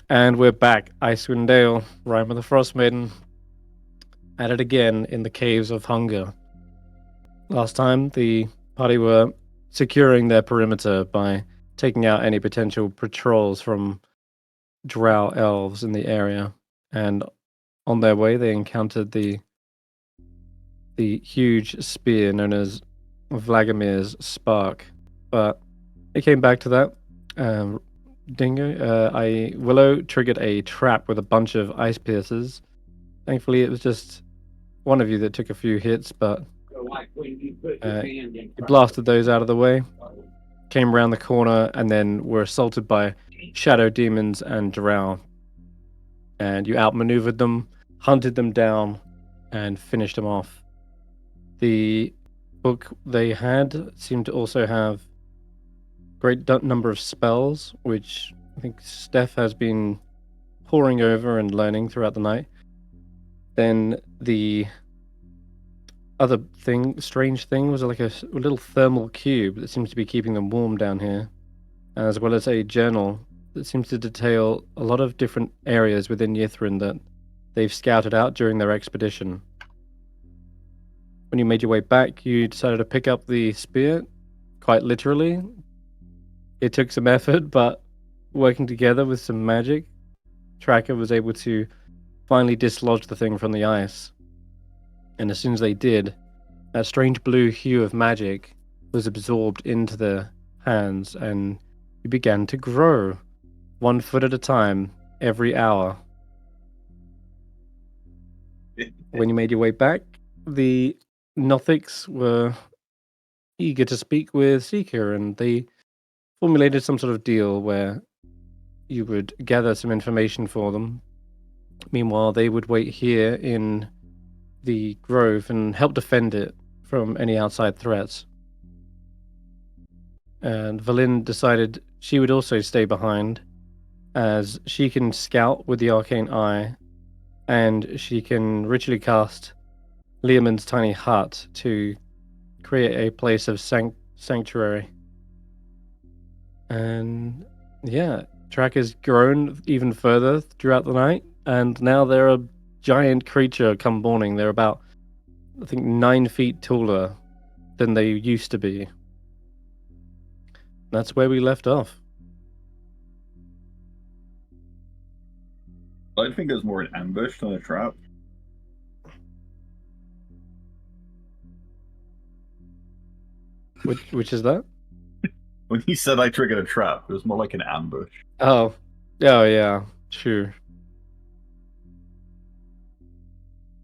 And we're back. Icewindale, Rime of the Frostmaiden, at it again in the Caves of Hunger. Last time, the party were securing their perimeter by taking out any potential patrols from drow elves in the area. And on their way, they encountered the huge spear known as Vladimir's Spark. But it came back to that. Dingo, Willow triggered a trap with a bunch of ice piercers. Thankfully, it was just one of you that took a few hits, but you blasted those out of the way, came around the corner, and then were assaulted by shadow demons and drow. And you outmaneuvered them, hunted them down, and finished them off. The book they had seemed to also have great number of spells, which I think Stef has been poring over and learning throughout the night. Then the other strange thing, was like a little thermal cube that seems to be keeping them warm down here, as well as a journal that seems to detail a lot of different areas within Yithrin that they've scouted out during their expedition. When you made your way back, you decided to pick up the spear, quite literally. It took some effort, but working together with some magic, Tracker was able to finally dislodge the thing from the ice. And as soon as they did, that strange blue hue of magic was absorbed into their hands, and you began to grow, 1 foot at a time, every hour. When you made your way back, the Nothics were eager to speak with Seeker, and they formulated some sort of deal where you would gather some information for them. Meanwhile, they would wait here in the grove and help defend it from any outside threats. And Valin decided she would also stay behind, as she can scout with the arcane eye, and she can ritually cast Leomund's tiny hut to create a place of sanctuary. And yeah, Track has grown even further throughout the night, and now they're a giant creature come morning. They're about, I think, 9 feet taller than they used to be. That's where we left off. I think it was more an ambush than a trap. Which is that? When you said I triggered a trap, it was more like an ambush. Oh yeah, sure.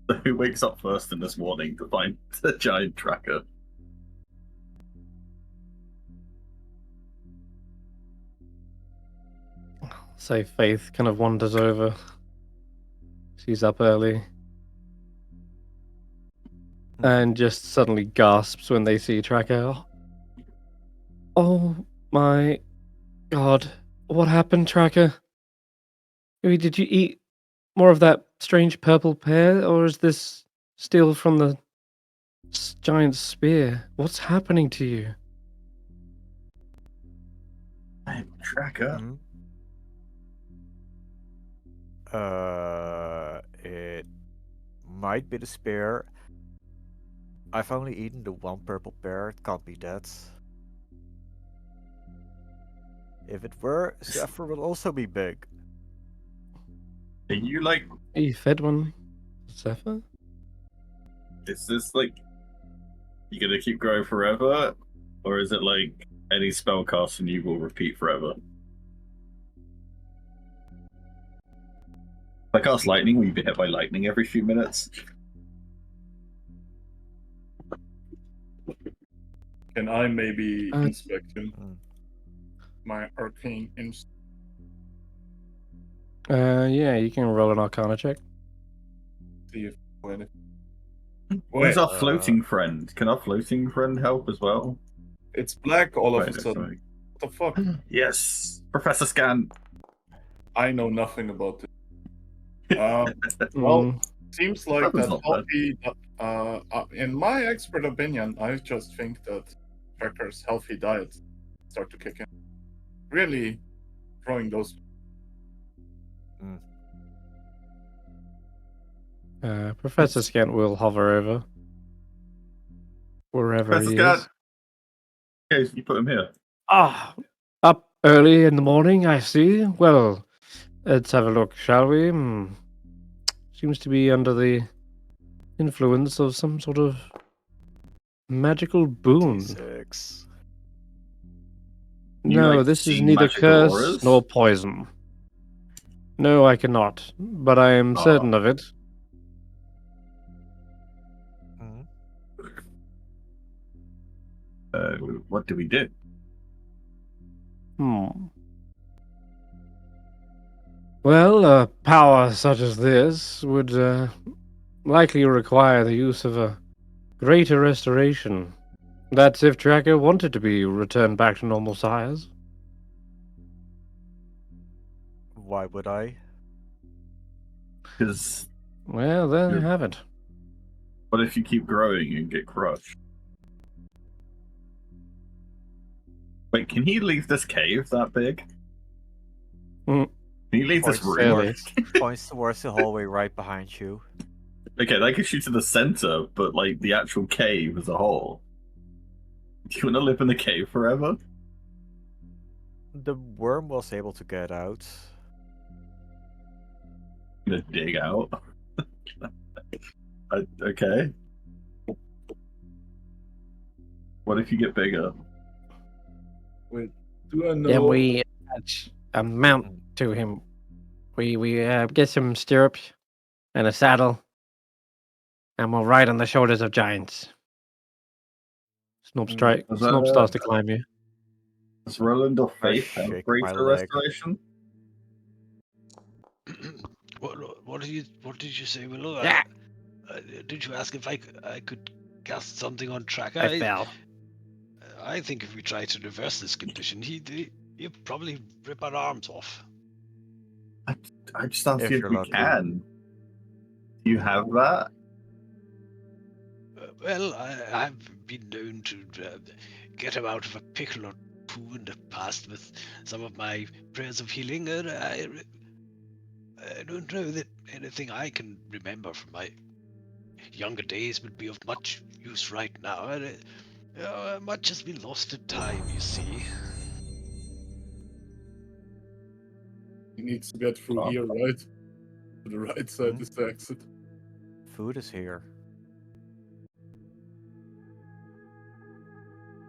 So who wakes up first in this morning to find a giant tracker? So Faith kind of wanders over. She's up early. And just suddenly gasps when they see Tracker. Oh my god. What happened, Tracker? Did you eat more of that strange purple pear, or is this still from the giant spear? What's happening to you? I'm Tracker. It might be the spear. I've only eaten the one purple pear. It can't be that. If it were, Zephyr would also be big. Are you like... You fed one, Zephyr? Is this like... You gonna keep growing forever? Or is it like any spell cast and you will repeat forever? If I cast lightning, will you be hit by lightning every few minutes? Can I maybe inspect him? My arcane instinct. Yeah, you can roll an Arcana check. See if when. Where's our floating friend? Can our floating friend help as well? It's black all of a sudden. Sorry. What the fuck? Yes, Professor Scan. I know nothing about this. Well, seems like that healthy. In my expert opinion, I just think that Tracker's healthy diet start to kick in. Really throwing those. Professor Scant will hover over wherever Professor he Scant! is. Okay, you put him here. Ah, up early in the morning, I see. Well, let's have a look, shall we? Seems to be under the influence of some sort of magical boon. D6. You, No, like, this is see neither magical curse auras? nor poison. No, I cannot, but I am certain of it. Mhm. What do we do? Well, a power such as this would likely require the use of a greater restoration. That's if Tracker wanted to be returned back to normal size. Why would I? Because Well, there you You're- have it. what if you keep growing and get crushed? Wait, can he leave this cave that big? Mm. Can you leave this Points room? towards, points towards the hallway right behind you. Okay, that gets you to the center, but like the actual cave as a whole. Do you want to live in the cave forever? The worm was able to get out. Gonna dig out. Okay. What if you get bigger? Wait, do I know? Then we attach a mount to him. We get some stirrups and a saddle, and we'll ride on the shoulders of giants. Snop starts to climb you. Does Roland or I Faith have shake greater my leg. restoration? What did you say, Willow? Yeah. Did you ask if I could cast something on Tracker? I fell. I think if we try to reverse this condition, he'd probably rip our arms off. I just don't If see if you're we lucky. can. Do you have that? Well, I've been known to get him out of a pickle or two in the past with some of my prayers of healing, and I don't know that anything I can remember from my younger days would be of much use right now. And, much has been lost in time, you see. He needs to get through here, right? To the right side is the exit. Food is here.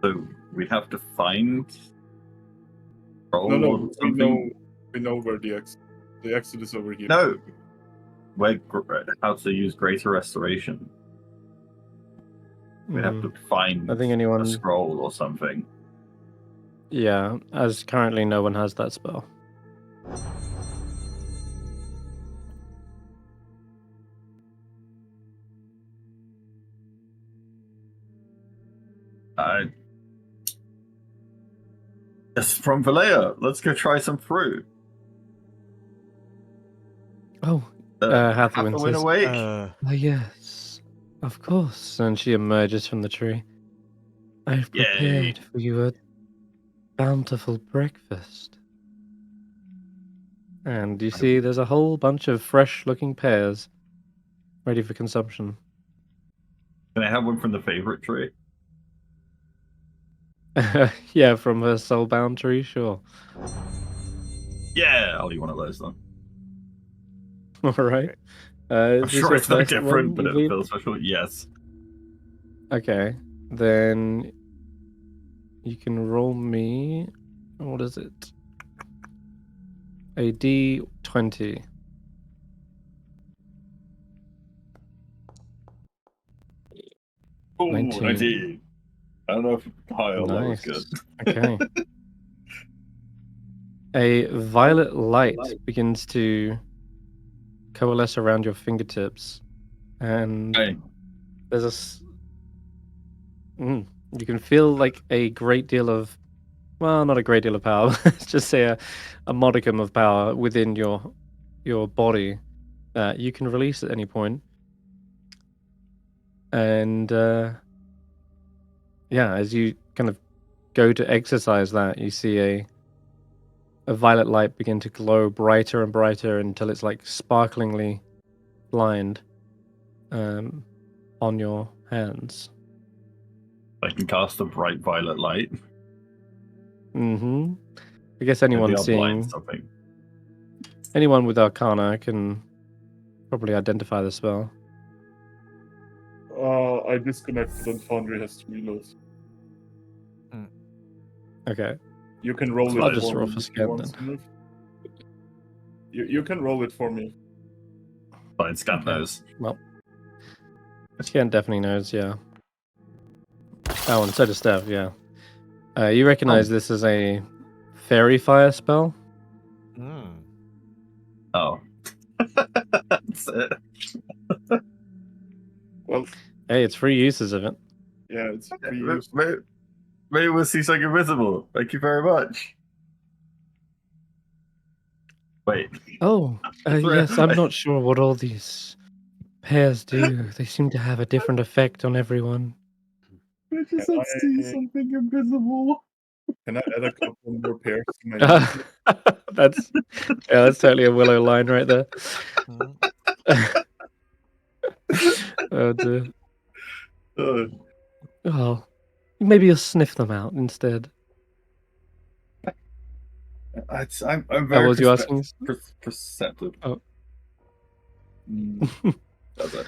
So we have to find. No, or something? we know where the exit is over here. No. How to use greater restoration. We have to find I think a anyone. scroll or something. Yeah, as currently no one has that spell. It's from Valea. Let's go try some fruit. Oh, Hathawin Hathawin says, awake. "Oh yes, of course." And she emerges from the tree. I've Yay. prepared for you a bountiful breakfast. And you see there's a whole bunch of fresh-looking pears ready for consumption. Can I have one from the favorite tree? Yeah, from her soulbound tree, sure. Yeah, I'll eat one of those then. All right. I'm Is this sure your it's no first different, one but you've it eaten? feels special. Yes. Okay, then you can roll me. What is it? A D20. Oh, 19. 19. I don't know if high or low is good. Okay. A violet light begins to coalesce around your fingertips, and Hey, there's you can feel like a great deal of, well, not a great deal of power. Let's just say a modicum of power within your body that you can release at any point. And yeah, as you kind of go to exercise that, you see a violet light begin to glow brighter and brighter until it's like sparklingly blind on your hands. I can cast a bright violet light. Mm-hmm. I guess Maybe anyone I'll blind seeing something. anyone with Arcana can probably identify the spell. I disconnected and Foundry has to reload. Okay. You can roll So it I'll just for roll me for if you want, scan Senrith. You can roll it for me. Fine, scan Okay. those. Well, Scan definitely knows, yeah. Oh, and so does Stef, yeah. You recognize this as a fairy fire spell? Hmm. Oh. That's it. Well, Hey, it's free uses of it. yeah, it's free Maybe, use. maybe we'll see something invisible. Thank you very much. Wait. Oh, yes, I'm not sure what all these pairs do. They seem to have a different effect on everyone. We just Can see something invisible. Can I add a couple more pairs to my list? That's that's totally a Willow line right there. Hmm. Oh dear. Uh, Oh, maybe you'll sniff them out instead. I'm What very was you asking? perceptive. Oh. Does it?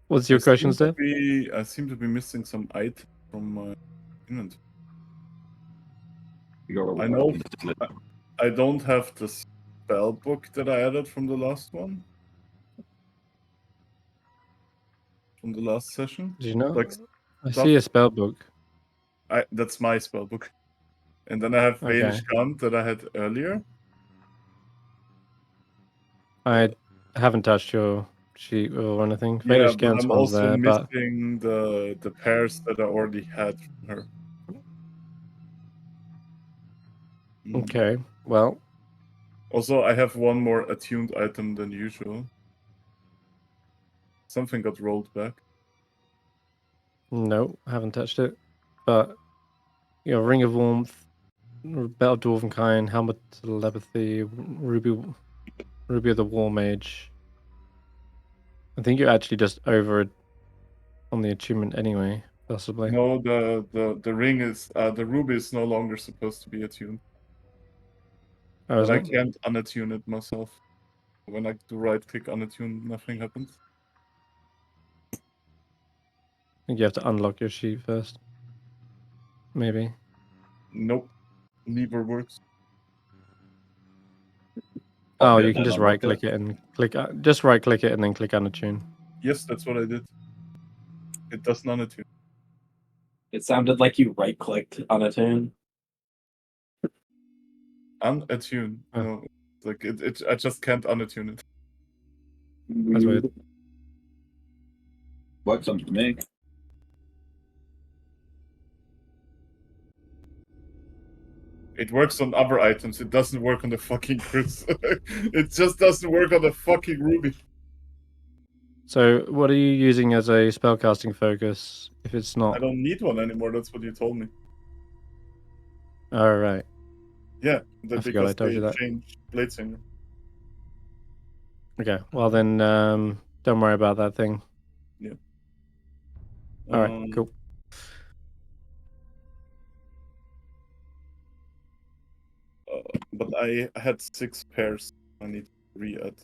What's your question, seem to Stef? I seem to be missing some item from my inventory. I know I don't have the spell book that I added from the last one. From the last session. Did you know? Like I stuff- see a spell book. that's my spell book. And then I have Okay. Vanish Gun that I had earlier. I haven't touched your sheet or anything. Yeah, Vanish but Gant's I'm one's also there, but missing the pairs that I already had from her. okay. Well, Also, I have one more attuned item than usual. Something got rolled back. no, haven't touched it. But Ring of Warmth, Belt of Dwarvenkind, Helmet of Telepathy, Ruby of the War Mage. I think you're actually just over it on the achievement anyway, possibly. No, the ring is the ruby is no longer supposed to be attuned. Oh, But isn't I it? can't unattune it myself. When I do right click unattune, nothing happens. I think you have to unlock your sheet first. Maybe. Nope. Neither works. Oh, Okay, you can then just unlock right click it and click. Just right click it and then click unattune. Yes, that's what I did. It does not attune. It sounded like you right clicked on a tune. Unattune. Huh. No. Like it I just can't unattune it. That's weird. Works on me. It works on other items. It doesn't work on the fucking Chris. It just doesn't work on the fucking ruby. So, what are you using as a spellcasting focus? If it's I not, don't need one anymore. That's what you told me. all right. Yeah, I forgot I because told they you that. changed Bladesinger. Okay. Well then, don't worry about that thing. Yeah. All right. Cool. But I had 6 pairs. I need to re-add.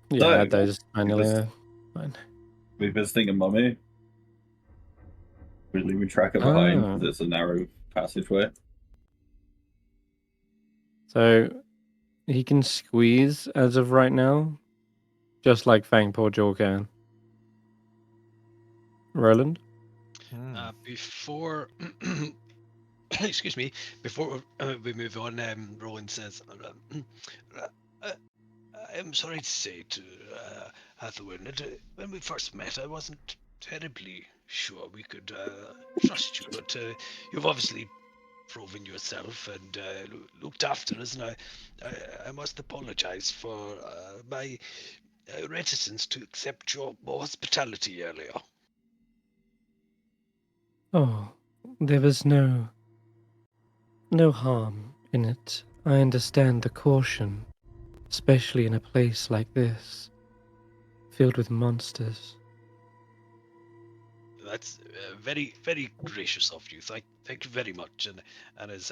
Yeah, So, add those manually. just- there. Fine. We're visiting a mummy. We're leaving tracker behind Ah. because it's a narrow passageway. So he can squeeze as of right now, just like Fangpaw Jaw can. Roland? Hmm. Before, excuse me, before we move on, Roland says, I'm sorry to say to Hathaway that when we first met, I wasn't terribly sure we could trust you, but you've obviously proven yourself and looked after us, and I must apologize for my reticence to accept your hospitality earlier. Oh, there was no no harm in it. I understand the caution, especially in a place like this, filled with monsters. That's very, very gracious of you. Thank you very much. And his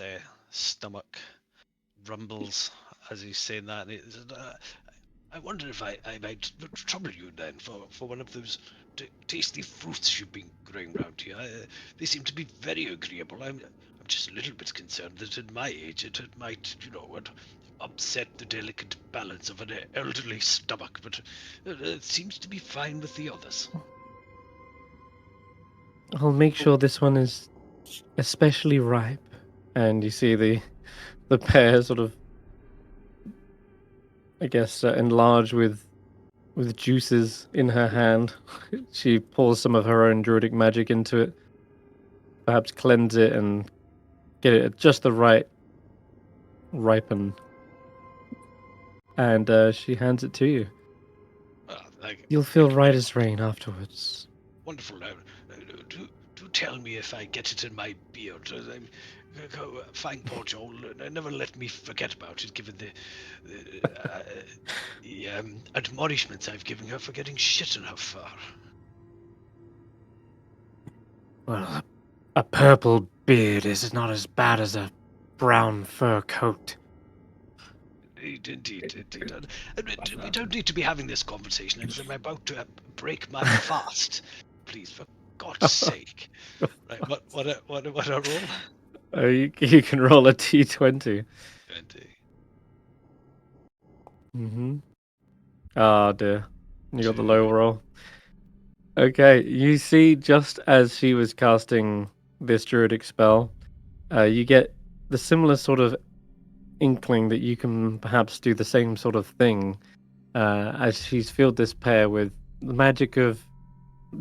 stomach rumbles as he's saying that. And I wonder if I might trouble you then for one of those tasty fruits you've been growing around here. They seem to be very agreeable. I'm just a little bit concerned that at my age it might, upset the delicate balance of an elderly stomach, but it seems to be fine with the others. I'll make sure this one is especially ripe. And you see the pear sort of, I guess, enlarge with juices in her hand. She pours some of her own druidic magic into it, perhaps cleanse it and get it at just the right ripen. And she hands it to you. You'll feel right as rain afterwards. Wonderful. Do tell me if I get it in my beard. Fine poor Joel. Never let me forget about it, given the admonishments I've given her for getting shit in her fur. Well, a purple beard is not as bad as a brown fur coat. Indeed. We don't need to be having this conversation as I'm about to break my fast. Please, for God's sake. Right, what a roll? Oh, you can roll a d20. 20. Mm-hmm. Ah, dear. You got the low roll. Okay, you see, just as she was casting this druidic spell, you get the similar sort of inkling that you can perhaps do the same sort of thing as she's filled this pair with the magic of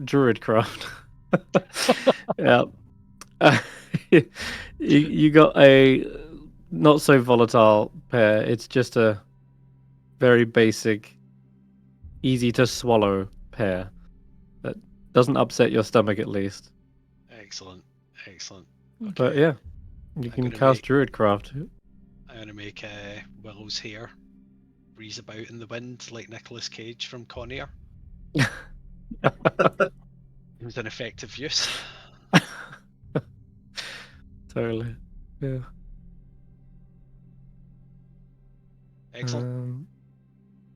druidcraft. Yeah. You got a not so volatile pear. It's just a very basic, easy to swallow pear that doesn't upset your stomach, at least. Excellent. But Okay. yeah, you can cast druidcraft. I'm going to make Willow's hair breeze about in the wind like Nicolas Cage from Con Air. It was an effective use. Totally. Yeah. Excellent.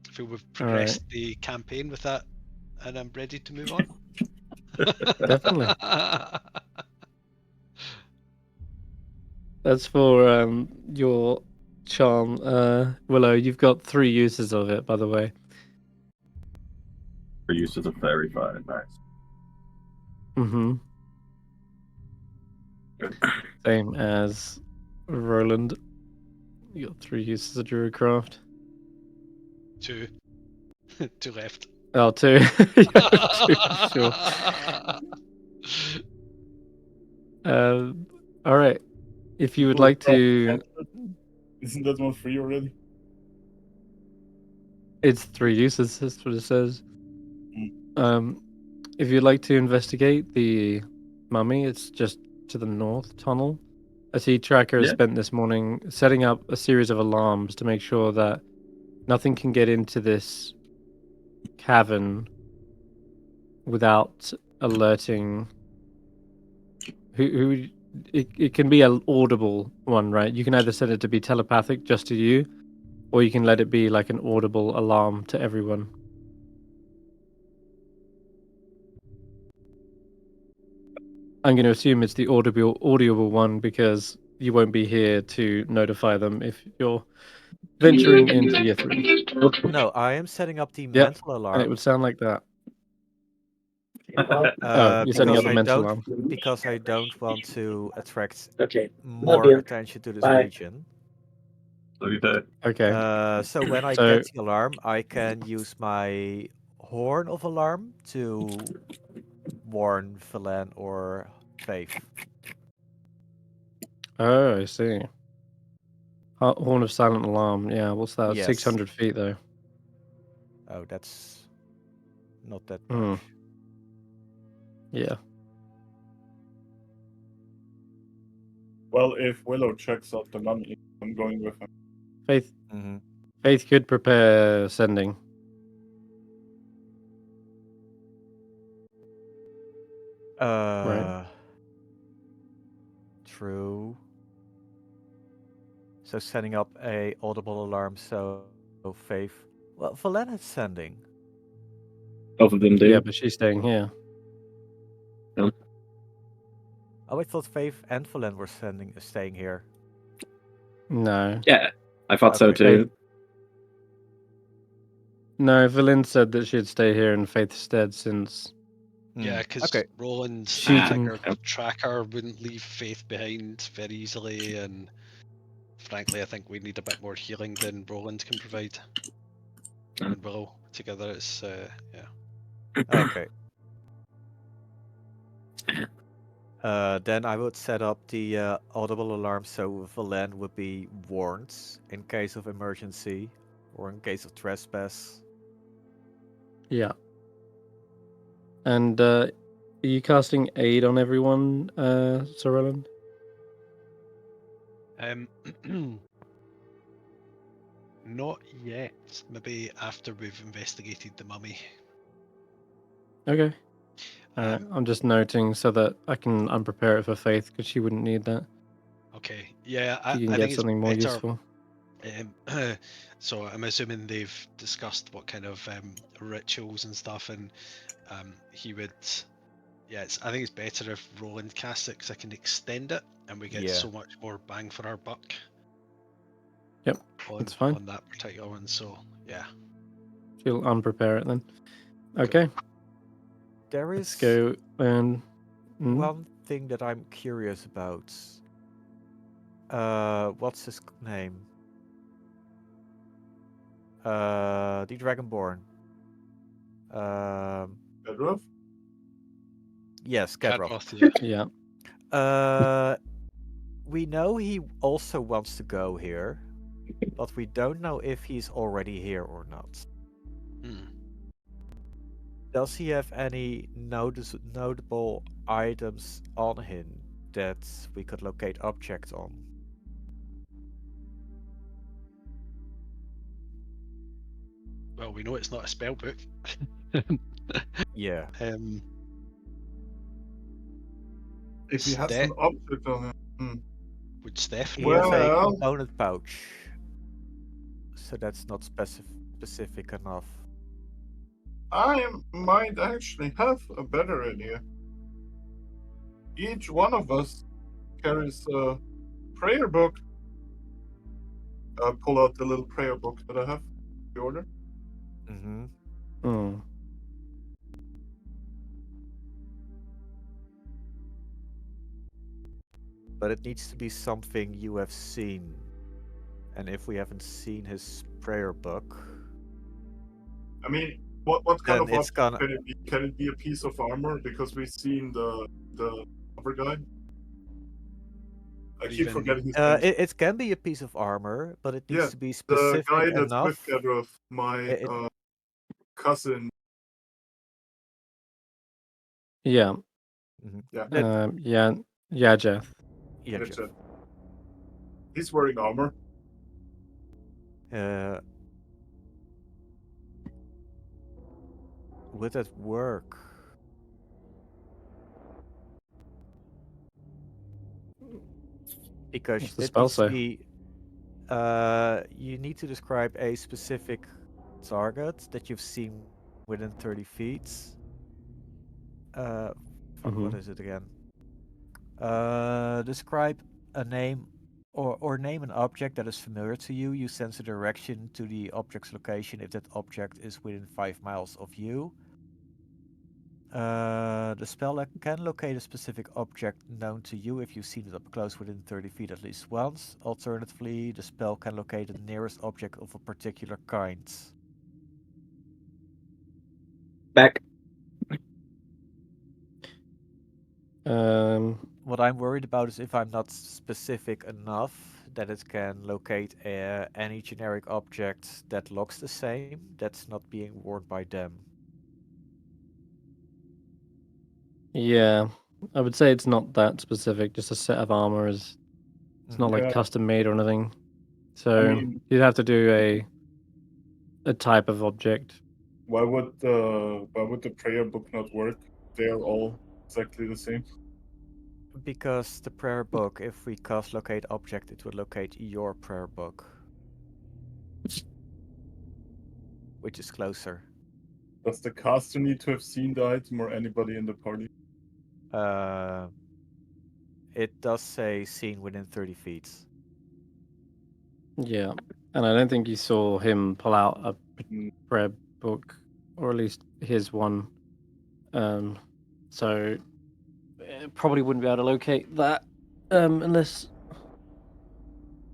I feel we've progressed the campaign with that, and I'm ready to move on. Definitely. That's for your charm, Willow. You've got 3 uses of it, by the way. For uses of fairy fire, nice. Mm-hmm. Same as Roland. You got 3 uses of druidcraft. 2. 2 left. Oh, 2. Yeah, sure. All right. If you would like to, Isn't that one free already? it's 3 uses. That's what it says. If you'd like to investigate the mummy, it's just to the north tunnel. I see Tracker has spent this morning setting up a series of alarms to make sure that nothing can get into this cavern without alerting who it can be an audible one, right? You can either set it to be telepathic just to you, or you can let it be like an audible alarm to everyone. I'm going to assume it's the audible one because you won't be here to notify them if you're venturing into Yithrin. No, I am setting up the mental alarm. And it would sound like that. You're setting up the mental alarm. Because I don't want to attract more attention to this region. Okay. So when I get the alarm, I can use my horn of alarm to warn Velen or Faith. Oh, I see. Horn of silent alarm. Yeah, what's that? Yes. 600 feet though. Oh, that's not that much. Yeah. Well, if Willow checks out the mummy, I'm going with him. Faith, Mm-hmm. Faith could prepare sending. True. So setting up a audible alarm so Faith. Well, Valen is sending. Both of them do. Yeah, but she's staying here. Oh, I thought Faith and Valen were staying here. No. Yeah, I thought so Okay. too. No, Valin said that she'd stay here in Faith's stead since Yeah, because Okay. Roland's She figure can- tracker wouldn't leave Faith behind very easily, and frankly, I think we need a bit more healing than Roland can provide. Mm. And Willow together, it's yeah. Okay. Then I would set up the audible alarm so Valen would be warned in case of emergency or in case of trespass. yeah. And are you casting aid on everyone, Sir Roland? Not yet. Maybe after we've investigated the mummy. Okay. I'm just noting so that I can unprepare it for Faith because she wouldn't need that. Okay. Yeah, I She can think get it's something more better. useful. So I'm assuming they've discussed what kind of rituals and stuff, and he would. Yeah, I think it's better if Roland casts it because I can extend it, and we get Yeah. so much more bang for our buck. Yep, that's fine. On that particular one. So yeah. She'll unprepare it then. Okay, There let's is go and. one thing that I'm curious about. What's his name? The Dragonborn. Bedroth? Yes, Gadroth. Cadroth, yeah. Yeah. We know he also wants to go here, but we don't know if he's already here or not. Hmm. Does he have any notable items on him that we could locate objects on? Well, we know it's not a spell book. Yeah. If he has an object on him. Would Stef He know? has a Well- component pouch. So that's not specific enough. I might actually have a better idea. Each one of us carries a prayer book. Pull out the little prayer book that I have. The order. Mm-hmm. Hmm. But it needs to be something you have seen. And if we haven't seen his prayer book, I mean, what kind then of it's object gonna. can it be? Can it be a piece of armor? Because we've seen the other guy. I Or keep even- forgetting his name. It can be a piece of armor, but it needs Yeah, to be The specific guy that's enough. with Gadroth, my It- cousin. Yeah. Mhm. Yeah. Yeah, Jeff. Yeah, That's Jeff. it. He's wearing armor. Would that work? Because What's the it spell needs to say? be. You need to describe a specific target that you've seen within 30 feet. Fuck, what Mhm. is it again? Describe a name or name an object that is familiar to you. You sense a direction to the object's location if that object is within 5 miles of you. The spell can locate a specific object known to you if you've seen it up close within 30 feet at least once. Alternatively, the spell can locate the nearest object of a particular kind. Back. What I'm worried about is if I'm not specific enough that it can locate any generic object that looks the same, that's not being worn by them. Yeah, I would say it's not that specific. Just a set of armor is It's not like Yeah. custom made or anything. So mean- you'd have to do a type of object. Why would the prayer book not work? They are all exactly the same. Because the prayer book, if we cast locate object, it would locate your prayer book. Which is closer. Does the caster need to have seen the item or anybody in the party? It does say seen within 30 feet. Yeah. And I don't think you saw him pull out a prayer book, or at least his one. So probably wouldn't be able to locate that unless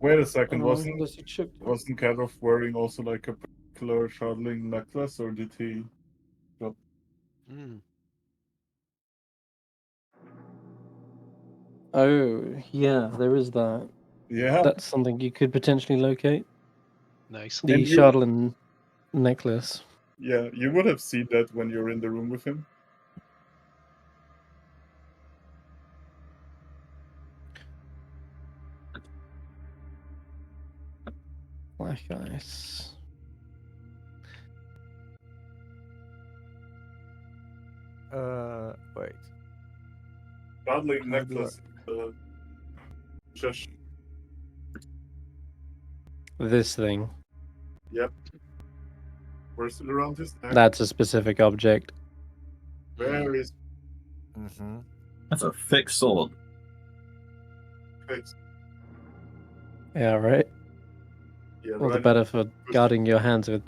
Wait a second, wasn't unless you shook. wasn't Kadolf wearing also like a particular shardling necklace, or did he? Hmm. Oh yeah, there is that. Yeah. That's something you could potentially locate. Nice. The And you- Shardlin necklace. Yeah, you would have seen that when you're in the room with him. Black ice. Wait. Shardling How do necklace. Just This thing. where's it around his neck? That's a specific object. Where is Mm-hmm. That's a thick sword. it? Yeah, right. Yeah, All the right. better for guarding your hands with.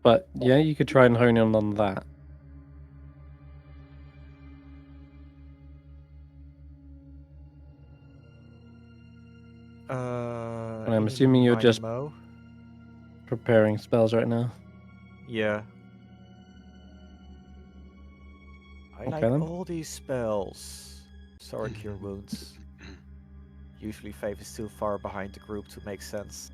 But yeah, you could try and hone in on that. I'm assuming you're just- Dynamo. Preparing spells right now. Yeah. I Okay, like then. all these spells. Sorry, cure wounds. Usually Faith is too far behind the group to make sense.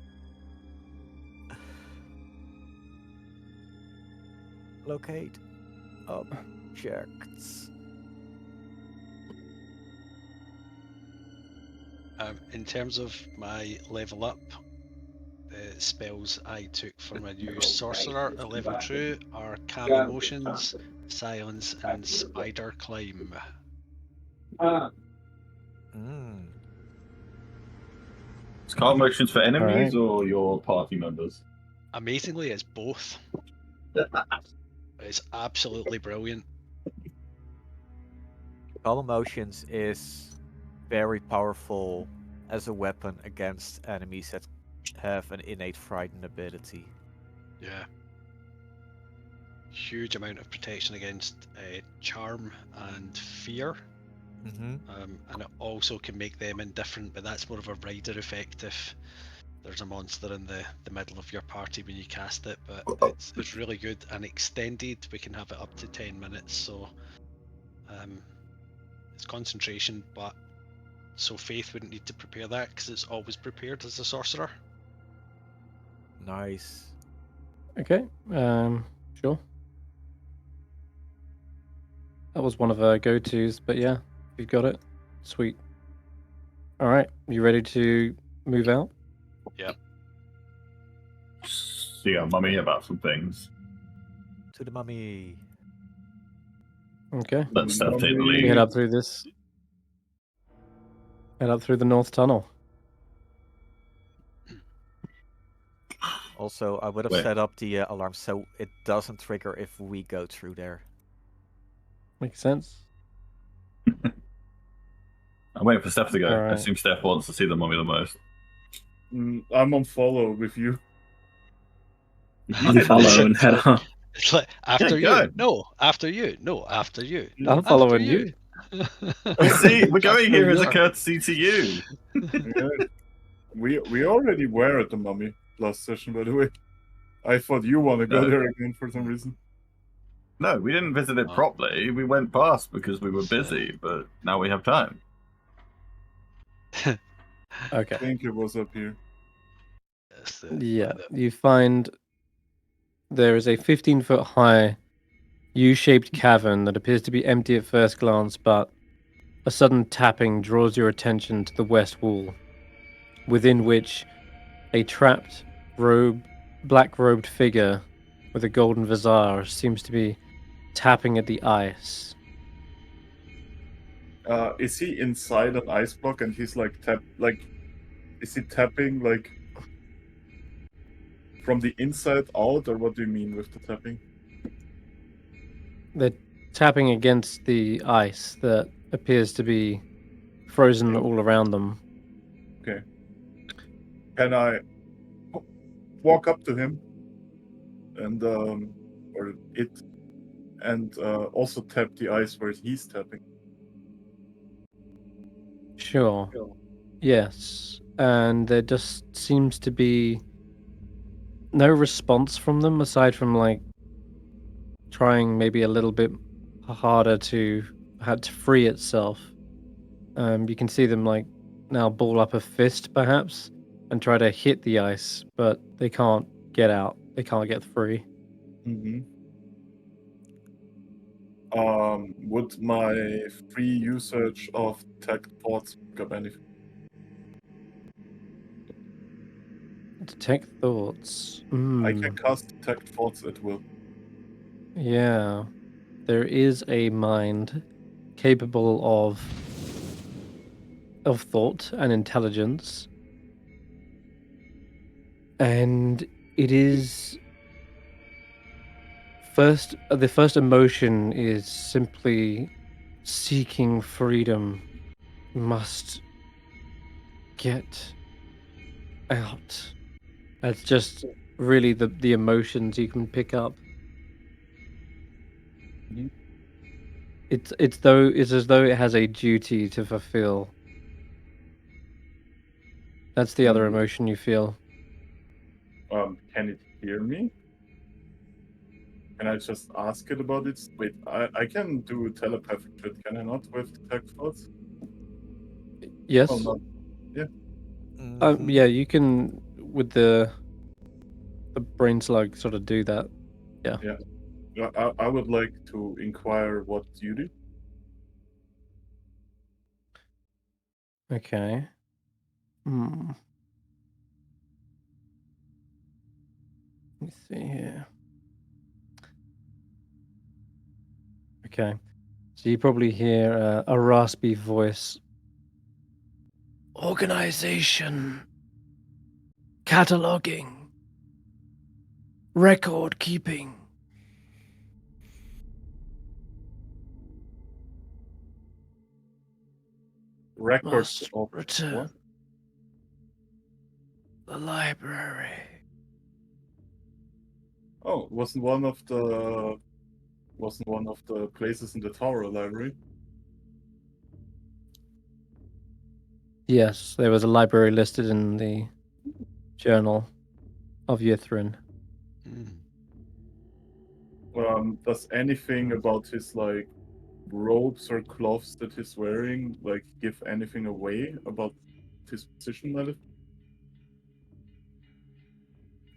Locate objects. In terms of my level up, the spells I took for my new sorcerer at level 2 are Calm Emotions, Silence, and Spider Climb. Mm. It's calm motions for enemies or your party members? Amazingly, it's both. It's absolutely brilliant. Calm Emotions is very powerful as a weapon against enemies that have an innate frighten ability. Yeah. Huge amount of protection against charm and fear. Mm-hmm. And it also can make them indifferent, but that's more of a rider effect if there's a monster in the middle of your party when you cast it. But it's really good and extended. We can have it up to 10 minutes, so it's concentration, but so Faith wouldn't need to prepare that because it's always prepared as a sorcerer. Nice. Okay. Sure. That was one of our go-tos, but yeah, you've got it. Sweet. All right, you ready to move out? See our mummy about some things. To the mummy. Okay. Let Steph take the You lead. head up through this. Head up through the north tunnel. Also, I would have Wait. set up the alarm so it doesn't trigger if we go through there. Makes sense. I'm waiting for Steph to go. I Alright. assume Steph wants to see the mummy the most. I'm on follow with you. You follow and head on. It's like after you, go. no, after you, no, after you. I'm After following you. See, we're going here as a Yeah. courtesy to you. Yeah. We already were at the mummy last session, by the way. I thought you want to go No. there again for some reason. No, we didn't visit it Oh. properly. We went past because we were busy, but now we have time. I Okay. think it was up here. Yeah, you find there is a 15-foot high U-shaped cavern that appears to be empty at first glance, but a sudden tapping draws your attention to the west wall, within which a trapped, black-robed figure with a golden visage seems to be tapping at the ice. Is he inside an ice block and he's like is he tapping like from the inside out, or what do you mean with the tapping? They're tapping against the ice that appears to be frozen all around them. Okay. Can I walk up to him and or it and also tap the ice where he's tapping? Sure. Yes. And there just seems to be no response from them aside from like trying maybe a little bit harder to free itself. You can see them like now ball up a fist perhaps and try to hit the ice, but they can't get out. They can't get free. Mm-hmm. Would my free usage of detect thoughts pick up anything? Detect thoughts. I can cast detect thoughts at will. Yeah. There is a mind capable of thought and intelligence. And it is the first emotion is simply seeking freedom. You must get out. That's just really the emotions you can pick up. Mhm. It's as though it has a duty to fulfill. That's the other emotion you feel. Can it hear me? Can I just ask it about it? Wait, I can do telepathic shit, can I not, with detect thoughts? Yes. Oh, no. Yeah, you can with the brain slug sort of do that. Yeah. I would like to inquire what you do. Okay. Let me see here. Okay. So you probably hear a raspy voice. Organization. Cataloging. Record keeping. Records Must of return. what? The library. Oh, wasn't one of the places in the tower library? Yes, there was a library listed in the journal of Yithrin. Does anything about his like robes or cloths that he's wearing like give anything away about his position at it?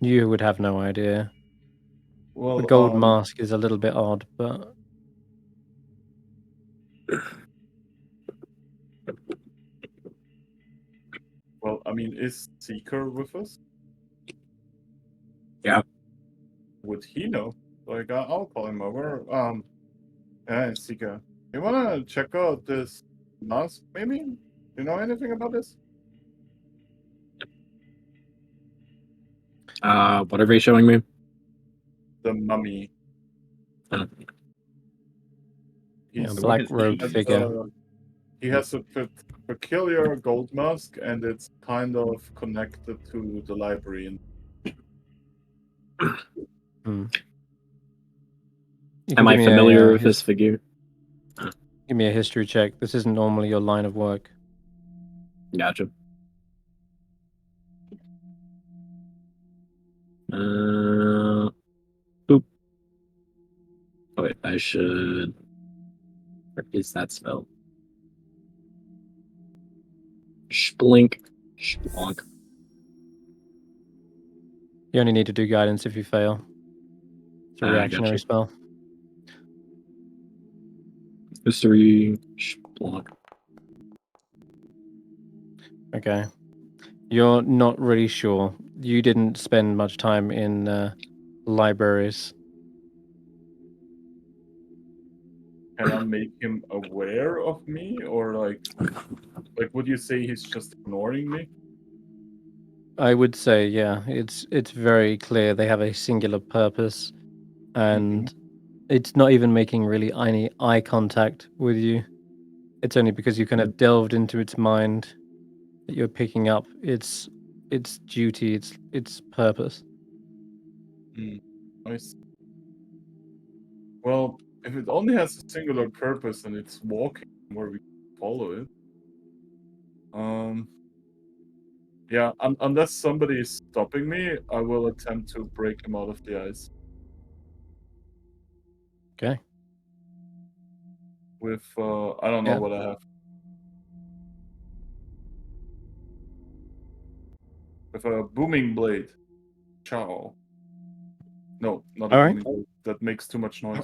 You would have no idea. Well, The gold mask is a little bit odd, but well, I mean, is Seeker with us? Yeah. Would he know? Like, I'll call him over. Yeah, Seeker, you wanna check out this mask? Maybe? You know anything about this? What are they showing me? The mummy. Uh, yeah, He's- black he robed has, figure. He has a peculiar gold mask, and it's kind of connected to the library. You Am can I give me familiar a, with this figure? give me a history check. This isn't normally your line of work. Gotcha. Boop. Oh wait, I should. Where is that spell? Splink. Splonk. You only need to do guidance if you fail. It's a reactionary Gotcha. spell. History. Splonk. Okay. You're not really sure. You didn't spend much time in libraries. Can I make him aware of me, or like would you say he's just ignoring me? I would say, yeah, it's very clear they have a singular purpose, and it's not even making really any eye contact with you. It's only because you kind of delved into its mind that you're picking up its duty, its purpose. Nice. Well, if it only has a singular purpose and it's walking where we follow it, yeah, unless somebody is stopping me, I will attempt to break him out of the ice. Okay. With I don't know Yeah. what I have. With a booming blade. Ciao. No, not a All right. booming blade. That makes too much noise.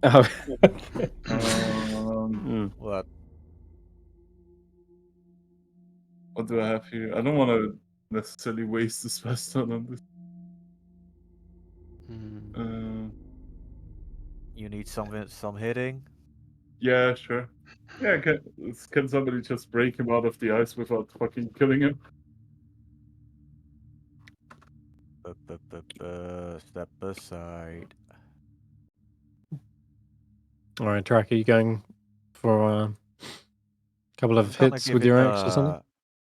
Oh. What? What do I have here? I don't want to necessarily waste the spell stone on this. You need some hitting. Yeah, sure. Yeah, can somebody just break him out of the ice without fucking killing him? Step aside. All right, Track, are you going for a couple I'm of gonna hits give with it your axe or something?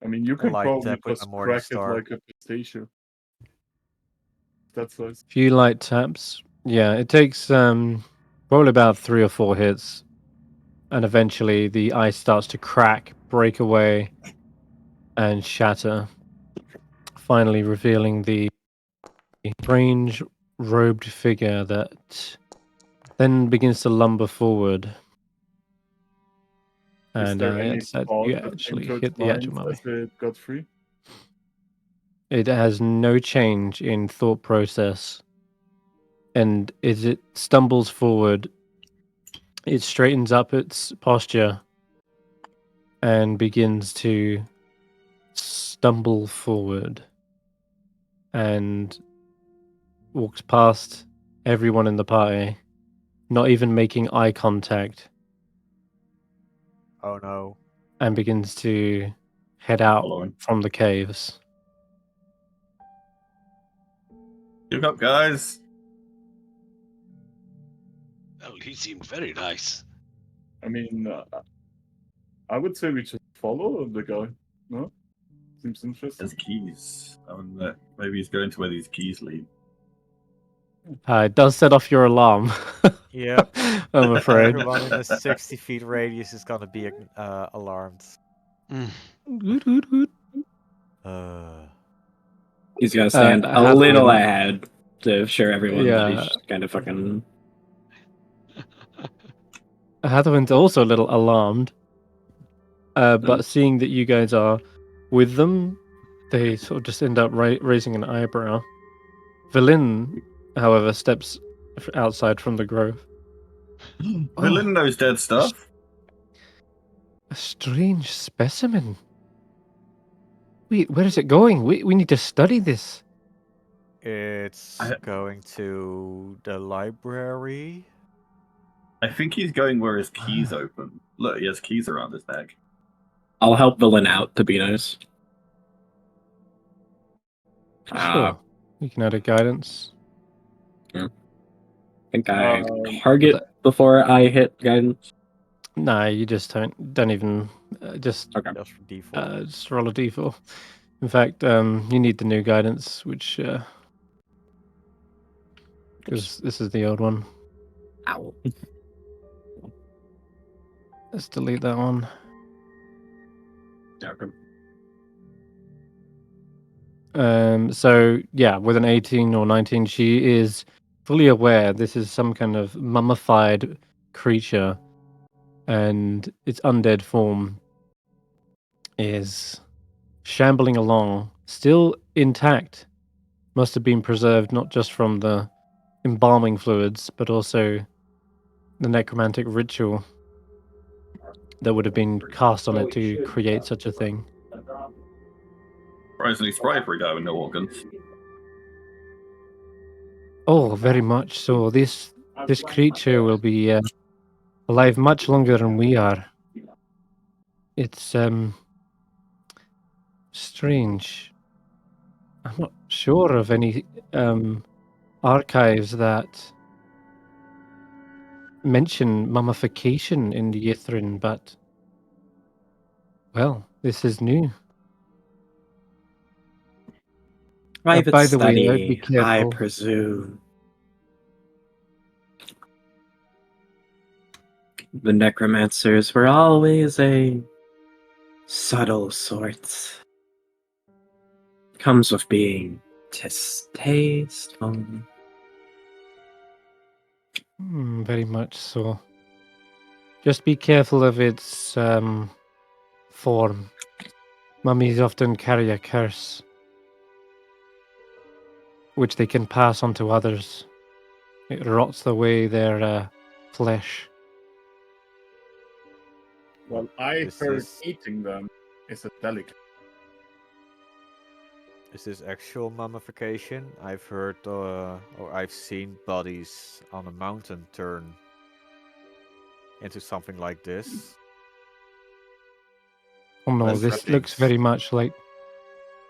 I mean, you a can light probably tap with just my Morning crack it Star. like a pistachio. That's nice. A few light taps. Yeah, it takes probably about 3 or 4 hits, and eventually the ice starts to crack, break away, and shatter, finally revealing the strange robed figure that then begins to lumber forward. Is And there any it's that thought you that actually came to hit its the actual mind mummy. as it got free? It has no change in thought process. And as it stumbles forward, it straightens up its posture and begins to stumble forward and walks past everyone in the party, not even making eye contact, Oh no. and begins to head out Following. from the caves. Look up, guys. Well, he seemed very nice. I mean, I would say we just follow the guy. No? Seems interesting. There's keys. Maybe he's going to where these keys lead. It does set off your alarm. Yep. I'm afraid. Everyone in a 60 feet radius is gonna be alarmed. Woot, woot, woot. He's gonna stand a Hathaway- little ahead to show everyone that Yeah. he's kind of fucking. Hathaway's also a little alarmed. But seeing that you guys are with them, they sort of just end up raising an eyebrow. Velin, however, steps outside from the grove. Villain knows dead stuff. A strange specimen. Wait, where is it going? We need to study this. It's I- going to the library. I think he's going where his keys open. Look, he has keys around his neck. I'll help Villain out to be nice. Sure. You can add a guidance. I think I Um, target before I hit guidance. Nah, you just don't even just Okay. Just for default. just roll a d4. In fact, you need the new guidance, which because this is the old one. Ow. Let's delete that one. Okay. So yeah, with an 18 or 19, she is fully aware this is some kind of mummified creature, and its undead form is shambling along, still intact. Must have been preserved not just from the embalming fluids, but also the necromantic ritual that would have been cast on it to create such a thing. Surprisingly spry for a guy with no organs. Oh, very much so. This creature will be alive much longer than we are. It's strange. I'm not sure of any archives that mention mummification in the Yithrin, but well, this is new. Private by the way, be study, I careful. presume. The necromancers were always a subtle sort. Comes with being distasteful. Very much so. Just be careful of its form. Mummies often carry a curse, which they can pass on to others. It rots away their flesh. Well, I This heard is- eating them is a delicacy. Is this actual mummification? I've heard or I've seen bodies on a mountain turn into something like this. Oh no, Less this looks wrappings. very much like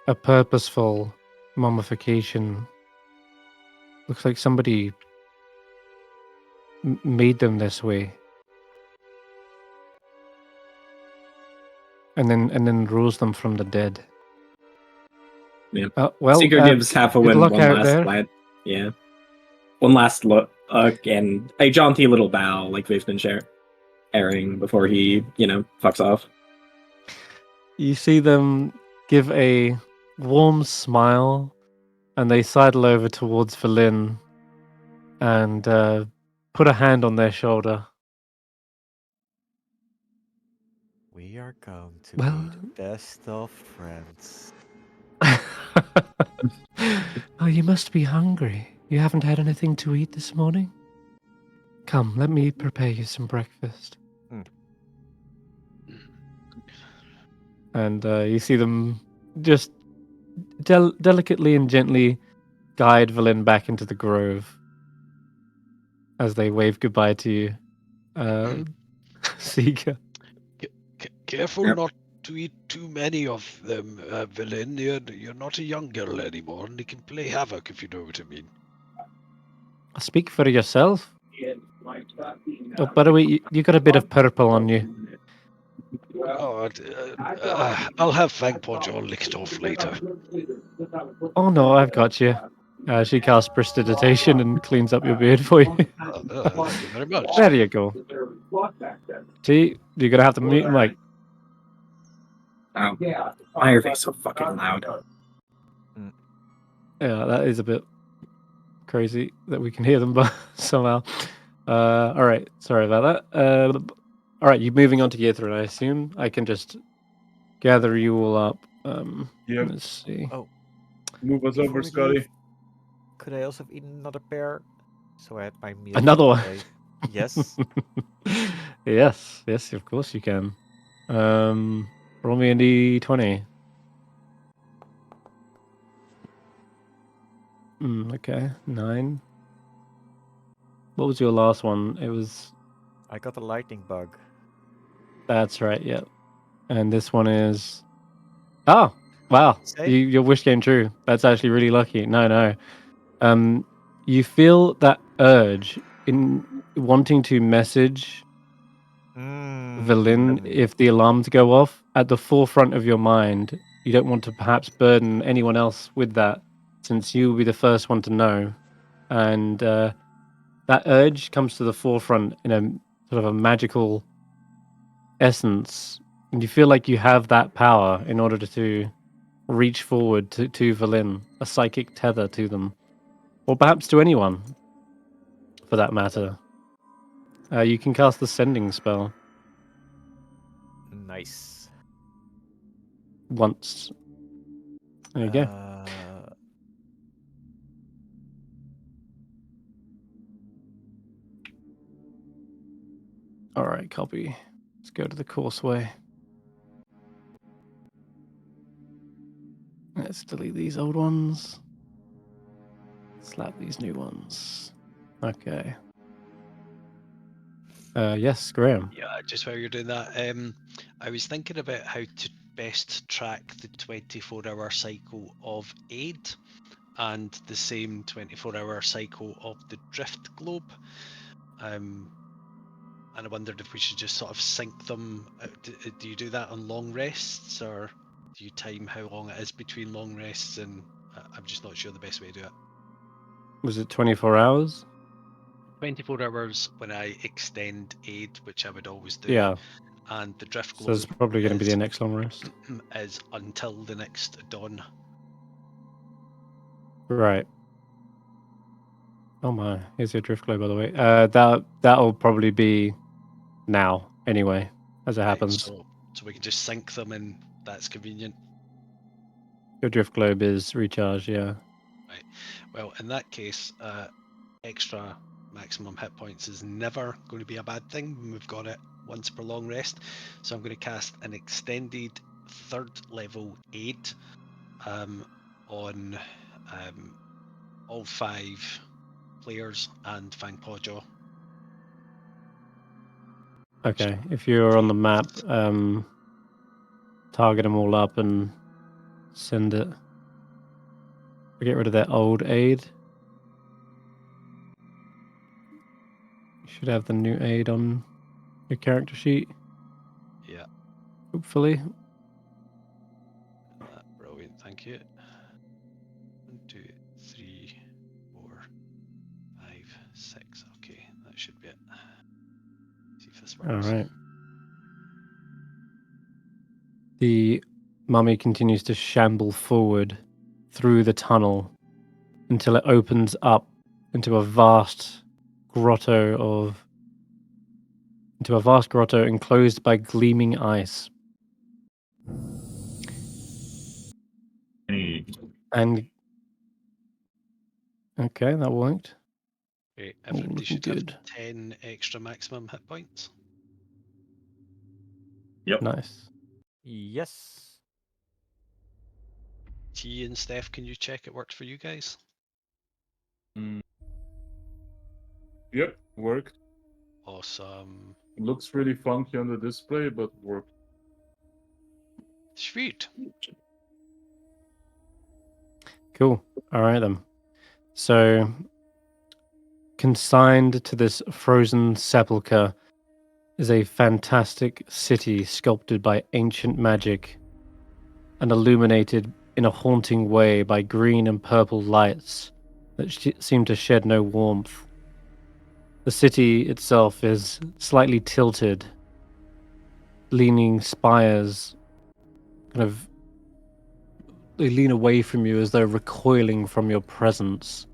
a purposeful mummification. Looks like somebody made them this way. And then rose them from the dead. Yeah. Well, Seeker gives half a good win luck one out last there. glance. Yeah. One last look and a jaunty little bow like they've been airing before he, fucks off. You see them give a warm smile, and they sidle over towards Verlin and put a hand on their shoulder. We are going to Well- be the best of friends. Oh, you must be hungry. You haven't had anything to eat this morning? Come, let me prepare you some breakfast. And you see them just delicately and gently guide Valin back into the grove as they wave goodbye to you. Seeker. Careful Yep. not to eat too many of them, Villain. You're not a young girl anymore, and they can play havoc if you know what I mean. Speak for yourself. Oh, by the way, you got a bit of purple on you. Oh, I'll have Fangpodge all licked off later. Oh no, I've got you. She casts prestidigitation and cleans up your beard for you. Thank you very much. There you go. See, you're gonna have to mute Mike. Oh, why are they so fucking loud? Yeah, that is a bit crazy that we can hear them, but somehow. All right, sorry about that. All right, you're moving on to Yithrin, I assume. I can just gather you all up. Yep. Let's see. Oh, Move us before over, we Scotty. leave, could I also have eaten another pear? So I had my meal. for Another the one? day. Yes. yes, of course you can. Roll me a d20. Okay, 9. What was your last one? It was. I got a lightning bug. That's right. Yep. And this one is. Oh, wow! Say? Your wish came true. That's actually really lucky. No. You feel that urge in wanting to message Valin if the alarms go off at the forefront of your mind. You don't want to perhaps burden anyone else with that, since you will be the first one to know. And that urge comes to the forefront in a sort of a magical essence, and you feel like you have that power in order to reach forward to Valin, a psychic tether to them, or perhaps to anyone, for that matter. You can cast the sending spell Nice. once. There you go. All right, copy. Let's go to the Causeway. Let's delete these old ones. Slap these new ones. Okay. Yes, Graham. Yeah, just while you're doing that, I was thinking about how to best track the 24-hour cycle of aid and the same 24-hour cycle of the drift globe. And I wondered if we should just sort of sync them. Do you do that on long rests, or do you time how long it is between long rests? And I'm just not sure the best way to do it. Was it 24 hours? 24 hours when I extend aid, which I would always do. Yeah. And the drift So globe it's probably going to be is- the next long rest. is until the next dawn. Right. Oh my, here's your drift glow, by the way. That'll probably be now, anyway, as it Right, happens. so we can just sync them, and that's convenient. Your drift globe is recharged, yeah. Right. Well, in that case, extra maximum hit points is never going to be a bad thing when we've got it once per long rest. So I'm going to cast an extended 3rd level aid on all 5 players and Fangpawjaw. Okay, if you're on the map, target them all up and send it. Get rid of that old aid. You should have the new aid on your character sheet, Yeah, hopefully. brilliant, thank you. 1, 2, 3, 4, 5, 6. Okay, that should be it. See if this works. All right. The mummy continues to shamble forward through the tunnel until it opens up into a vast grotto enclosed by gleaming ice. And okay, that worked. Okay, Ooh, everybody looking should good. have 10 extra maximum hit points. Yep. Nice. Yes. T and Steph, can you check it worked for you guys? Yep, worked. Awesome. Looks really funky on the display, but worked. Sweet. Cool. All right then. So, consigned to this frozen sepulchre is a fantastic city sculpted by ancient magic and illuminated in a haunting way by green and purple lights that seem to shed no warmth. The city itself is slightly tilted, leaning spires kind of they lean away from you as though recoiling from your presence.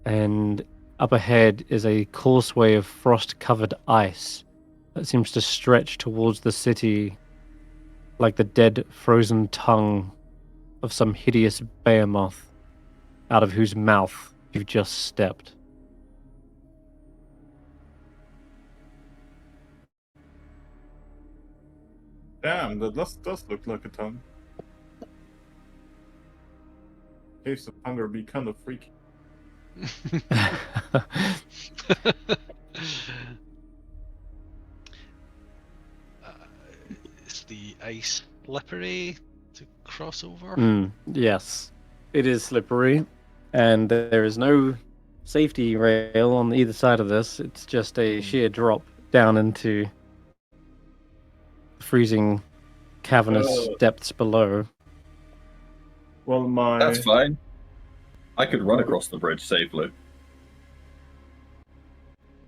And up ahead is a causeway of frost-covered ice that seems to stretch towards the city like the dead, frozen tongue of some hideous behemoth out of whose mouth you've just stepped. Damn, that does look like a tongue. Caves of Hunger be kind of freaky. Is the ice slippery to cross over? Yes, it is slippery, and there is no safety rail on either side of this. It's just a sheer drop down into the freezing, cavernous depths below. Well, That's fine. I could run across the bridge safely.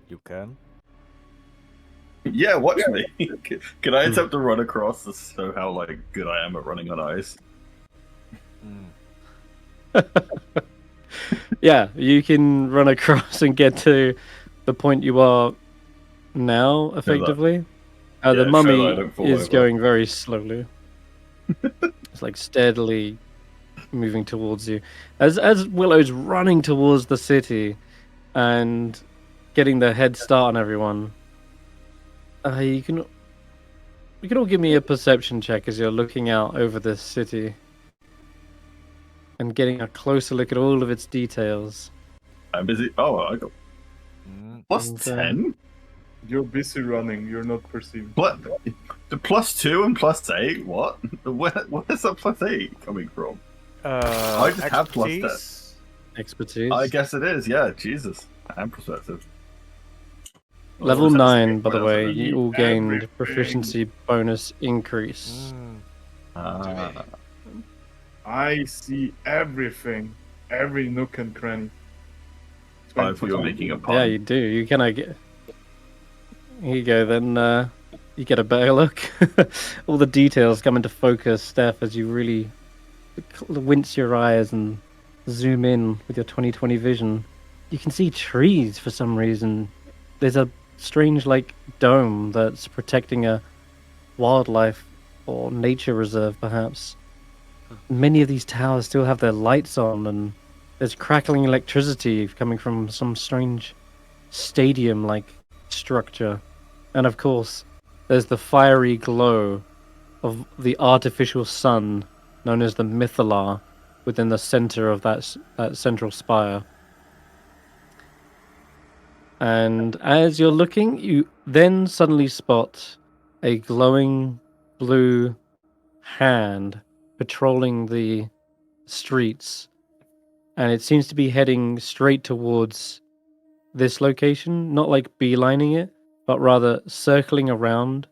You can. Yeah, watch me. Can I attempt to run across to show how good I am at running on ice? Yeah, you can run across and get to the point you are now, effectively. The yeah, mummy so I don't fall is over. going very slowly. It's like steadily moving towards you. As Willow's running towards the city and getting the head start on everyone, you can all give me a perception check as you're looking out over this city. and getting a closer look at all of its details. I'm busy. Oh, I got plus And, 10. You're busy running. You're not perceiving. What? The +2 and +8? What? Where's that +8 coming from? I just have +10. Expertise. Expertise. I guess it is. Yeah, Jesus. And perspective. Level Or is that 9, by the what else way, is it? you all gained Everything. proficiency bonus increase. Mm. Ah. I see everything. Every nook and cranny. I thought you were making a pun. Yeah, you do. You kind of get. Here you go. Then you get a better look. All the details come into focus, Steph, as you really wince your eyes and zoom in with your 20/20 vision. You can see trees for some reason. There's a strange, like, dome that's protecting a wildlife or nature reserve, perhaps. Many of these towers still have their lights on, and there's crackling electricity coming from some strange stadium-like structure. And of course, there's the fiery glow of the artificial sun, known as the Mythalar, within the center of that central spire. And as you're looking, you then suddenly spot a glowing blue hand patrolling the streets, and it seems to be heading straight towards this location, not like beelining it, but rather circling around,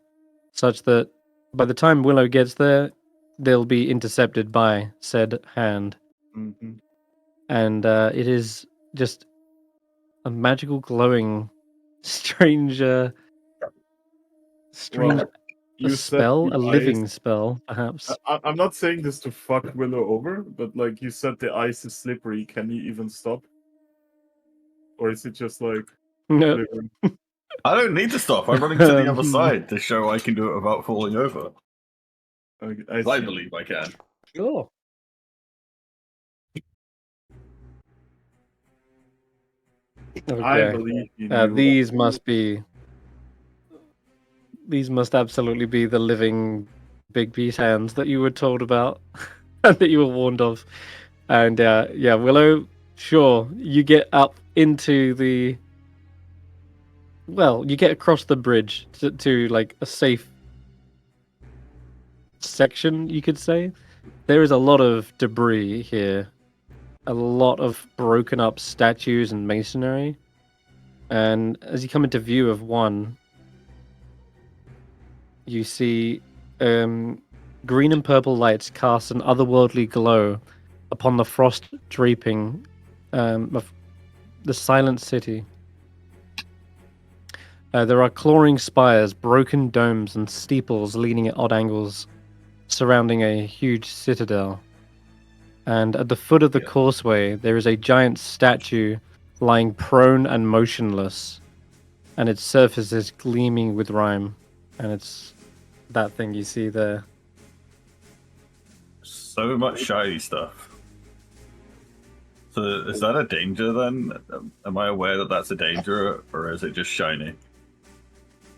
such that by the time Willow gets there, they'll be intercepted by said hand. Mm-hmm. And it is just a magical, glowing, strange, Well, a spell, a living spell, perhaps. I'm not saying this to fuck Willow over, but like you said, the ice is slippery. Can you even stop? Or is it just like No. slippery? I don't need to stop. I'm running to the other side to show I can do it without falling over. Okay, I see. believe I can. Sure. I Okay. believe in you. These must absolutely be the living big beast hands that you were told about and that you were warned of. And yeah, Willow, sure, you get up into the. Well, you get across the bridge to like a safe section, you could say. There is a lot of debris here, a lot of broken up statues and masonry. And as you come into view of one, you see green and purple lights cast an otherworldly glow upon the frost draping of the silent city. There are clawing spires, broken domes, and steeples leaning at odd angles, surrounding a huge citadel. And at the foot of the causeway, there is a giant statue lying prone and motionless, and its surface is gleaming with rime. And it's that thing you see there. So much shiny stuff. So is that a danger then? Am I aware that that's a danger, or is it just shiny?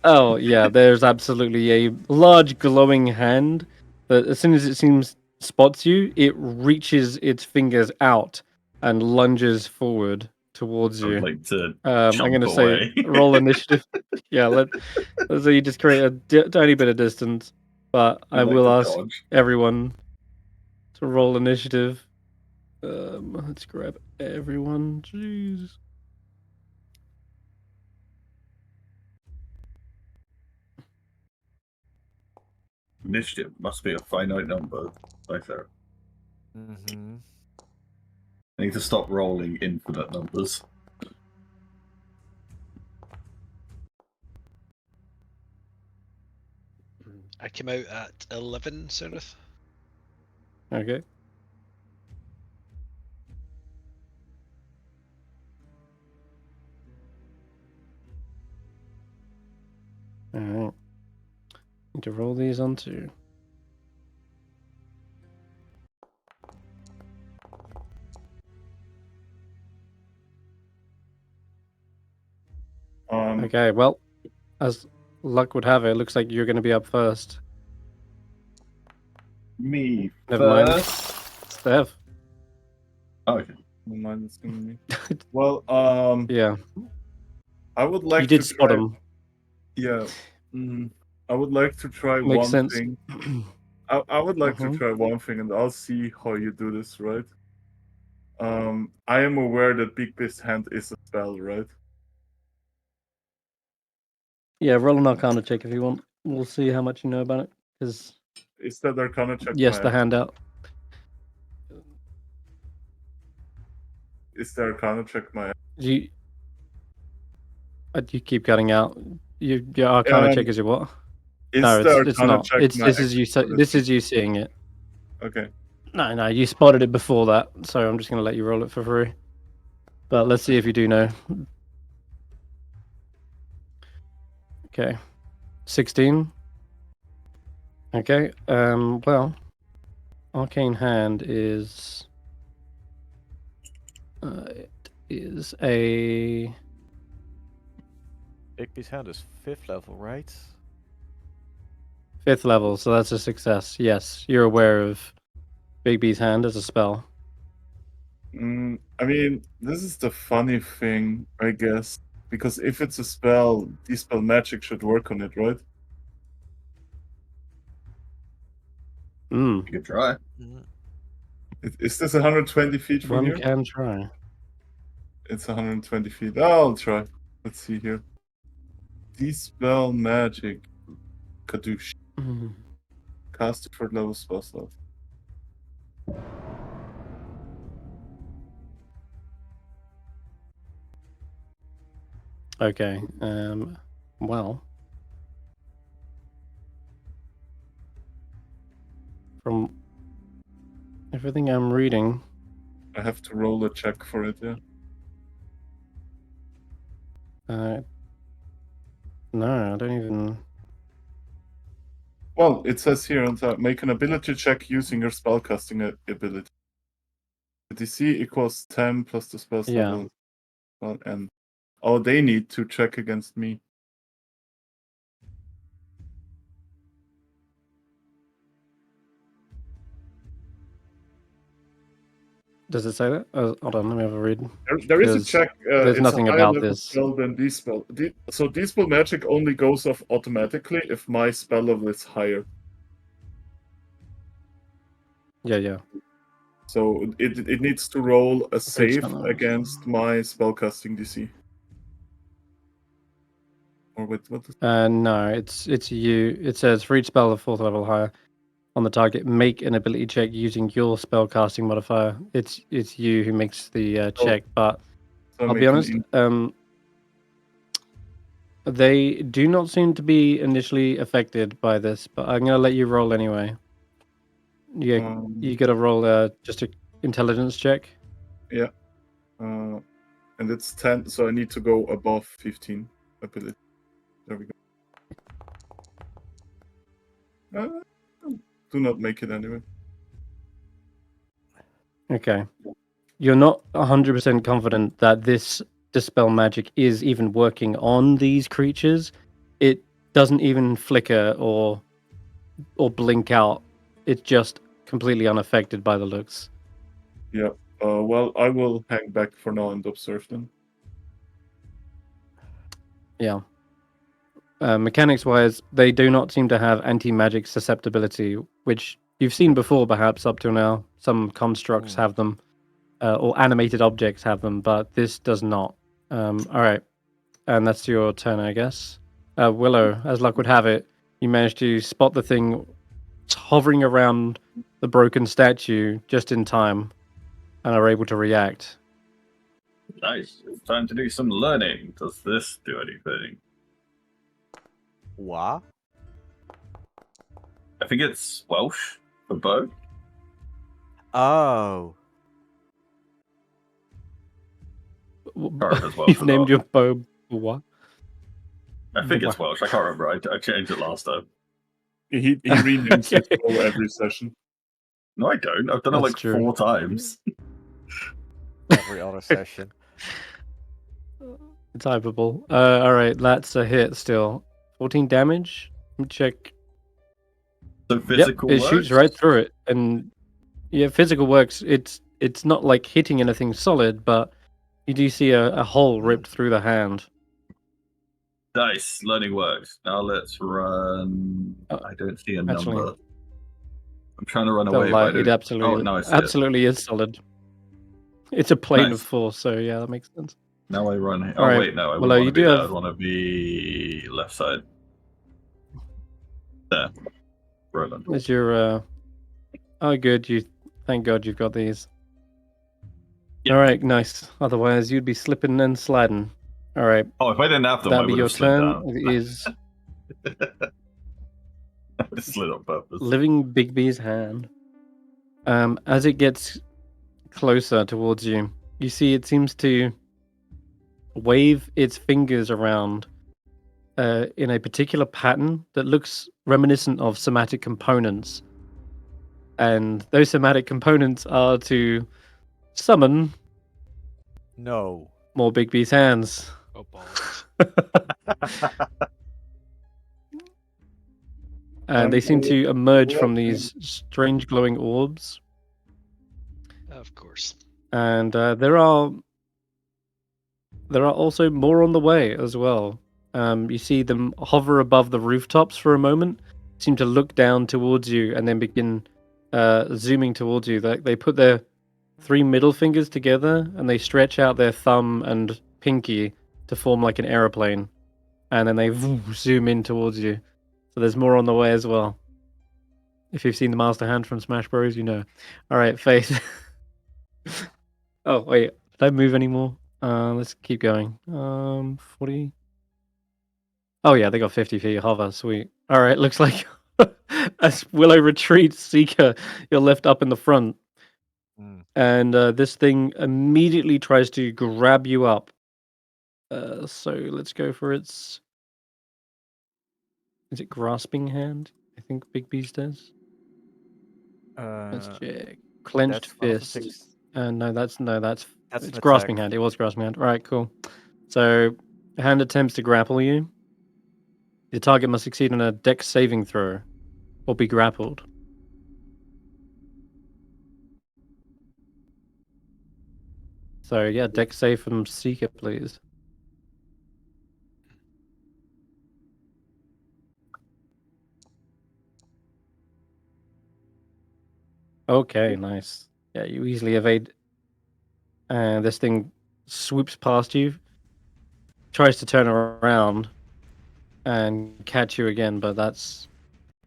Oh, yeah, there's absolutely a large glowing hand that as soon as it spots you, it reaches its fingers out and lunges forward towards you. I'd like to I'm jump going to away. say roll initiative. Yeah, let's say you just create a tiny bit of distance, but I I'd like will to ask dodge. everyone to roll initiative. Let's grab everyone. Jeez. Initiative must be a finite number. Right there. Mm-hmm. I need to stop rolling infinite numbers. I came out at 11, Senrith. Okay. Alright. Need to roll these on too. Okay, well, as luck would have it, it looks like you're going to be up first. Me Never mind. first. Steph. Oh, okay. Never mind, it's gonna be. Well, Yeah, I would like you did to spot try. him. Yeah. I would like to try Makes one sense. thing. I would like to Mhm. try one thing, and I'll see how you do this, right? I am aware that Big Beast Hand is a spell, right? Yeah, roll an Arcana check if you want. We'll see how much you know about it. Because Is that Arcana check? yes, my the handout. Is the Arcana check my? You keep cutting out. Your Arcana check is your what? Is No, the it's Arcana not. check It's my this is you. extra This is ability? you seeing it. Okay. No, you spotted it before that, so I'm just gonna let you roll it for free. But let's see if you do know. Okay, 16. Okay. Well, Arcane Hand is. It is a Igby's hand is 5th level, right? 5th level, so that's a success. Yes, you're aware of Big B's hand as a spell. I mean, this is the funny thing, I guess, because if it's a spell, Dispel Magic should work on it, right? Hmm. You could try. Is this 120 feet from One here? can try. It's 120 feet. I'll try. Let's see here. Dispel Magic. Kadoosh. Mhm. Cast it for level spell slot. Okay. Well, from everything I'm reading, I have to roll a check for it, yeah. no, I don't even. Well, it says here on top, make an ability check using your spellcasting ability. The DC equals 10 plus the spell Yeah. level. Well, and oh, they need to check against me. Does it say that? Hold on, let me have a read. There is a Because check. there's It's nothing a higher about level this. spell than Dispel. So Dispel Magic only goes off automatically if my spell level is higher. Yeah. So it needs to roll a save channel. against my spellcasting DC. Or wait, what? No, it's you. It says for each spell of 4th level higher on the target, make an ability check using your spellcasting modifier. It's you who makes the check, but So I'll be honest. They do not seem to be initially affected by this, but I'm gonna let you roll anyway. You gotta roll just an intelligence check. Yeah. And it's 10, so I need to go above 15 ability. There we go. Do not make it anyway. Okay. You're not 100% confident that this Dispel Magic is even working on these creatures. It doesn't even flicker or blink out. It's just completely unaffected by the looks. Yeah. Well, I will hang back for now and observe them. Yeah. Mechanics-wise, they do not seem to have anti-magic susceptibility, which you've seen before, perhaps, up till now. Some constructs have them, or animated objects have them, but this does not. All right. And that's your turn, I guess. Willow, as luck would have it, you managed to spot the thing hovering around the broken statue just in time and are able to react. Nice. It's time to do some learning. Does this do anything? What? I think it's Welsh for bow. Oh. You've named your bow what? I think it's Welsh. I can't remember. I changed it last time. He renames his bow every session. No, I don't. I've done it like 4 times. Every other session. It's hyperbole. All right, that's a hit still. 14 damage. Let me check. So physical it works? shoots right through it, and yeah, physical works. It's it's not like hitting anything solid, but you do see a hole ripped through the hand. Nice, learning works. Now let's run. Oh, I don't see a actually, number. I'm trying to run Don't away, lie, but I it don't. absolutely, Oh, no, I see it. absolutely is solid. It's a plane of Nice. 4, so yeah, that makes sense. Now I run. All Oh right, wait, no, I Willow, wouldn't want you to be do there. have- I'd want to be left side. There, Roland. Is your oh good, thank God you've got these. Yeah. All right, nice. Otherwise, you'd be slipping and sliding. All right, Oh, if I didn't have them, I that'll be would your have slid turn. down. It is I just slid on purpose. Living Bigby's hand. As it gets closer towards you, you see it seems to wave its fingers around in a particular pattern that looks reminiscent of somatic components. And those somatic components are to summon No. more Bigby's hands. Oh balls. And they seem And to emerge what- from these strange glowing orbs. Of course. And there are also more on the way as well. You see them hover above the rooftops for a moment, seem to look down towards you, and then begin zooming towards you. They put their 3 middle fingers together, and they stretch out their thumb and pinky to form like an aeroplane, and then they zoom in towards you. So there's more on the way as well. If you've seen the Master Hand from Smash Bros, you know. All right, Faith. Oh wait, did I move anymore? Let's keep going. 40. Oh yeah, they got 50 feet hover. Sweet. All right, looks like as Willow retreats, Seeker, you're left up in the front, and this thing immediately tries to grab you up. So let's go for its. Is it grasping hand? I think Big Beast does. Let's check. Clenched That's one of the fist. things. No, that's That's it's an grasping attack. hand. It was grasping hand. All right, cool. So the hand attempts to grapple you. The target must succeed on a dex saving throw or be grappled. So yeah, dex save from Seeker, please. Okay, nice. Yeah, you easily evade. And this thing swoops past you, tries to turn around and catch you again, but that's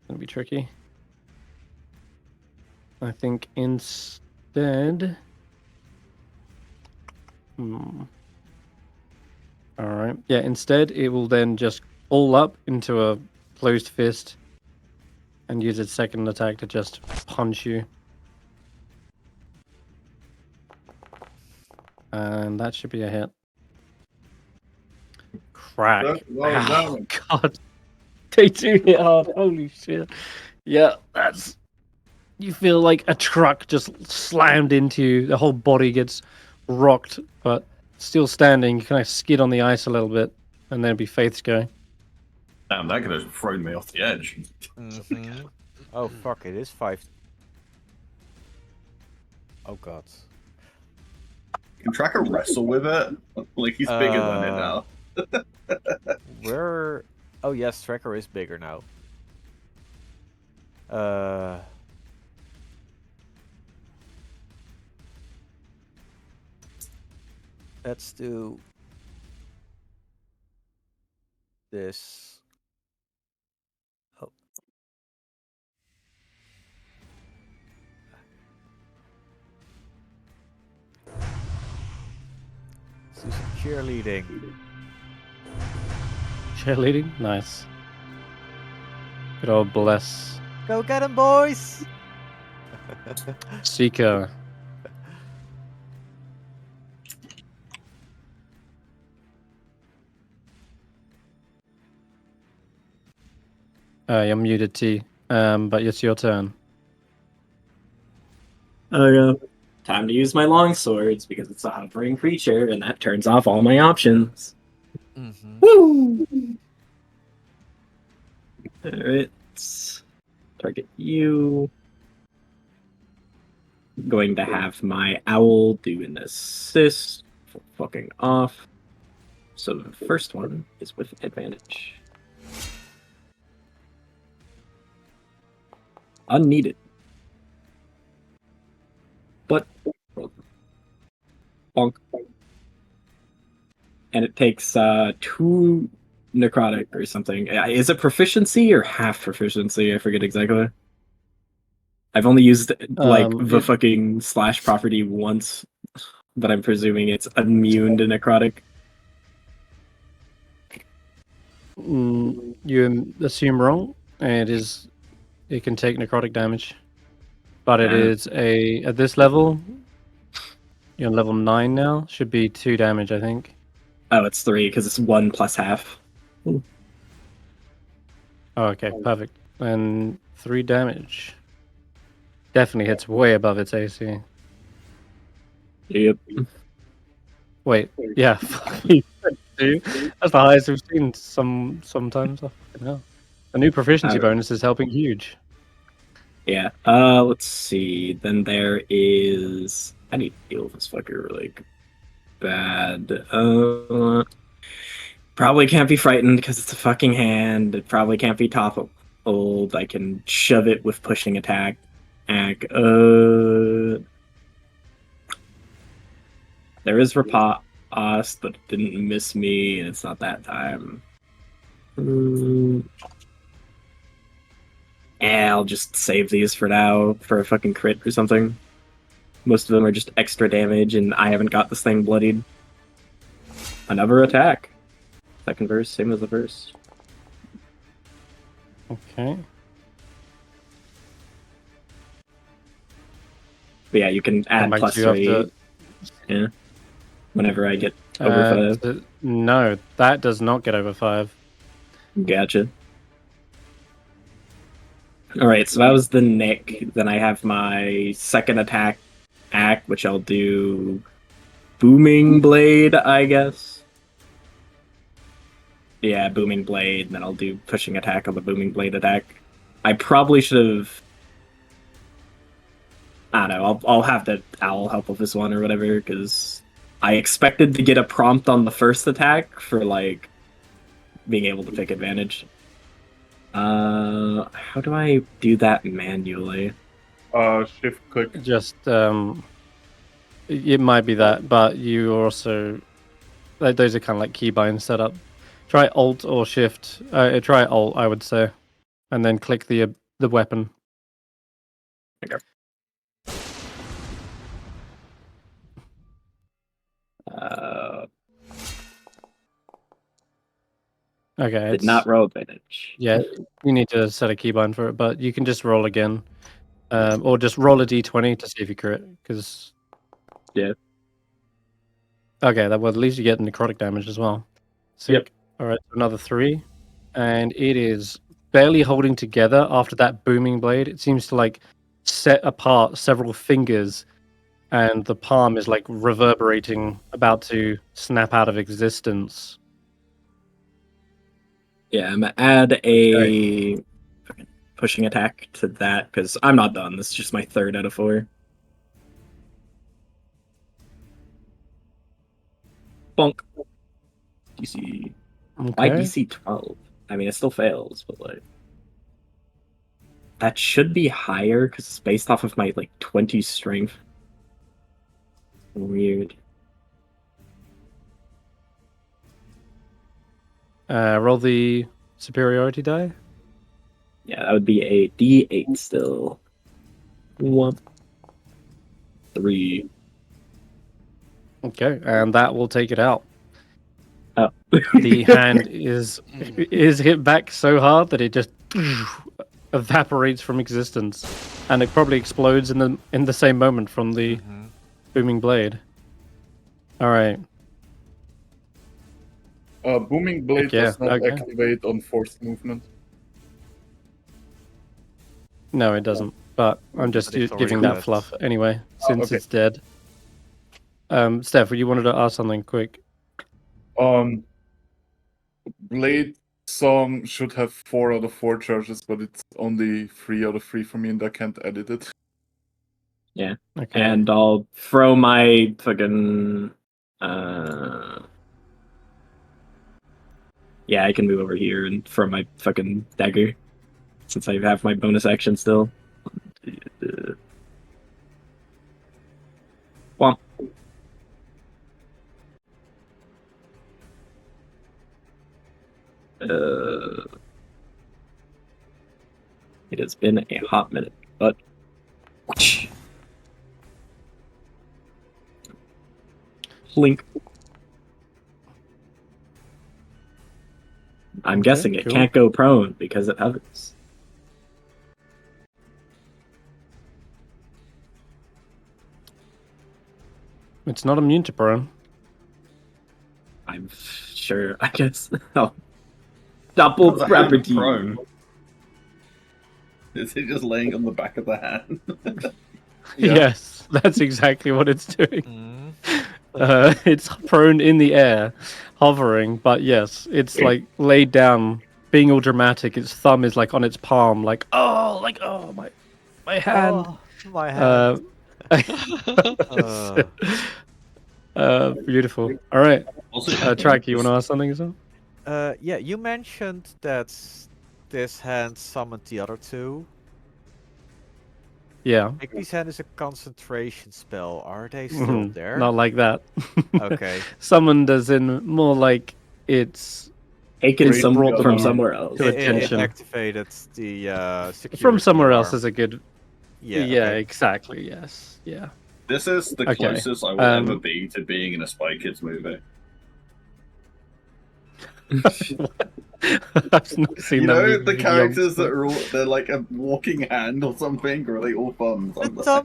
gonna be tricky. I think instead. Alright. Yeah, instead it will then just all up into a closed fist and use its second attack to just punch you. And that should be a hit. Crack. That's a lot of Ow, damage. God. They do hit hard. Holy shit. Yeah, that's... You feel like a truck just slammed into you. The whole body gets rocked, but still standing. You kind of skid on the ice a little bit, and then it'd be Faith's go. Damn, that could have thrown me off the edge. Oh fuck! It is 5. Oh god. Can Tracker wrestle with it? Like he's bigger than it now. Where? Oh yes, Tracker is bigger now. Let's do this. Oh. Let's do some cheerleading. Cheerleading? Nice. Good old bless. Go get him, boys! Seeker. You're muted, T. But it's your turn. Time to use my long swords because it's a hovering creature, and that turns off all my options. Woo! Alright. Target you. going to have my owl do an assist for fucking off. So the first one is with advantage. Unneeded. But bonk. And it takes 2 necrotic or something. Is it proficiency or half proficiency? I forget exactly. I've only used the fucking slash property once, but I'm presuming it's immune to necrotic. You assume wrong. It can take necrotic damage, but it is at this level. You're on level 9 now. Should be 2 damage, I think. Oh, it's 3 because it's 1 plus half. Oh, okay, perfect. And 3 damage. Definitely hits way above its AC. Yep. Wait, yeah. That's the highest we've seen sometimes. No. A new proficiency bonus is helping huge. Yeah. Let's see. Then there is. I need to deal with this fucker like bad. Probably can't be frightened because it's a fucking hand. It probably can't be toppled. I can shove it with pushing attack. There is Rapat, but it didn't miss me, and it's not that time. I'll just save these for now for a fucking crit or something. Most of them are just extra damage, and I haven't got this thing bloodied. Another attack. Second verse, same as the first. Okay. But yeah, you can add plus 3. Yeah. Whenever I get over 5. No, that does not get over 5. Gotcha. Alright, so that was the Nick. Then I have my second attack, which I'll do Booming Blade, I guess. Yeah, Booming Blade, and then I'll do pushing attack on the Booming Blade attack. I probably should have... I don't know, I'll have the owl help with this one or whatever, because I expected to get a prompt on the first attack for, like, being able to take advantage. How do I do that manually? Shift click. Just, it might be that, but you also... Those are kind of like keybind setup. Try Alt or Shift. Try Alt, I would say. And then click the weapon. Okay. Okay. Did not roll advantage. Yeah, you need to set a keybind for it, but you can just roll again. Or just roll a d20 to see if you crit, because... Yeah. Okay, well, at least you get necrotic damage as well. Sick. Yep. Alright, another 3. And it is barely holding together after that booming blade. It seems to, like, set apart several fingers, and the palm is, like, reverberating, about to snap out of existence. Yeah, I'm gonna add a pushing attack to that, because I'm not done. This is just my 3rd out of 4. Bonk. DC. Why Okay. DC 12? I mean, it still fails, but like... That should be higher, because it's based off of my, like, 20 strength. Weird. Roll the superiority die. Yeah, that would be a D8 still. 1. 3. Okay, and that will take it out. Oh. The hand is hit back so hard that it just evaporates from existence, and it probably explodes in the same moment from the booming blade. All right. Booming blade does not activate on forced movement. No, it doesn't. But I'm just giving that fluff anyway, since it's dead. Stef, you wanted to ask something quick. Blade Song should have 4 out of 4 charges, but it's only 3 out of 3 for me, and I can't edit it. Yeah. Okay. And I'll throw my fucking. Yeah, I can move over here and throw my fucking dagger, since I have my bonus action still. Well, it has been a hot minute, but blink. I'm Okay, guessing it cool. can't go prone because it hovers. It's not immune to prone. I'm sure. I guess. Oh. Double How's a hand property. prone? Is it just laying on the back of the hand? Yeah. Yes, that's exactly what it's doing. Mm. It's prone in the air, hovering, but yes, it's like laid down, being all dramatic. Its thumb is like on its palm, like my hand. Oh, my hand. Beautiful. All right, Also, Track, you want to ask something as well? Yeah, you mentioned that this hand summoned the other two. Yeah. Iggy's hand is a concentration spell. Are they still there? Not like that. Okay. Summoned as in more like it's Taken Great some God. from somewhere else. To It attention. activated the security from somewhere else alarm. is a good. Yeah, Yeah, okay. exactly. Yes. Yeah. this is the Okay, closest I will ever be to being in a Spy Kids movie. I've not seen You that know movie the in characters that yonks, are all they're like a walking hand or something, or are they all thumbs? The I can't Tom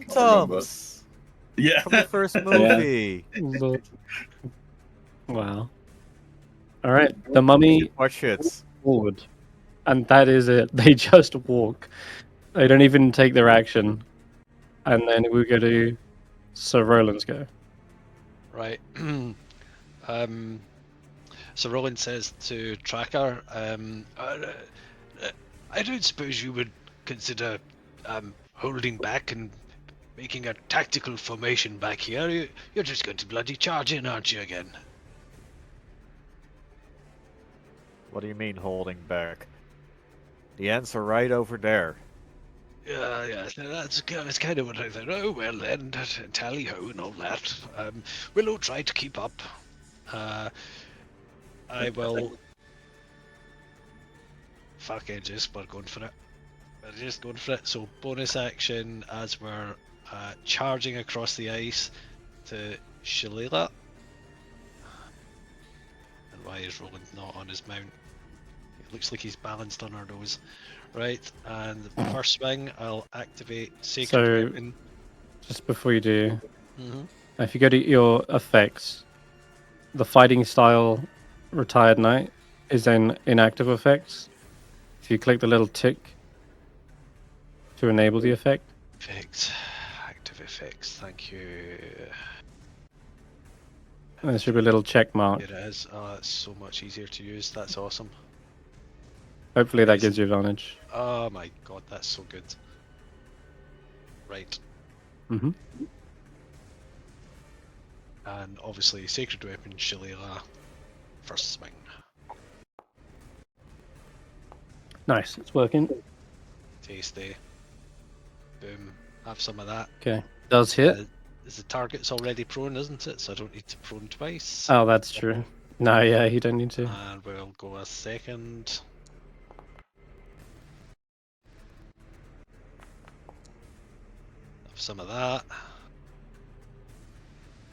remember. Toms Yeah. from the first movie. but- Wow. All right, the mummy Watch it. forward, and that is it. They just walk. They don't even take their action, and then we go to Sir Roland's go. Right. So Roland says to Tracker, I don't suppose you would consider holding back and making a tactical formation back here. You're just going to bloody charge in, aren't you, again? What do you mean holding back? The ants are right over there. Yeah, that's kind of what I thought. Oh, well then, tally-ho and all that. Willow, try to keep up. I will... Fuck it, we're going for it. We're just going for it. So, bonus action as we're charging across the ice to Shalila. And why is Roland not on his mount? It looks like he's balanced on our nose. Right, and the first swing, I'll activate Sacred So- Weapon. Just before you do, Mm-hmm. if you go to your effects, the fighting style retired knight is in inactive effects. If you click the little tick to enable the effect, Effects. Active effects, thank you. there should be a little check mark. Here it is. Oh, it's so much easier to use. That's awesome. Hopefully that gives you advantage. Oh my god, that's so good. Right. Mm-hmm. And obviously, Sacred Weapon, Shalila, first swing. Nice, it's working. Tasty. Boom. Have some of that. Okay, does hit. Is the target's already prone, isn't it? So I don't need to prone twice. Oh, that's true. No, yeah, you don't need to. And we'll go a second. Have some of that.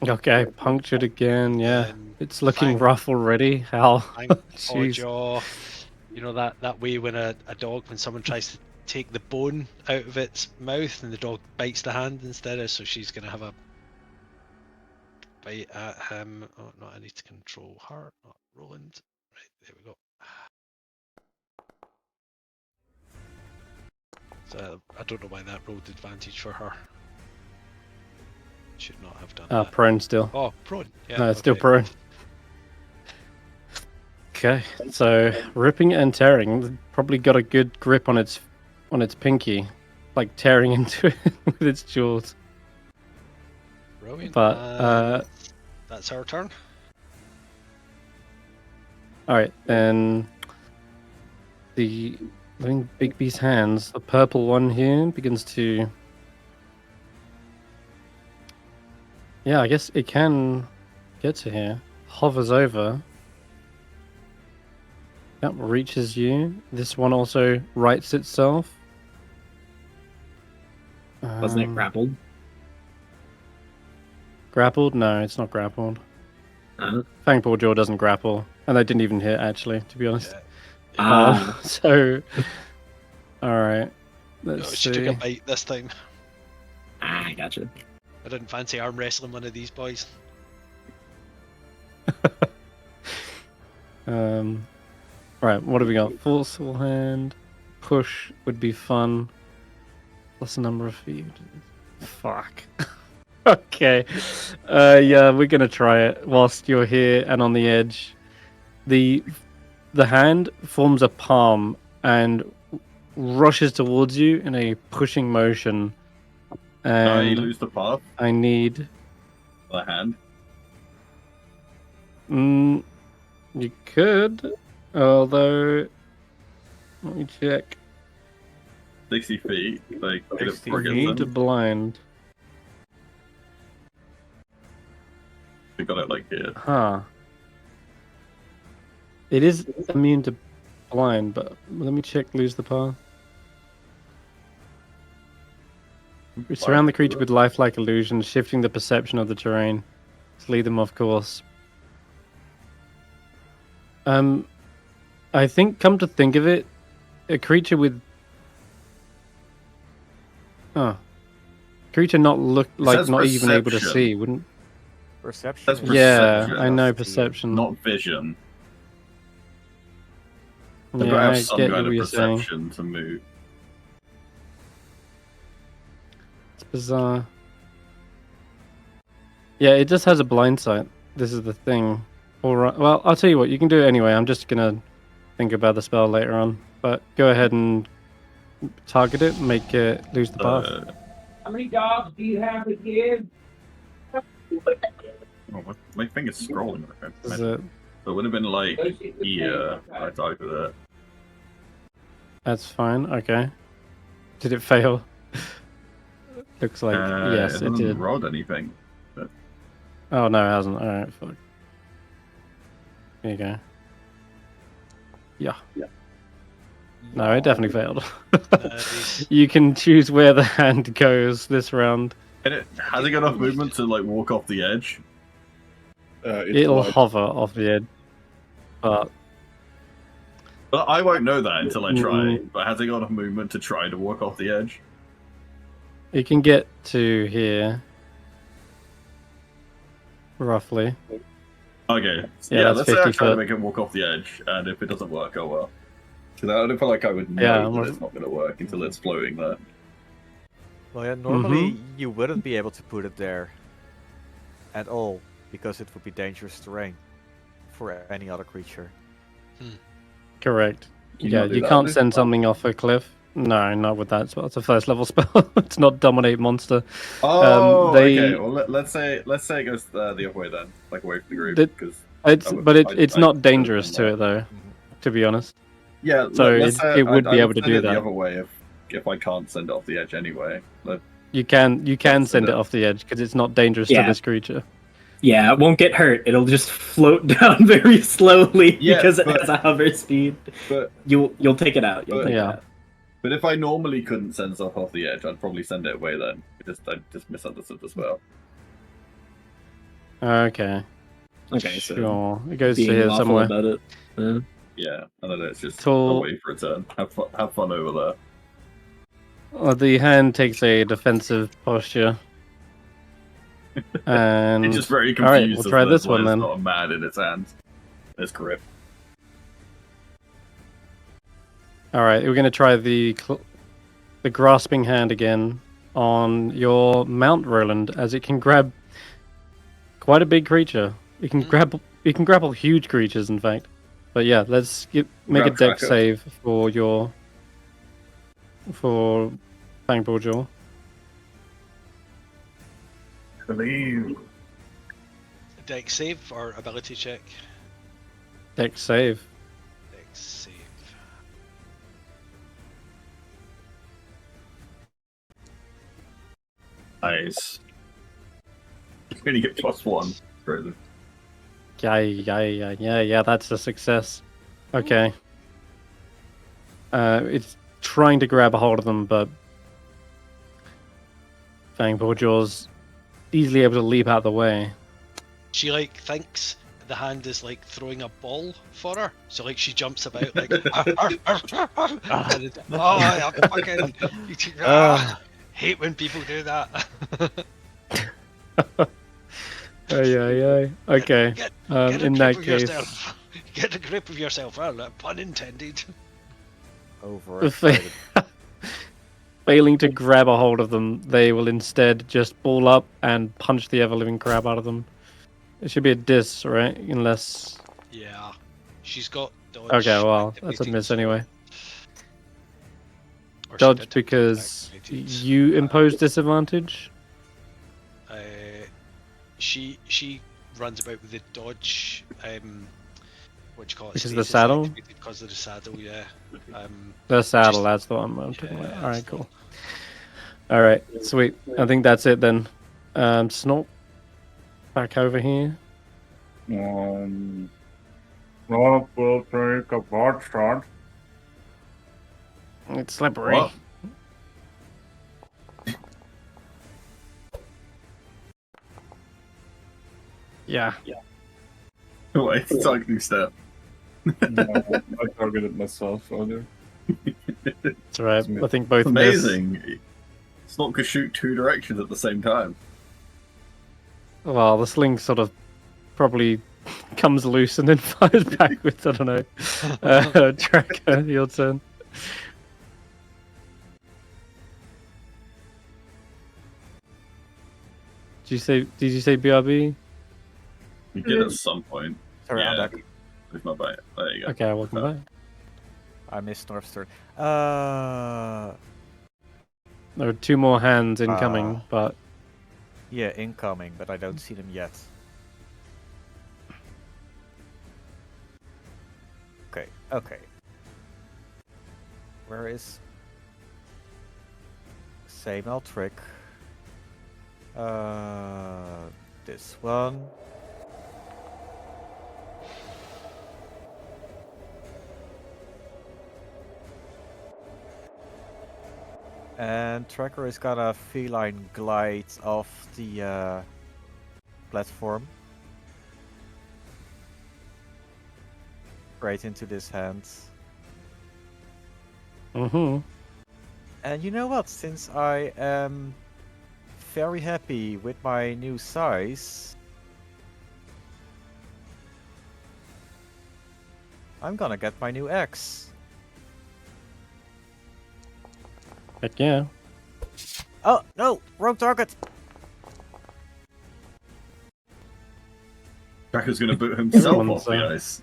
Okay, punctured again. Yeah, Then it's looking fang- rough already. How? Fang, Jeez. jaw. You know that way when a dog, when someone tries to take the bone out of its mouth and the dog bites the hand instead of, so she's gonna have a bite at him. Oh no, I need to control her, not Roland. Right, there we go. So I don't know why that rolled advantage for her. Should not have done that. Prone still. Oh, prone. Yeah. No, it's still okay. prone. Okay, so ripping and tearing. Probably got a good grip on its pinky, like tearing into it with its jaws. Brilliant. But That's our turn. all right, then the living big beast hands, the purple one here begins to. Yeah, I guess it can get to here. Hovers over. Yep, reaches you. This one also rights itself. Wasn't it grappled? Grappled? No, it's not grappled. Fangpaw Jaw doesn't grapple, and they didn't even hit actually, to be honest. So, all right, let's She took see. a bite this time. I gotcha. I didn't fancy arm wrestling one of these boys. Right, what have we got? Forceful hand, push would be fun. Plus a number of feet. Fuck. Okay. Yeah, we're gonna try it whilst you're here and on the edge. The hand forms a palm and rushes towards you in a pushing motion. I And lose the path. I need. The hand. You could, although. Let me check. 60 feet. Like, get it 60 before it gets Need to in. blind. We got it like here. Huh. It is immune to blind, but let me check lose the path. Surround the creature with lifelike illusions, shifting the perception of the terrain to lead them off course. I think, come to think of it, a creature with... Creature not says not even able to perception. see, wouldn't... Perception. That's is- Yeah, perception. I know perception. Not vision. They've Yeah, got to I have some get kind what of you're saying. perception to move. It's bizarre. Yeah, it just has a blind sight. This is the thing. Alright, well, I'll tell you what, you can do it anyway. I'm just gonna think about the spell later on. But go ahead and target it, make it lose the path. How many dogs do you have to give? Oh, my finger's scrolling. Is it... It would have been like here. I died with it. That's fine, okay. Did it fail? Looks like, yes, it it hasn't did. rolled anything. Oh, no, it hasn't. Alright, fuck. There you go. Yeah. No, it definitely failed. Nice. You can choose where the hand goes this round. And it has it got enough movement to like walk off the edge? It'll hover off the edge. But But I won't know that until I try. Mm. But has it got enough movement to try to walk off the edge? it can get to here. Roughly. Okay. Yeah, that's let's say I 50 try to foot. make it walk off the edge, and if it doesn't work, oh well. Because I don't feel like I would know Yeah, that well- it's not going to work until it's floating there. Well, yeah, normally you wouldn't be able to put it there at all because it would be dangerous terrain for any other creature. Correct. Can Yeah, not do you that can't with it? send something off a cliff. No, not with that spell. It's a first level spell. It's not dominate monster. Oh, they- okay. Well, let's say it goes the other way then, like away from the group. The- Because It's not dangerous to it though, to be honest. yeah, So let's it- say it would be able to send do it that. the other way if I can't send it off the edge anyway. You can Send send it. it off the edge because it's not dangerous Yeah. to this creature. Yeah, it won't get hurt. It'll just float down very slowly Yeah, because it but- has a hover speed. But You'll take it out. You'll but- take Yeah. it out. but if I normally couldn't send stuff off the edge, I'd probably send it away then. I just misunderstood the spell. Okay. Okay, so Sure. It goes to being here lawful somewhere. about it. Yeah, I don't know. It's just Tall- away for a turn. Have fun over there. The hand takes a defensive posture. And It's just very all right, confused. we'll as try to this why one there's then. not a man in its hands. It's grip. All right, we're going to try the grasping hand again on your mount, Roland, as it can grab quite a big creature. It can grapple huge creatures, in fact. But yeah, let's make a Grab deck tracker. save for Fangpaw Jaw. Believe. Dex save or ability check? Dex save. Dex save. Nice. You only get +1. Further. Yeah, that's a success. Okay. It's trying to grab a hold of them, but Fangpaw Jaws easily able to leap out of the way. She like thinks the hand is like throwing a ball for her, so like she jumps about like. And it, I fucking hate when people do that. Ay. Okay. Get In that case, get a grip of yourself. Pun intended. Overexcited. failing to grab a hold of them, they will instead just ball up and punch the ever-living crap out of them. It should be a dis, right? Unless... Yeah, she's got dodge. Okay, well, that's a activated, miss so- anyway. or she Dodge did because activated. you impose disadvantage? She runs about with the dodge. What do you call it? Which is status the saddle? activated because of the saddle. Yeah. The saddle, Just- that's the one I'm talking yeah, about. that's Alright, the cool. Alright, sweet. I think that's it then. Snort. Back over here. Rob will take a bot shot. It's slippery. What? Yeah. Wait, talking step. No, I targeted myself earlier. That's right. I think both Amazing. Snort could shoot 2 directions at the same time. miss. Well, the sling sort of probably comes loose and then fires backwards. I don't know. Tracker, your turn. Did you say BRB? You did at some point. Sorry, I'm Yeah. back. With my bite. There you go. Okay, welcome back. I missed North's turn. There are 2 more hands incoming, Ah. but Yeah, incoming, but I don't see them yet. Okay. Where is... Same old trick. This one. And Tracker is gonna feline glide off the platform. Right into this hand. And you know what? Since I am very happy with my new size, I'm gonna get my new axe. heck yeah. Oh, no! Wrong target! Tracker's gonna boot himself Everyone's, off the ice.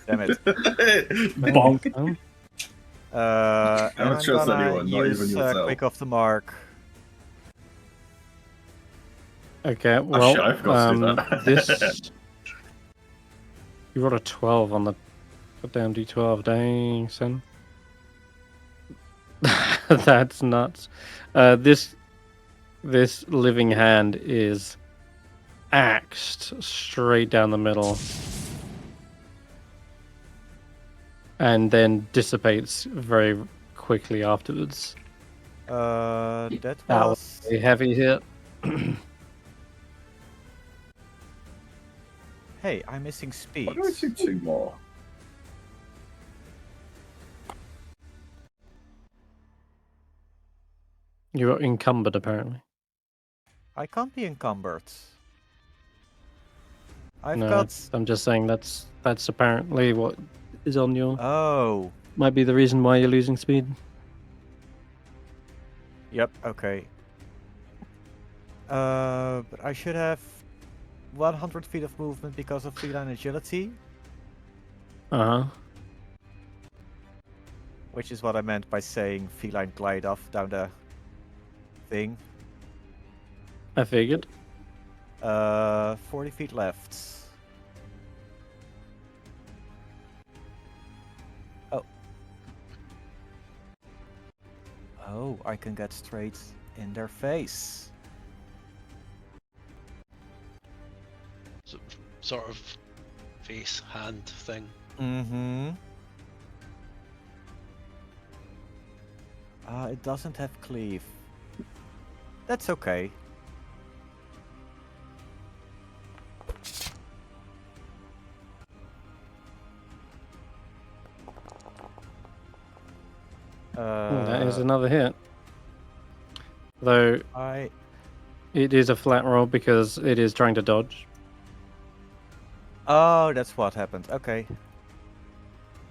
Damn it. Bonk. Um, I And don't I'm trust gonna anyone, not use even yourself. quick off the mark. Okay, well, shit, I forgot to do that. this... You rolled a 12 on the goddamn D12. Dang, son. That's nuts. This living hand is axed straight down the middle. And then dissipates very quickly afterwards. That That was... was a heavy hit. Hey, I'm missing speed. Why do I see 2 more? You're encumbered, apparently. I can't be encumbered. I've No, got... I'm just saying that's apparently what is on your... Oh. Might be the reason why you're losing speed. Yep, okay. But I should have 100 feet of movement because of feline agility, Uh-huh. which is what I meant by saying feline glide off down the thing. I figured. 40 feet left. Oh. Oh, I can get straight in their face. Sort of face hand thing. Mm-hmm. It doesn't have cleave. That's okay. That is another hit. Though it is a flat roll because it is trying to dodge. Oh, that's what happened. Okay.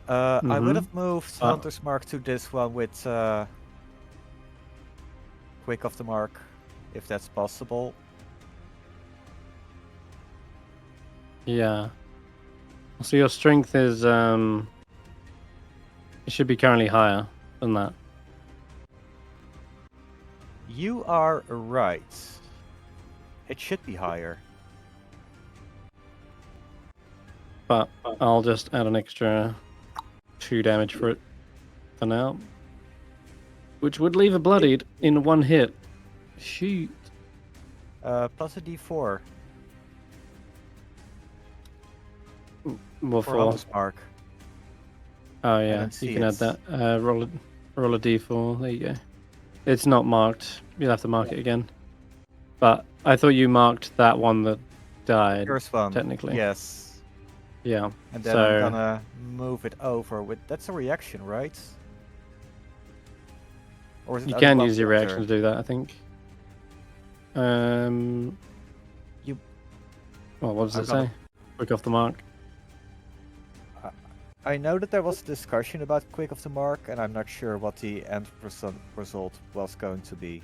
I would Mhm. have moved Hunter's Mark to this one with Quick of the Mark, if that's possible. Yeah. So your strength is it should be currently higher than that. You are right. It should be higher. But I'll just add an extra 2 damage for it for now. Which would leave a bloodied in 1 hit. Shoot. Plus a d4 What for for? Hunter's Mark. Oh yeah, don't see you can add it. that. Roll a d4. There you go. It's not marked. You'll have to mark it again. But I thought you marked that one that died. First one. Technically. Yes. Yeah. And then so I'm gonna move it over with. That's a reaction, right? Or is it you only can one use your per reaction to turn? do that, I think. You- Well, what does I'm it gonna- say? Quick off the mark. I know that there was a discussion about Quick of the Mark, and I'm not sure what the end result was going to be.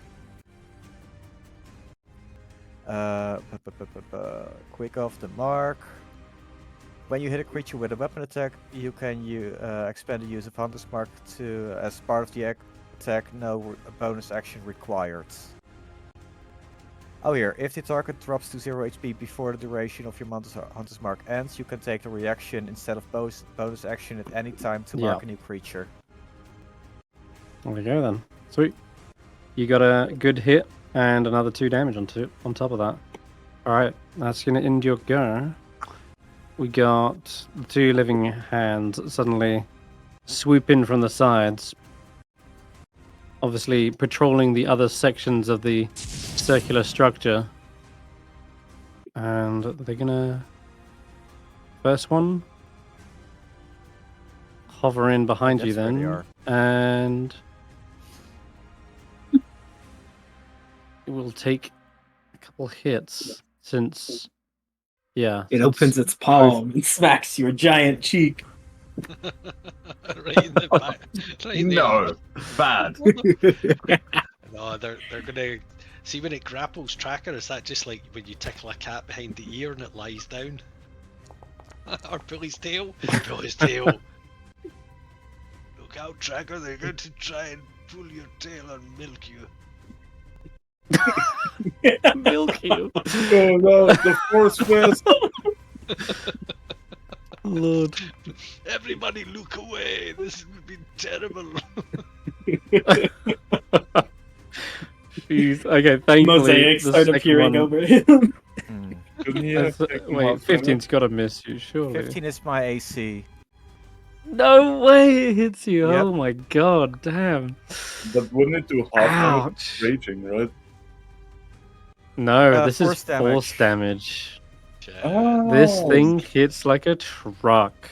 Quick of the Mark. When you hit a creature with a weapon attack, you can expand the use of Hunter's Mark to, as part of the attack, no bonus action required. Oh, here. If the target drops to 0 HP before the duration of your Hunter's Mark ends, you can take the reaction instead of bonus action at any time to mark a new creature. There we go then. Sweet. You got a good hit and another 2 damage on top of that. Alright, that's going to end your go. We got the 2 living hands suddenly swoop in from the sides. Obviously patrolling the other sections of the circular structure. And they're gonna... First one. Hover in behind you That's where they then. are. And... it will take a couple hits since... Yeah. It since opens its palm and smacks your giant cheek. Right in the back. Right in the No, arm. bad. No, they're gonna see when it grapples tracker. Is that just like when you tickle a cat behind the ear and it lies down? Or pull his tail? Pull his tail. Look out, tracker! They're going to try and pull your tail and milk you. milk you. Oh no, the force fist. Lord. Everybody, look away! This would be terrible. Jeez. Okay, thankfully Mosaics the start second appearing one- over him. Couldn't he I have th- taken wait, half 15's got to miss you, surely. 15 is my AC. No way it hits you. Yep. Oh my god, damn. damage? But wouldn't it do half damage? Ouch. Raging, right? No, this is force force damage. damage. This Oh. thing hits like a truck.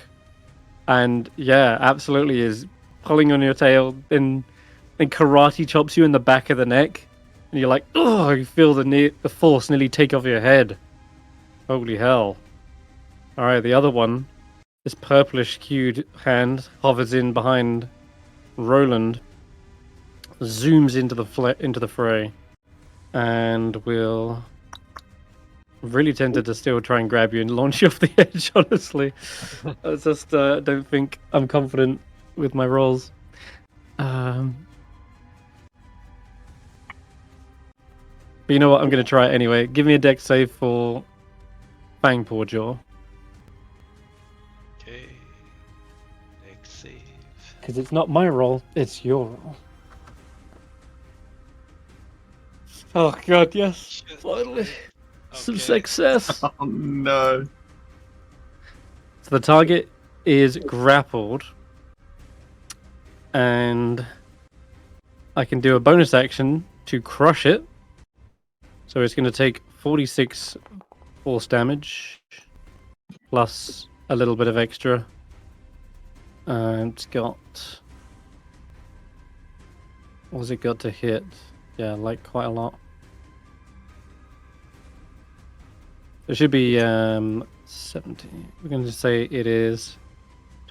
And yeah, absolutely is pulling on your tail and karate chops you in the back of the neck. And you're like, oh, you feel the force nearly take off your head. Holy hell. Alright, the other one, this purplish hued hand hovers in behind Roland, zooms into the fray, and will... I'm really tempted to still try and grab you and launch you off the edge, honestly. I just don't think I'm confident with my rolls. But you know what? I'm going to try it anyway. Give me a dex save for Fangpaw Jaw. Okay. Next save. Because it's not my roll, it's your roll. Oh god, yes. Shit. Finally. Some Okay. success. Oh no. So the target is grappled. And I can do a bonus action to crush it. So it's going to take 46 force damage. Plus a little bit of extra. And it's got... What's it got to hit? Yeah, like quite a lot. It should be 70. We're going to say it is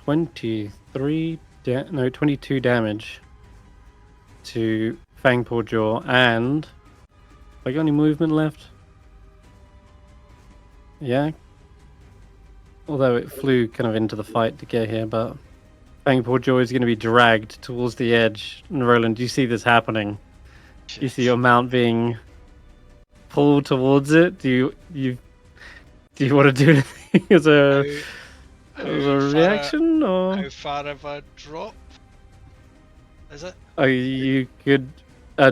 22 damage to Fangpaw Jaw. And have I got any movement left? Yeah. Although it flew kind of into the fight to get here, but Fangpaw Jaw is going to be dragged towards the edge. And Roland, you see this happening. You see your mount being pulled towards it. Do you want to do anything as a reaction, or How far of a drop is it? you could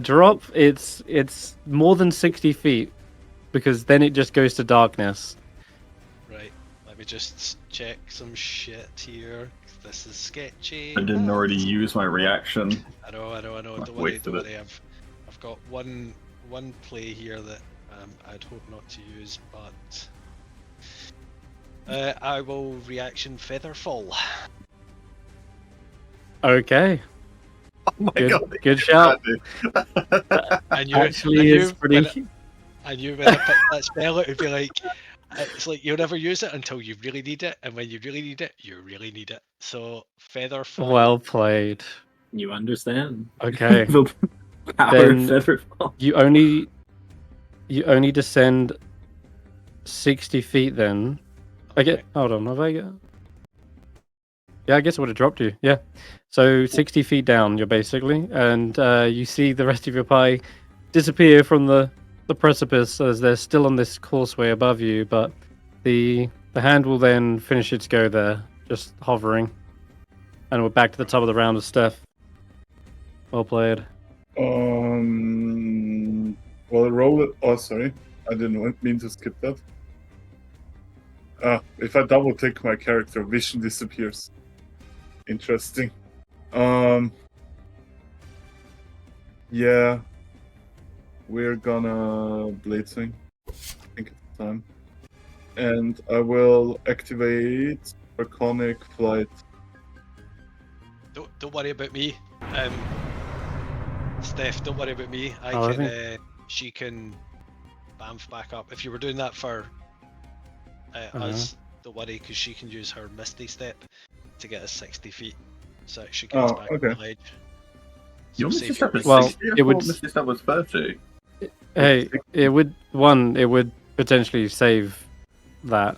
drop? It's more than 60 feet because then it just goes to darkness. Right. Let me just check some shit here. This is sketchy. I didn't already use my reaction. I know. Don't worry, wasted don't it. worry. I've got one play here that I'd hope not to use, but I will reaction Featherfall. Okay, Oh my god. good shout. And you Actually, is pretty. I knew when I picked that spell, it would be like, it's like you'll never use it until you really need it, and when you really need it, you really need it. So Featherfall. Well played. You understand. Okay. The power Then of Featherfall. You only descend 60 feet then. I get. Hold on, have I got? Yeah, I guess it would have dropped you. Yeah. So 60 feet down, you're basically, and you see the rest of your pie disappear from the precipice as they're still on this causeway above you, but the hand will then finish its go there, just hovering. And we're back to the top of the round of Stef. Well played. Well, roll it. Oh, sorry. I didn't mean to skip that. If I double click my character, vision disappears. Interesting. Yeah. We're gonna blade swing. I think it's time. And I will activate Draconic Flight. Don't worry about me. Steph, don't worry about me. I She can bamf back up. If you were doing that for us, don't worry, because she can use her Misty Step to get us 60 feet. So she gets back on the ledge. Your So Misty save Step your is Well, 60. I it would- thought Misty Step was 30. Hey, it would potentially save that.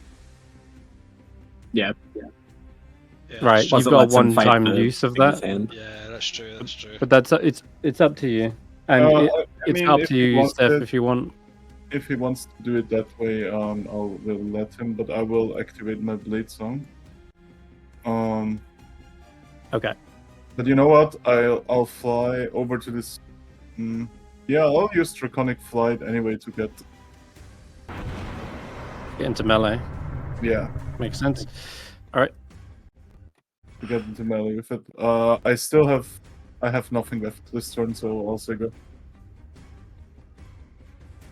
Yeah. Yeah, Right, Plus you've it got a lets him fight one-time the use of biggest that, hand. Yeah, that's true. That's true. but it's up to you, and it's up if to he you, wants Steph, it- if you want. If he wants to do it that way, will let him, but I will activate my Blade Song. Okay. But you know what? I'll fly over to this. Yeah, I'll use Draconic Flight anyway to get. Get into melee. Yeah, Makes sense. All right. to get into melee with it. I have nothing left this turn, so I'll say go.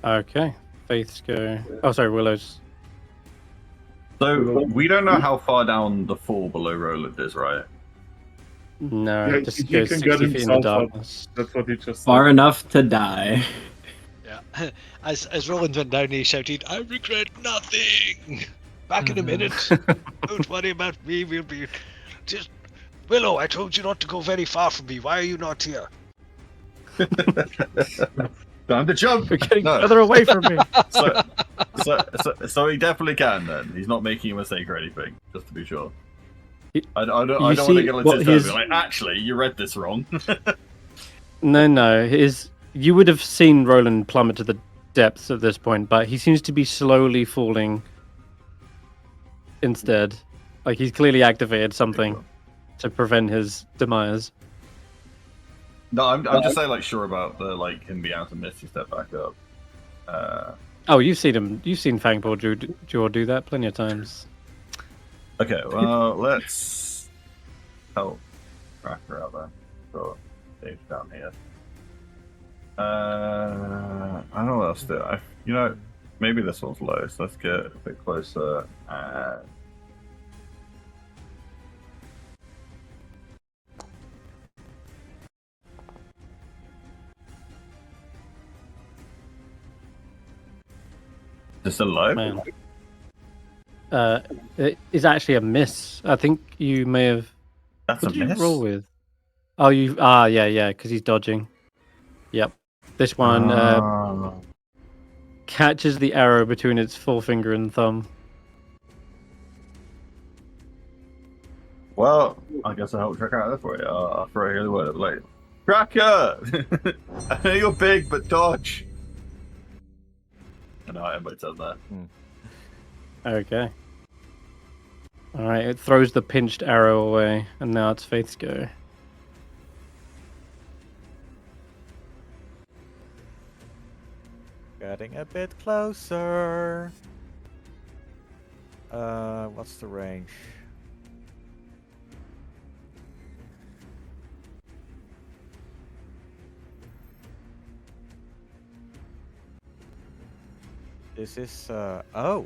Okay. Faith's go. Oh, sorry, Willow's. So we don't know how far down the fall below Roland is, right? No, Yeah, it just he goes can 60 get feet into himself up. darkness. That's what he just Far said. enough to die. Yeah. As Roland went down, he shouted, "I regret nothing. Back in a minute. Don't worry about me. We'll be just Willow. I told you not to go very far from me. Why are you not here?" Time to jump! You're getting No. further away from me. So he definitely can then. He's not making a mistake or anything, just to be sure. I don't You want to see get like what this his- and be like, actually, you read this wrong. No. You would have seen Roland plummet to the depths at this point, but he seems to be slowly falling instead. Like he's clearly activated something to prevent his demise. No, I'm just saying, like, sure about the like him being able to misty step back up. Oh, you've seen him. You've seen Fangpaw Jaw do that plenty of times. Okay, well, let's help Cracker out there. So, Dave's down here. I don't know what else to do. Maybe this one's low, so let's get a bit closer. Just a low? Man. It is actually a miss. I think you may have. That's What a did you miss? roll with? Oh, yeah, because he's dodging. Yep. This one catches the arrow between its forefinger and thumb. Well, I guess I'll help Cracker out there for you. I'll throw you the word later. Cracker! I know you're big, but dodge! I know everybody says that. Okay. Alright, it throws the pinched arrow away, and now it's Faith's go. Getting a bit closer. What's the range? This is, oh!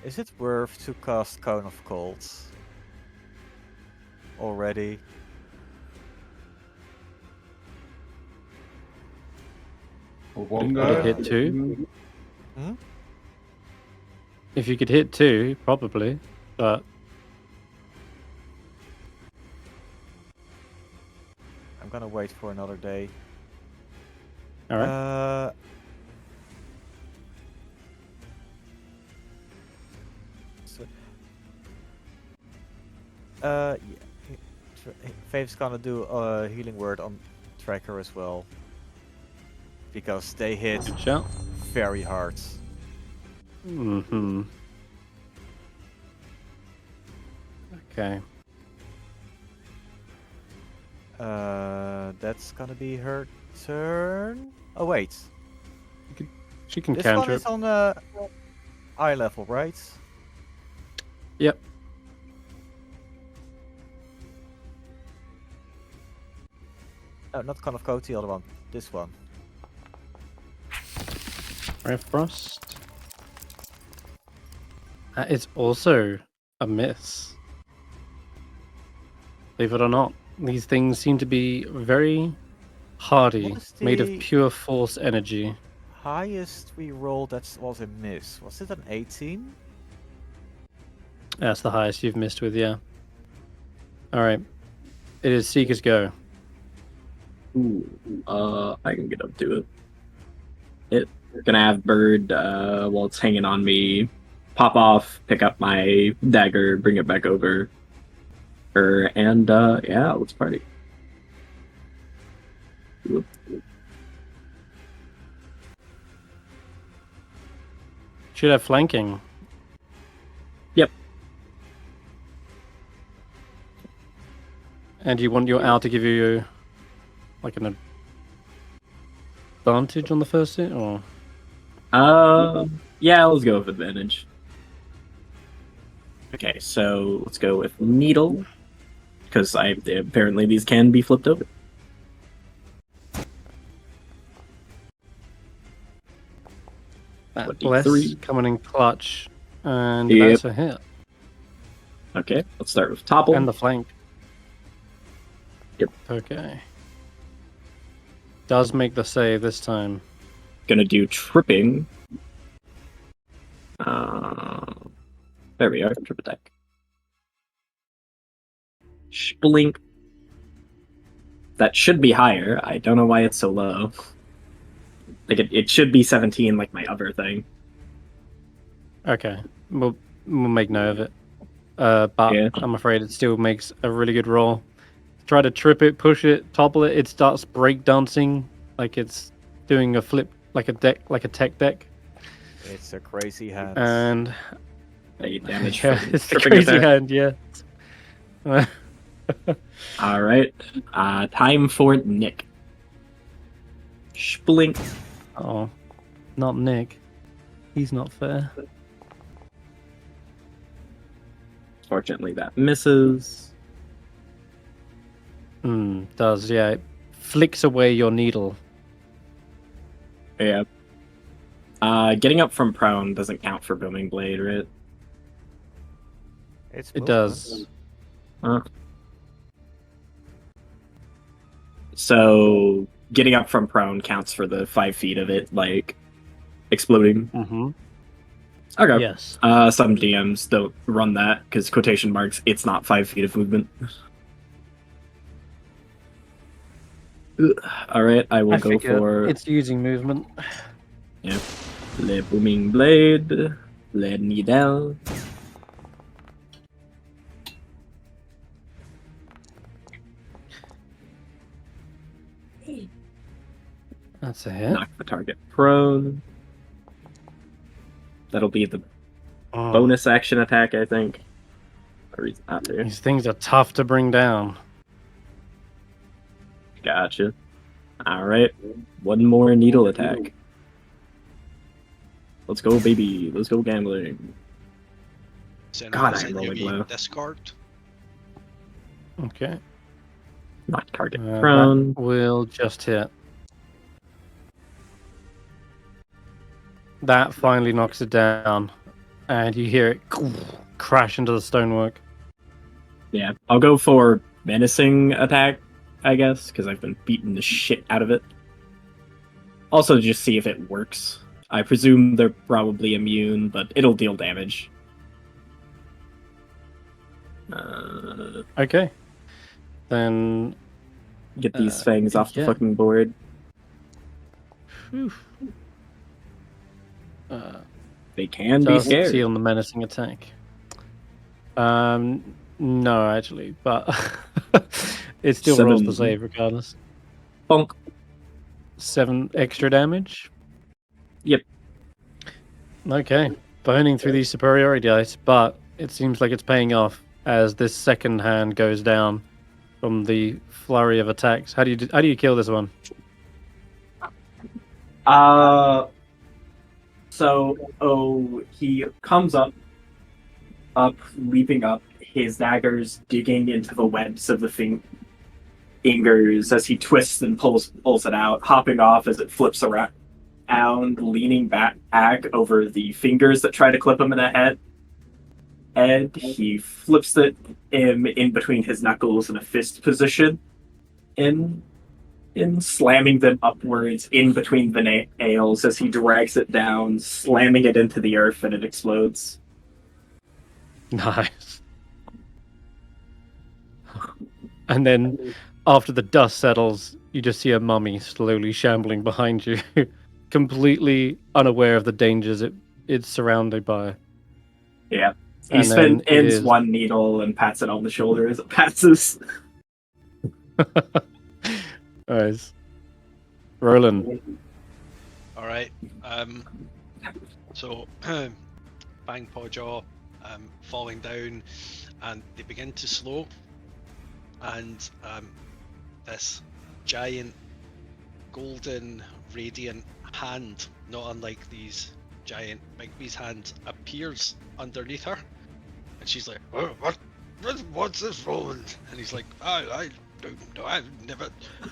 Is it worth to cast Cone of Cold? Already? One Could it guy. hit two? Hmm? If you could hit two, probably. But I'm gonna wait for another day. alright. Yeah. Faith's gonna do a healing word on Tracker as well. Because they hit Good shout. very hard. Mm-hmm. Okay. That's gonna be her turn. Oh wait, She can this one counter is it. on eye level, right? Yep. No, not Con of Coat, the other one. This one. Ray Frost. That is also a miss. Believe it or not, these things seem to be very hardy, What is made of the- pure force energy. Highest we rolled that was a miss. Was it an 18? That's the highest you've missed with, yeah. Alright. It is Seeker's go. Ooh, I can get up to it. It's gonna have Bird, while it's hanging on me, pop off, pick up my dagger, bring it back over. And yeah, let's party. Whoop. Should have flanking. Yep. And you want your owl to give you like an advantage on the first hit, or Yeah, let's go with advantage. Okay, so let's go with needle, because apparently these can be flipped over. that 23. bless coming in clutch, and Yep. that's a hit. Okay, let's start with topple. And the flank. Yep. Okay. Does make the save this time. Gonna do tripping. There we are. Trip attack. Splink. That should be higher. I don't know why it's so low. Like it should be 17, like my other thing. Okay, we'll make note of it. But Yeah. I'm afraid it still makes a really good roll. try to trip it, push it, topple it, it starts breakdancing like it's doing a flip, like a tech deck. It's a crazy hand. And 8 damage. yeah, from it's the tripping crazy attack. hand, yeah. All right. Time for Nick. Splink. Oh, not Nick. He's not fair. Fortunately, that misses. Does, yeah. It flicks away your needle. Yeah. Getting up from prone doesn't count for Booming Blade, right? It's It movement. does. So getting up from prone counts for the 5 feet of it, like exploding. Mm-hmm. Okay. Yes. Some DMs don't run that because quotation marks. It's not 5 feet of movement. All right, I will go for It's using movement. Le Booming Blade, Le Needle. That's a hit. Knock the target prone. That'll be the Oh, bonus action attack, I think. Or he's not there. these things are tough to bring down. Gotcha. Alright. One more needle attack. Let's go, baby. Let's go gambling. Senrith God, is I'm in your rolling low. Discord. Okay. Knock target That prone. will just hit. That finally knocks it down. And you hear it crash into the stonework. Yeah, I'll go for menacing attack, I guess, because I've been beating the shit out of it. Also, just see if it works. I presume they're probably immune, but it'll deal damage. Okay. Then Get these fangs off the yeah. fucking board. Whew. They can be Does scared. succeed on the menacing attack. No, actually, but it still rolls the 7. save regardless. Bonk. 7 extra damage. Yep. Okay, burning through these superiority dice, but it seems like it's paying off as this second hand goes down from the flurry of attacks. How do you kill this one? So he comes up, leaping up, his daggers digging into the webs of the fingers as he twists and pulls it out, hopping off as it flips around, leaning back over the fingers that try to clip him in the head. And he flips it in between his knuckles in a fist position, in slamming them upwards in between the nails as he drags it down, slamming it into the earth, and it explodes. Nice. And then, after the dust settles, you just see a mummy slowly shambling behind you, completely unaware of the dangers it's surrounded by. Yeah. He And then ends one needle and pats it on the shoulder as it passes. Nice. Roland. All right. So Bang Paw Jaw falling down, and they begin to slow, and this giant golden radiant hand, not unlike these giant Bigby's hands, appears underneath her, and she's like, "Oh, what's this, Roland?" And he's like, I don't know,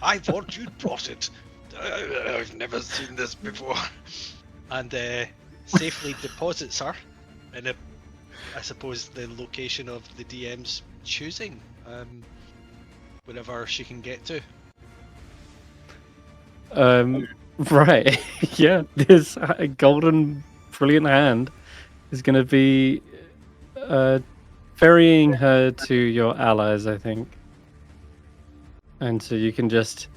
I thought you'd brought it. I've never seen this before." And safely deposits her in I suppose the location of the DM's choosing, wherever she can get to. Right. Yeah, this golden brilliant hand is going to be ferrying her to your allies, I think. And so you can just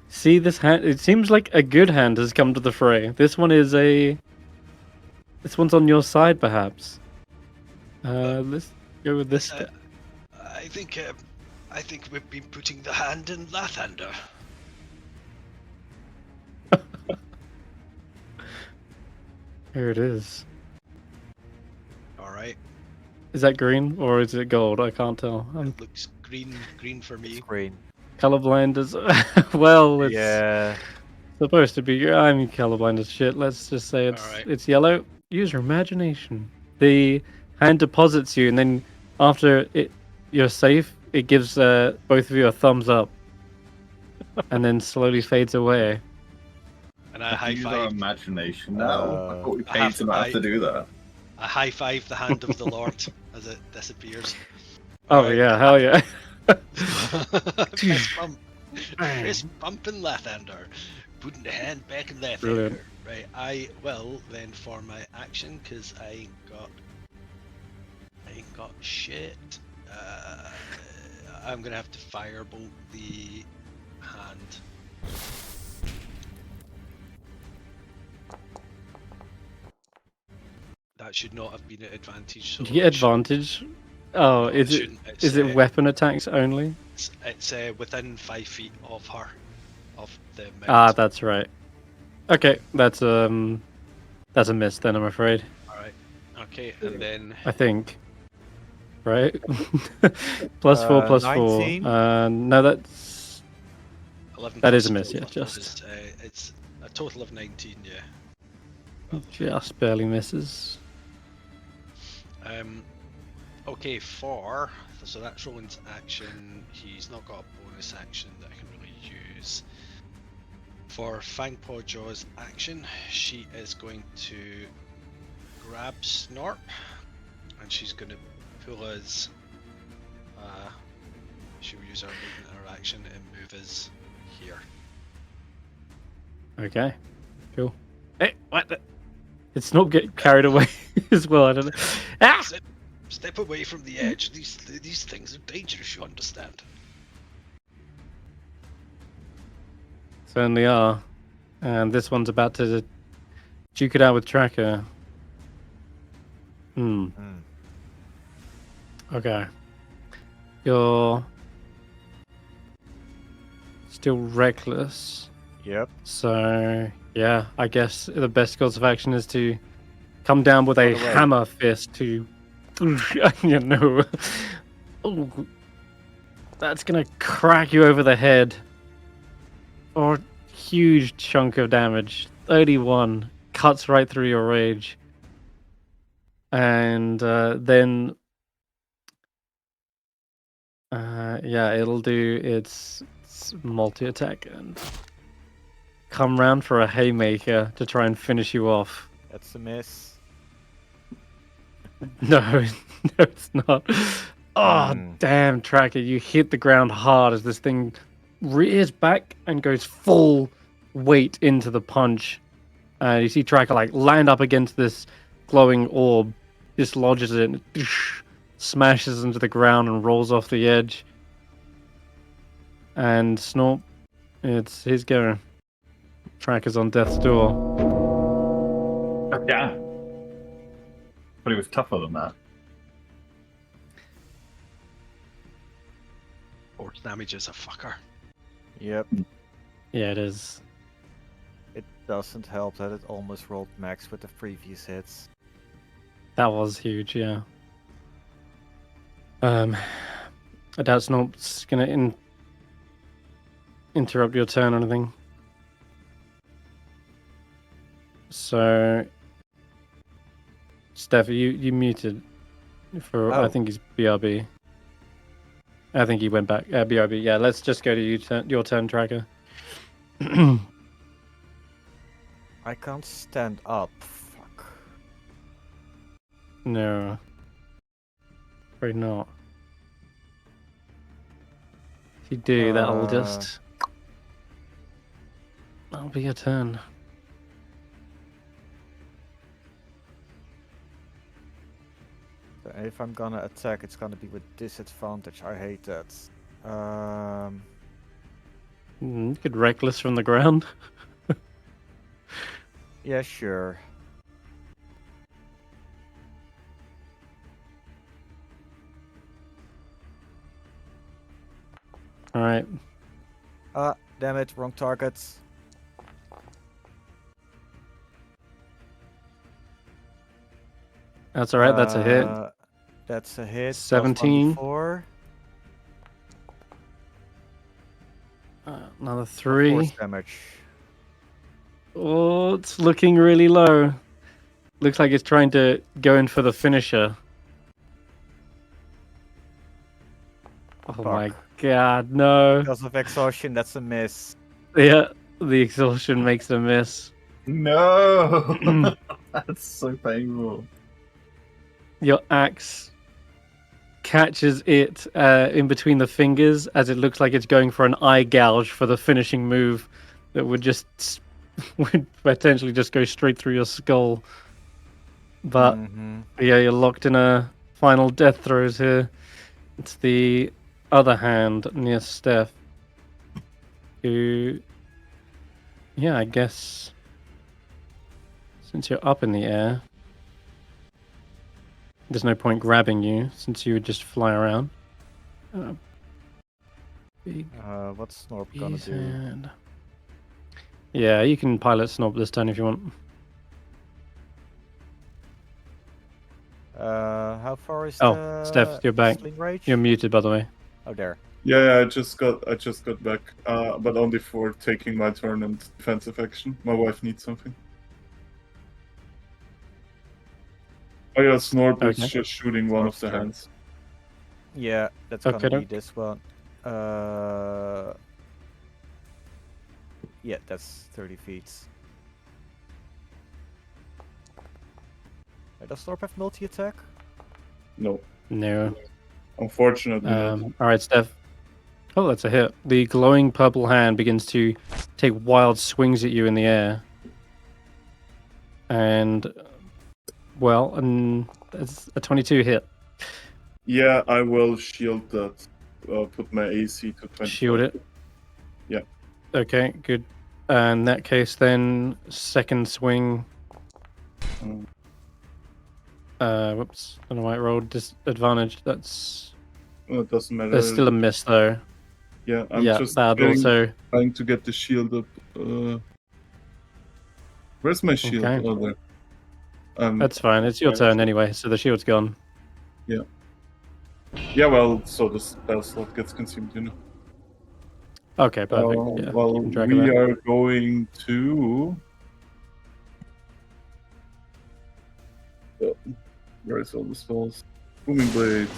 see this hand. It seems like a good hand has come to the fray. This one's on your side, perhaps. Let's go with this. I think I think we've been putting the hand in Lathander. Here it is. All right. Is that green or is it gold? I can't tell. I'm It looks green for me. It's green. colorblind as well. It's Yeah. supposed to be. I'm colorblind as shit. Let's just say Alright. it's yellow. Use your imagination. The hand deposits you, and then after you're safe. It gives both of you a thumbs up, and then slowly fades away. And I high Use our five. imagination now. I thought we I paid have to to not have to do that. I high five the hand of the Lord as it disappears. Oh Alright. yeah, hell yeah. Fist bump. Fist bump in Lathander. Putting the hand back in Lathander. Brilliant. Right, I will then for my action because I ain't got shit. I'm gonna have to firebolt the hand. That should not have been an advantage. So Do you get it shouldn't- advantage? Oh, no, is it shouldn't. It's, is it weapon attacks only? It's within 5 feet of her, of the mount. Ah, that's right. Okay, that's a miss then, I'm afraid. Alright. Okay, and then I think. Right? +4, +4. 19? No, that's 11. That is plus a miss, 4 yeah, plus just. it's a total of 19. Yeah. just barely misses. Okay, so that's Roland's action. He's not got a bonus action that I can really use. For Fangpaw Jaw's action, she is going to grab Snorp, and she's going to pull us. She will use her movement interaction and move us here. Okay, cool. Hey, what? It's not getting carried away as well. I don't know. Ah! Step away from the edge. These things are dangerous. You understand? Certainly are. And this one's about to duke it out with Tracker. Okay. You're still reckless. Yep. So, yeah, I guess the best course of action is to come down with a Run away. hammer fist to, you know, oh, that's gonna crack you over the head. Or huge chunk of damage. 31 cuts right through your rage. And then, yeah, it'll do its multi-attack and come round for a haymaker to try and finish you off. That's a miss. No, no, it's not. Oh, damn, Tracker, you hit the ground hard as this thing rears back and goes full weight into the punch. You see Tracker like land up against this glowing orb, dislodges it, and smashes into the ground and rolls off the edge. And Snorp, it's his go. Tracker's on death's door. Yeah. But it was tougher than that. Force damage is a fucker. Yep. Yeah, it is. It doesn't help that it almost rolled max with the previous hits. That was huge, yeah. I doubt Snorp's gonna interrupt your turn or anything. So, Stef, you muted for I Oh. think he's BRB. I think he went back. BRB. Yeah, let's just go to your turn, Tracker. I can't stand up. Fuck. No, afraid not. If you do, that'll be your turn. If I'm gonna attack, it's gonna be with disadvantage. I hate that. You could reckless from the ground. Yeah, sure. All right. Damn it, wrong target. That's all right. That's a hit. That's a hit. 17. 4. Another Force 3. damage. Oh, it's looking really low. Looks like it's trying to go in for the finisher. Oh my god, no. Because of exhaustion, that's a miss. Yeah, the exhaustion makes a miss. No! That's so painful. Your axe catches it in between the fingers as it looks like it's going for an eye gouge for the finishing move that would just would potentially just go straight through your skull. But yeah, you're locked in a final death throes here. It's the other hand near Stef, who, yeah, I guess since you're up in the air, there's no point grabbing you since you would just fly around. Big What's Snorp gonna do? hand. Yeah, you can pilot Snorp this turn if you want. How far is Oh, the Stef, you're back. sling range? You're muted, by the way. Oh, there. Yeah, I just got back, but only for taking my turn and defensive action. My wife needs something. Oh yeah, Snorp is Okay. just shooting one of the hands. Yeah, that's Okay, gonna be doke. this one. Yeah, that's 30 feet. Does Snorp have multi-attack? No, No. unfortunately. not. All right, Steph. Oh, that's a hit. The glowing purple hand begins to take wild swings at you in the air. And, well, it's a 22 hit. Yeah, I will shield that. Put my AC to 20. Shield it. Yeah. Okay, good. In that case, then, second swing. Um, Whoops. I don't know why I rolled disadvantage. That's... it doesn't matter. There's still a miss, though. Yeah, I'm Yeah, just that also... trying to get the shield up. Where's my shield? Okay. Oh, there. That's fine. It's your turn anyway, so the shield's gone. Yeah, well, so the spell slot gets consumed, you know. Okay, perfect. Yeah, well, keeping track of we that. are going to. Where's all the spells? Booming Blade,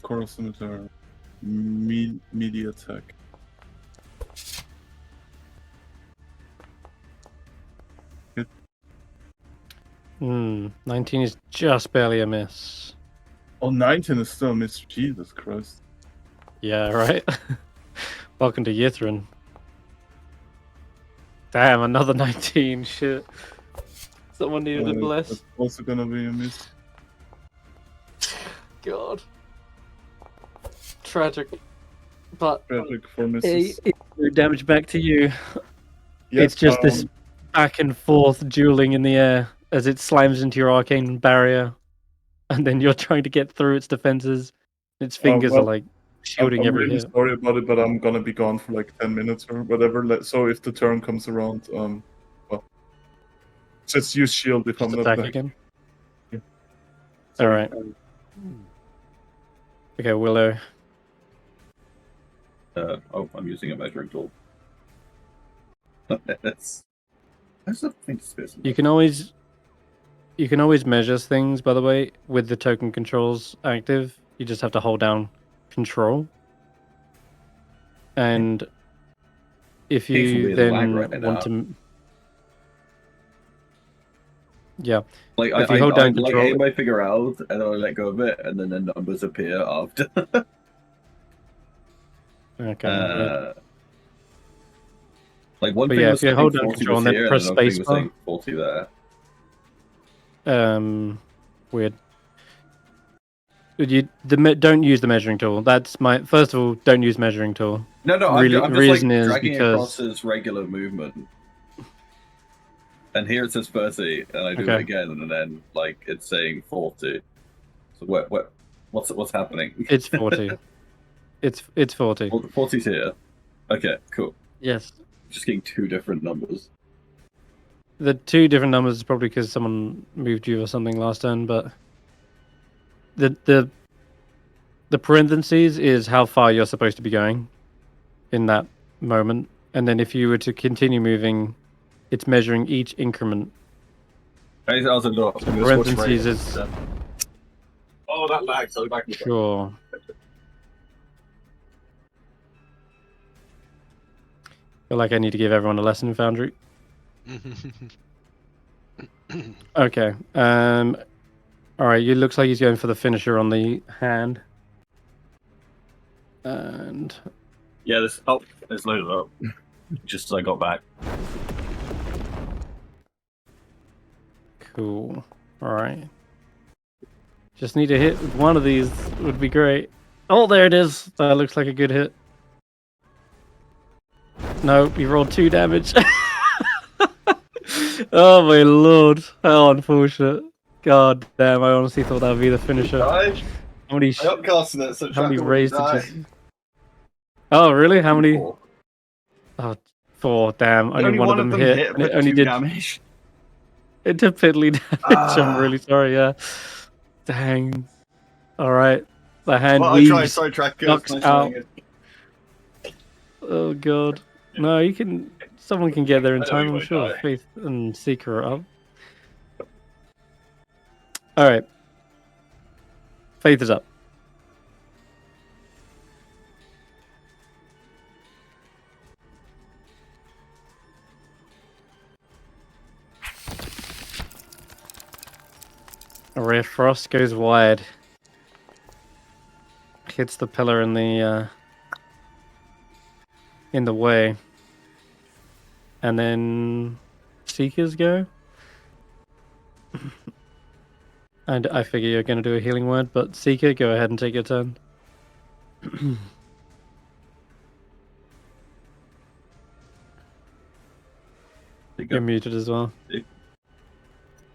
Coral Scimitar, Media Attack. Hit. 19 is just barely a miss. Oh, 19 is still a miss. Jesus Christ. Yeah, right? Welcome to Yithrin. Damn, another 19. Shit. Someone needed a bless. That's also gonna be a miss. God. Tragic. But Tragic for misses. damage back to you. Yes, It's just this back and forth dueling in the air as it slams into your arcane barrier. And then you're trying to get through its defenses. Its fingers are like shielding I'm every really hit. sorry about it, but I'm gonna be gone for like 10 minutes or whatever. So if the turn comes around, well, just use shield if Just I'm not attack back. again. Yeah. Alright. Okay, Willow. I'm using a measuring tool. That's the thing. You can always measure things, by the way, with the token controls active. You just have to hold down control. And if Seems to you be the then lag right want now. to... Yeah. Like If I you hold down like control- aim my figure out, and then I let go of it, and then the numbers appear after. Okay. Like one But thing yeah, was if you saying hold down 40 control was and then here, press and another thing was spacebar. saying 40 there. Weird. Don't use the measuring tool. That's my first of all. Don't use measuring tool. No, Really- I'm just reason like is dragging because- across his regular movement. And here it says 30, and I do it Okay. again, and then like it's saying 40. So what's happening? It's 40. It's 40. 40's here. Okay, cool. Yes. Just getting two different numbers. The two different numbers is probably because someone moved you or something last turn, but the parentheses is how far you're supposed to be going in that moment, and then if you were to continue moving, it's measuring each increment. I was a lot. Parentheses is Oh, that lag. So back. sure. Feel like I need to give everyone a lesson in Foundry. Okay. All right. It looks like he's going for the finisher on the hand. And Yeah, it's loaded up. Just as I got back. cool. All right. Just need to hit one of these. Would be great. Oh, there it is. That looks like a good hit. No, you rolled 2 damage. Oh my lord. How unfortunate. God damn, I honestly thought that would be the finisher. I How many, upcasting it, so how many Tracker would raised die. did you... Oh, really? How many? Four. Oh, 4, damn. Only Only one of them hit. And it only did damage. it did piddly damage. I'm really sorry, yeah. Dang. Alright. The hand Well, I weaves. tried, sorry, Tracker. knocks Nice out. trying it. Oh god. No, you can... Someone can get there in I know time, you I'm won't sure. die. Faith and Seeker are up. Alright. Faith is up. A Ray of Frost goes wide. Hits the pillar in the way. And then Seekers go. And I figure you're going to do a healing word, but Seeker, go ahead and take your turn. You're muted as well.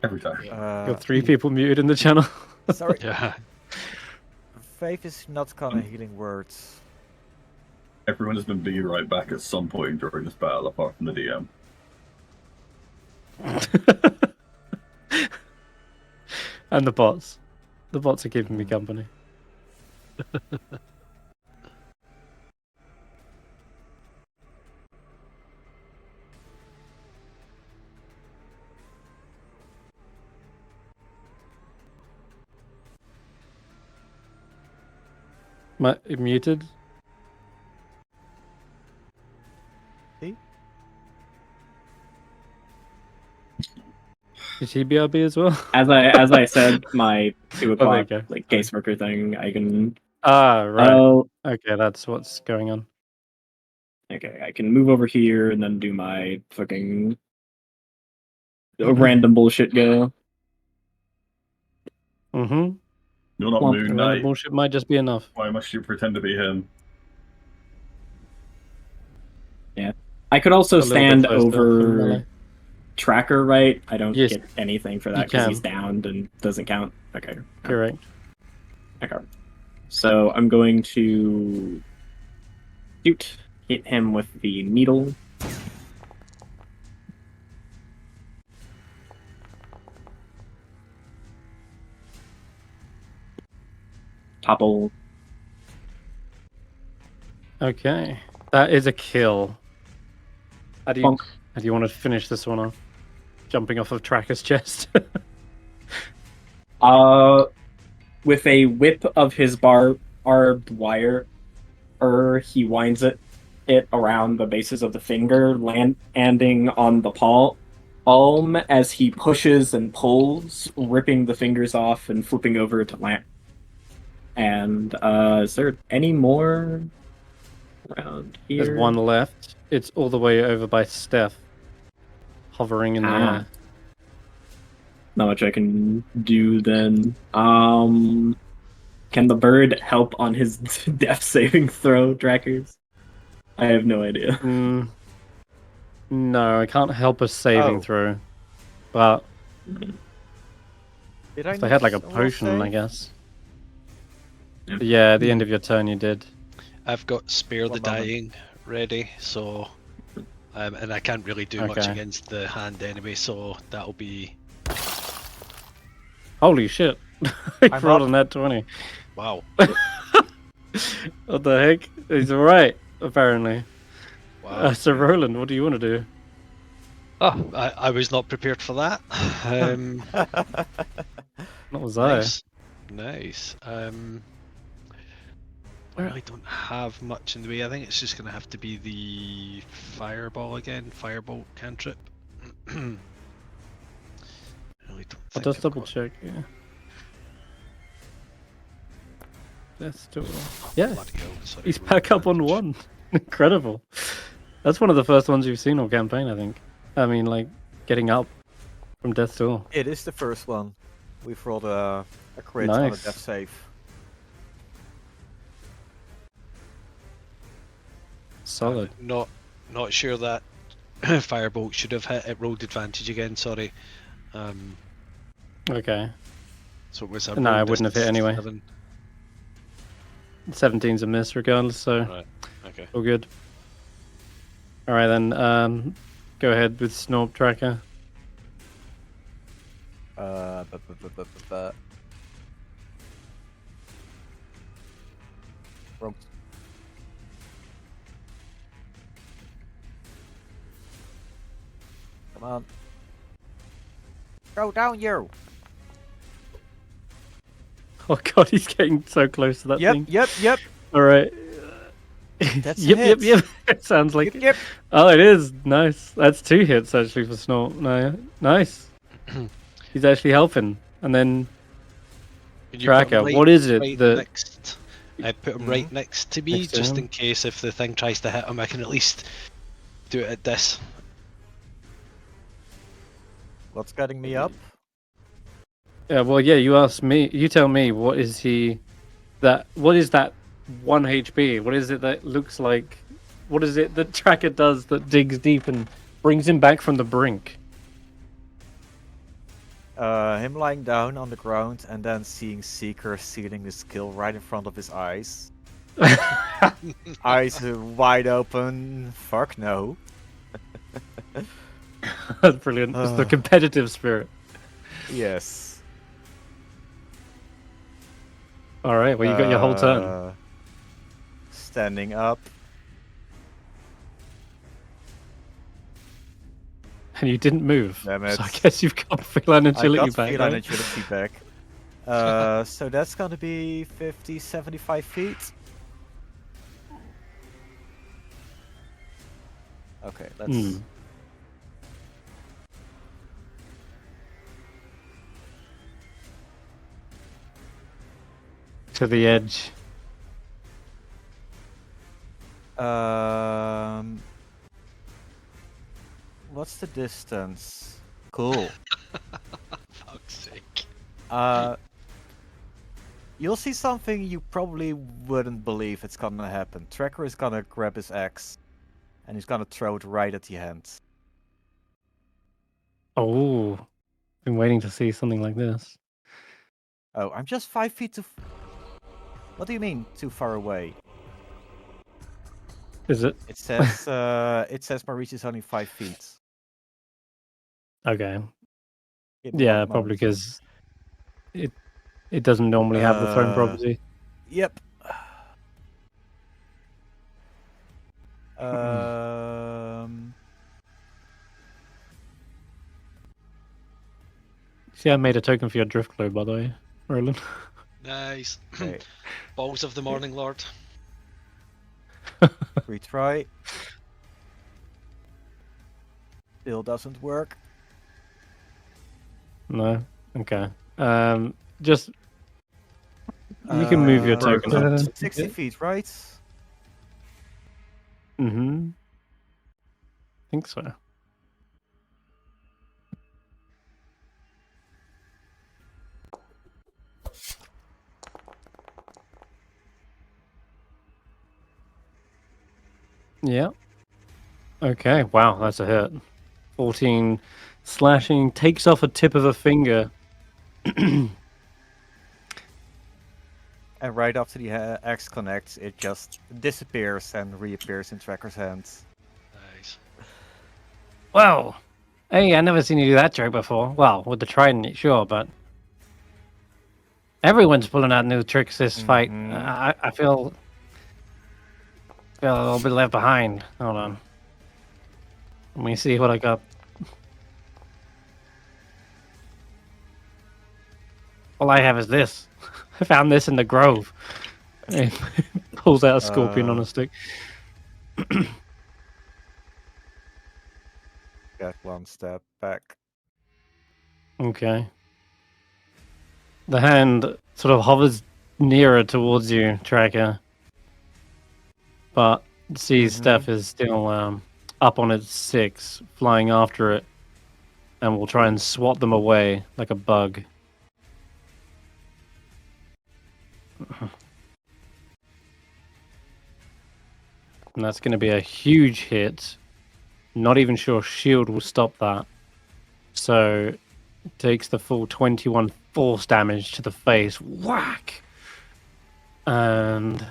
Every time. Got 3 people muted in the channel. Sorry, Yeah. Faith is not gonna healing words. Everyone has been being right back at some point during this battle, apart from the DM. And the bots. The bots are keeping me company. Muted? See? Is he BRB as well? As I said, my 2 there you o'clock go. like caseworker thing, I can. Ah, right. Oh, Okay, that's what's going on. okay. I can move over here and then do my fucking random bullshit go. Mm-hmm. You're not Well, Moon Random Knight. bullshit might just be enough. Why must you pretend to be him? I could also A little bit stand closer from over melee. Tracker, right? I don't Yes. get anything for You that because can. he's downed and doesn't count. Okay. Correct. Okay. So I'm going to hit him with the needle. Topple. Okay. That is a kill. How do Bonk. you want to finish this one off? Jumping off of Tracker's chest. With a whip of his barbed wire, he winds it around the bases of the finger, landing on the palm as he pushes and pulls, ripping the fingers off and flipping over to land. And is there any more around here? There's one left. It's all the way over by Stef. Hovering in the air. Not much I can do then. Can the bird help on his death saving throw, Trackers? I have no idea. No, I can't help a saving throw. But Did I if they had like a miss a will potion, I save? guess. Yeah, at the end of your turn you did. I've got Spare the One moment. Dying ready, so and I can't really do much Okay. against the hand anyway, so that'll be Holy shit! He I'm rolled up. on that 20. wow. What the heck? He's alright, apparently. Wow. So Roland, what do you want to do? Oh, I was not prepared for that. What was I? Nice. I really don't have much in the way. I think it's just gonna have to be the fireball again, firebolt cantrip. Really don't I'll think just I've double got- check. Yeah. Let's do it. Yeah, Bloody hell, sorry, he's roll back up on advantage. 1. Incredible. That's one of the first ones you've seen on campaign, I think. I mean, like, getting up from death door. It is the first one. We've rolled a crit on a Nice. death save. Solid. Not sure that firebolt should have hit. It rolled advantage again. Sorry. Okay. So it was a No, I rolled wouldn't have hit anyway. 7. 17's a miss regardless, so Right. Okay. all good. Alright then, go ahead with Snorp Tracker. Wrong. Come on. Go down, you! Oh god, he's getting so close to that Yep, thing. yep. Alright. That's yep, hit. yep. It sounds like Yep. Oh, it is. Nice. That's 2 hits actually for Snort. No, nice. He's actually helping. And then Can you put 'em Tracker, right- what is it right that next? I put him right next to me, Next to just him? in case if the thing tries to hit him, I can at least do it at this. What's getting me up? Yeah, well, yeah, you asked me. You tell me what is that 1 HP? What is it that looks like? What is it that Tracker does that digs deep and brings him back from the brink? Him lying down on the ground and then seeing Seeker sealing the skill right in front of his eyes. Eyes wide open. Fuck no. That's brilliant. It's the competitive spirit. Yes. All right, well, you got your whole turn. Standing up. And you didn't move. Damn it. So I guess you've got feline agility I got back. feline right? agility back. So that's gonna be 50, 75 feet. Okay, let's... Hmm. To the edge. What's the distance? Cool. Fuck's sake. You'll see something you probably wouldn't believe it's gonna happen. Tracker is gonna grab his axe, and he's gonna throw it right at the hand. Oh, been waiting to see something like this. Oh, I'm just 5 feet too... What do you mean, too far away? Is it? It says, my reach is only 5 feet. Okay. Give me Yeah, one probably moment. because it doesn't normally have the thrown property. Yep. See, I made a token for your drift globe, by the way, Roland. Nice. Okay. Balls of the Morning Lord. Retry. Still doesn't work. No. Okay. Just you can move your token up. 60 feet, right? Mm-hmm. Think so. Yeah. Okay. Wow, that's a hit. 14 slashing, takes off a tip of a finger. And right after the axe connects, it just disappears and reappears in Tracker's hands. Nice. Well, hey, I never seen you do that trick before. Well, with the trident, sure, but everyone's pulling out new tricks this fight. Mhm. I feel a little bit left behind. Hold on. Let me see what I got. All I have is this. I found this in the grove. He pulls out a scorpion on a stick. Get one step back. Okay. The hand sort of hovers nearer towards you, Tracker. But sees Stef is still up on its 6, flying after it, and will try and swat them away like a bug. And that's going to be a huge hit. Not even sure shield will stop that. So it takes the full 21 force damage to the face. Whack! And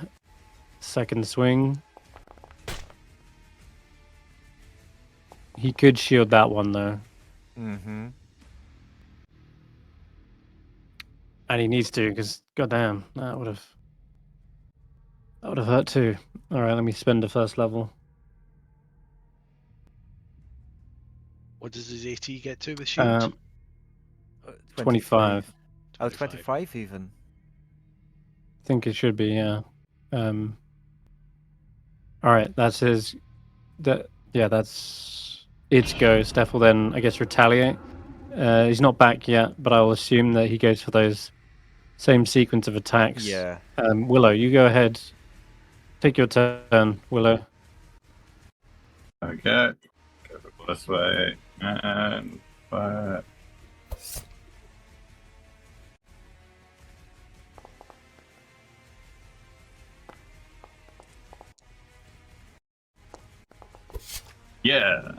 second swing. He could shield that one though. Mm-hmm. And he needs to, because goddamn, that would have hurt too. Alright, let me spend the first level. What does his AT get to with shield? 25. Oh, 25 even. I think it should be, yeah. Alright, that's his. That's its go. Stef will then, I guess, retaliate. He's not back yet, but I will assume that he goes for those same sequence of attacks. Yeah. Willow, you go ahead. Take your turn, Willow. Okay. Go this way. And fire. Yeah.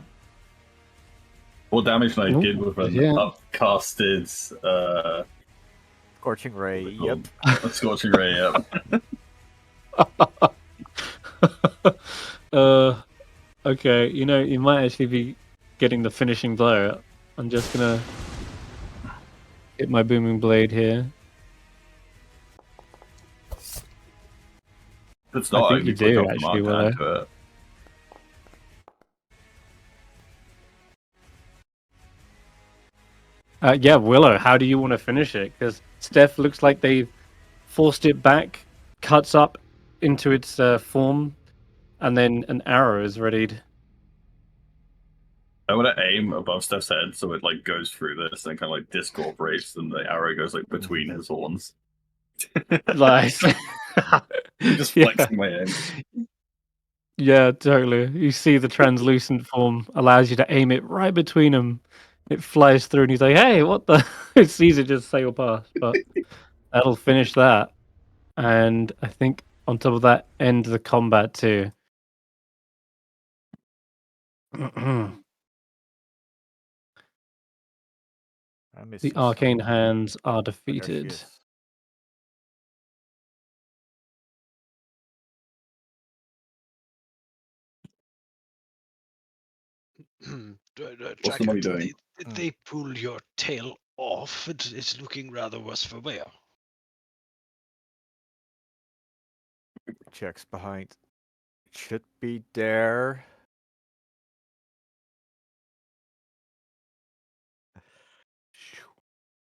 What damage I did with an upcasted Scorching Ray, yep. a scorching ray, yep. Okay, you might actually be getting the finishing blow. I'm just gonna hit my booming blade here. It's not, I think you do, actually, Willow. Yeah, Willow, how do you want to finish it? Because Stef looks like they've forced it back, cuts up into its form, and then an arrow is readied. I want to aim above Stef's head so it like goes through this and kind of like discorporates, and the arrow goes like between his horns. Nice. Just flexing my aim. Yeah, totally. You see the translucent form allows you to aim it right between them. It flies through, and he's like, "Hey, what the?" It sees it just sail past, but that'll finish that. And I think on top of that, end the combat too. The arcane hands are defeated. What's the money doing? Did they pull your tail off? It's looking rather worse for wear. Checks behind. It should be there.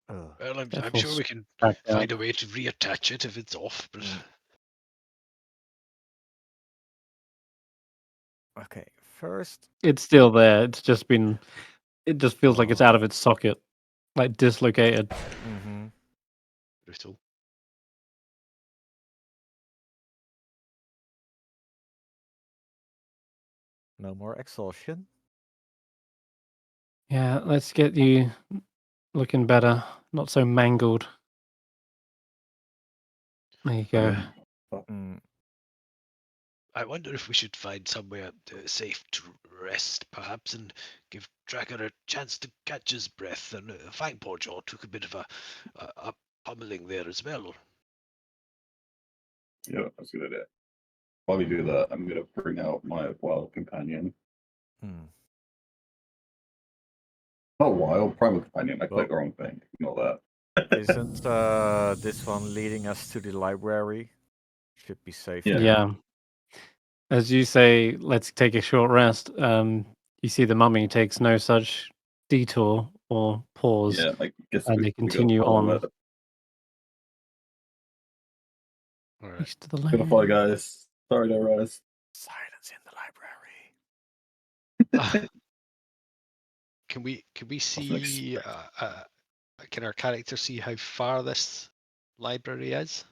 Well, I'm sure we can find a way to reattach it if it's off, but... Okay, first... It's still there. It's just been... It just feels like it's out of its socket. Like, dislocated. Mm-hmm. Brutal. No more exhaustion. Yeah, let's get you looking better. Not so mangled. There you go. I wonder if we should find somewhere safe to rest, perhaps, and give Tracker a chance to catch his breath. And Fangpaw took a bit of a pummeling there as well. Yeah, that's a good idea. While we do that, I'm gonna bring out my wild companion. Hmm. Not wild, primal companion. I Well- clicked the wrong thing. Ignore that. Isn't this one leading us to the library? Should be safe. Yeah. there. Yeah. As you say, let's take a short rest. You see the mummy takes no such detour or pause, Yeah, I guess and they we gotta continue follow on it. All right. east of the Gonna follow, lane. guys. Sorry to rise. Silence in the library. Can we Wasn't see? Can our character see how far this library is?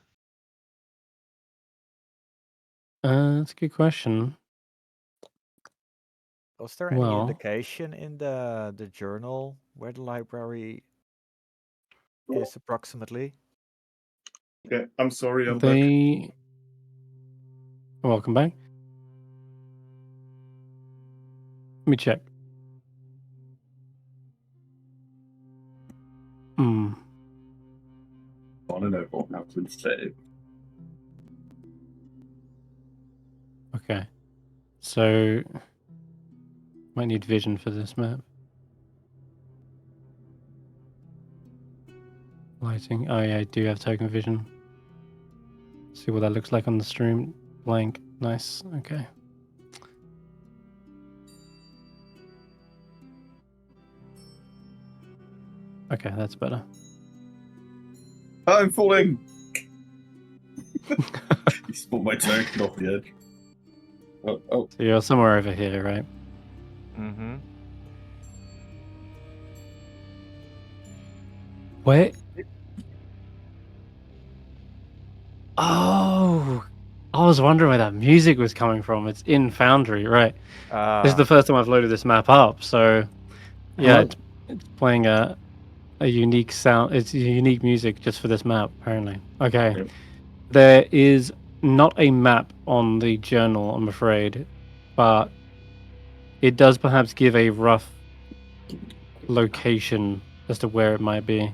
That's a good question. Was there any Well- indication in the journal where the library is approximately? Okay, I'm sorry, I'm back. They welcome back. Let me check. Hmm. On and over. Now to save. Okay. So might need vision for this map. Lighting. Oh yeah, I do have token vision. See what that looks like on the stream. Blank. Nice. Okay. Okay, that's better. I'm falling! You split my token off the edge. Oh, So you're somewhere over here, right? Mm-hmm. Where? Oh, I was wondering where that music was coming from. It's in Foundry, right? This is the first time I've loaded this map up, so yeah, Hello. it's playing a unique sound. It's unique music just for this map, apparently. Okay, Yep. there is not a map on the journal, I'm afraid, but it does perhaps give a rough location as to where it might be.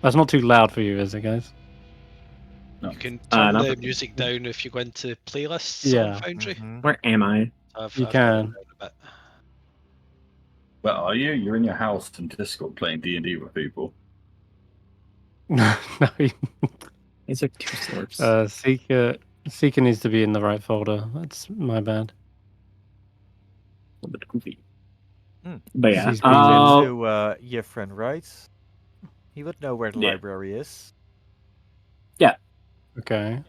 That's not too loud for you, is it, guys? no. You can Uh, turn not the the- music down if you go into playlists Yeah. on Foundry. Mhm. Where am I? You I've got it can. down a bit. Well, are you? You're in your house in Discord playing D&D with people. No, These are two slurps. Seeker needs to be in the right folder. That's my bad. A little bit goofy. Hmm. But yeah. He's Speak been- to your friend, right? He would know where the Yeah. library is. Okay.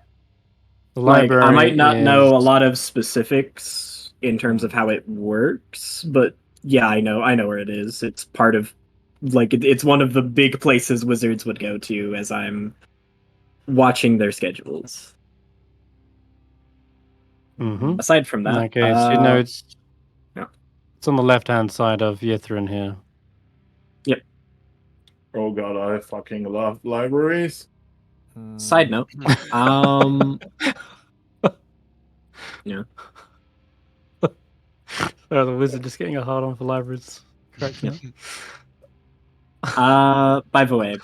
The Like, library I might not know a is- lot of specifics in terms of how it works, but yeah, I know where it is. It's part of, like, it's one of the big places wizards would go to as I'm watching their schedules. Mhm. Aside from In that, that case, you know it's yeah. it's on the left-hand side of Yithrin here. Oh god, I fucking love libraries. Side note, yeah. Oh, the wizard just getting a hard on for libraries. Correct, yeah. By the way,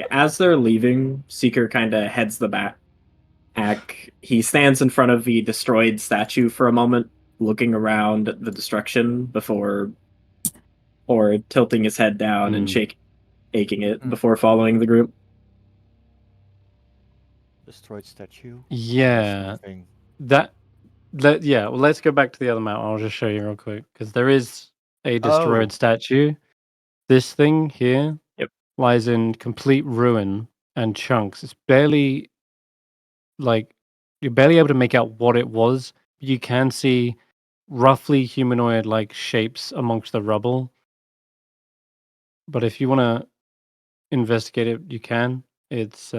as they're leaving, Seeker kind of heads the back. He stands in front of the destroyed statue for a moment, looking around at the destruction or tilting his head down and aching it before following the group. Destroyed statue. Yeah. Something. Yeah, well, let's go back to the other map. I'll just show you real quick because there is a destroyed statue. This thing here lies in complete ruin and chunks. It's barely you're barely able to make out what it was. You can see roughly humanoid like shapes amongst the rubble. But if you want to investigate it, you can. It's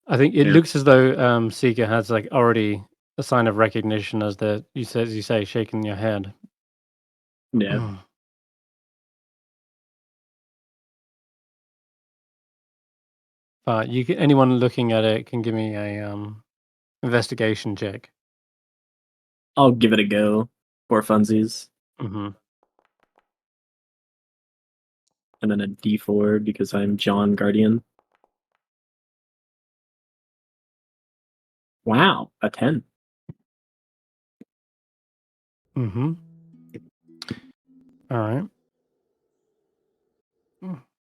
I think it looks as though Seeker has like already a sign of recognition as you say, shaking your head. Yeah. But anyone looking at it can give me a investigation check. I'll give it a go for funsies. Mm-hmm. And then a D4 because I'm John Guardian. Wow, a 10. Mm-hmm. All right.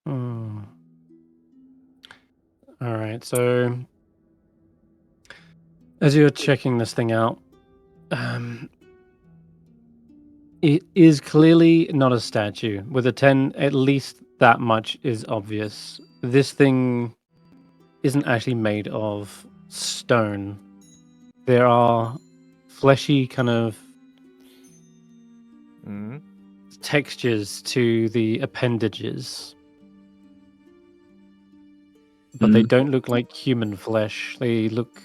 Mm. All right. So, as you're checking this thing out, it is clearly not a statue. With a 10, at least that much is obvious. This thing isn't actually made of stone. There are fleshy kind of Mhm. textures to the appendages, but they don't look like human flesh. They look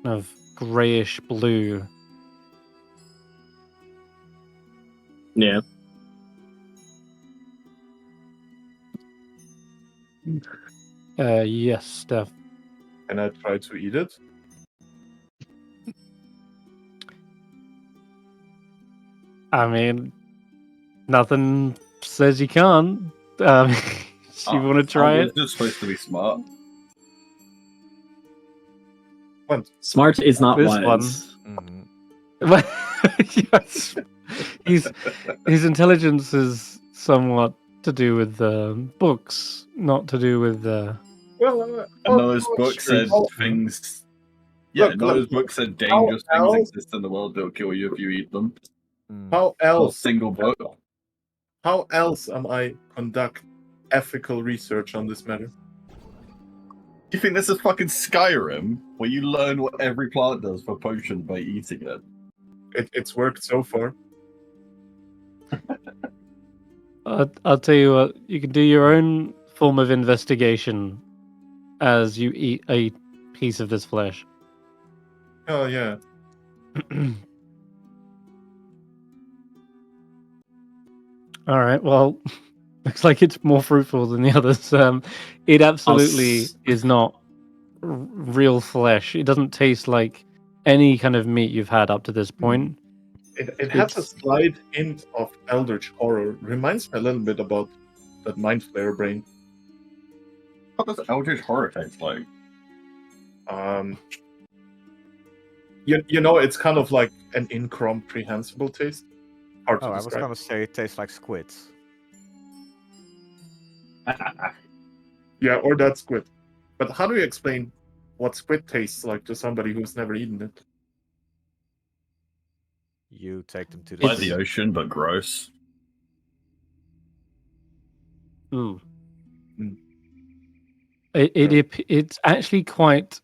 of grayish blue. Yeah. Yes, Steph. Can I try to eat it? I mean, nothing says you can't. You want to try it? It's just supposed to be smart. Smart is not This wise. Mhm. Yes. His intelligence is somewhat to do with books, not to do with. Well, And those books said things. Yeah, Look, those look, books said how dangerous things else- exist in the world that'll kill you if you eat them. Mm. How Not a else? single book. How else am I conduct ethical research on this matter? Do you think this is fucking Skyrim, where you learn what every plant does for potions by eating it? It's worked so far. I'll tell you what. You can do your own form of investigation as you eat a piece of this flesh. Oh yeah. All right. Well, looks like it's more fruitful than the others. It absolutely is not real flesh. It doesn't taste like any kind of meat you've had up to this point. It has a slight hint of eldritch horror. Reminds me a little bit about that Mind Flayer brain. What does Eldritch Horror taste like? You know, it's kind of like an incomprehensible taste. Hard to Oh, I was describe. gonna say it tastes like squids. Yeah, or that squid. But how do you explain what squid tastes like to somebody who's never eaten it? You take them to the By It's- the ocean, but gross. Mm. Mm. It's actually quite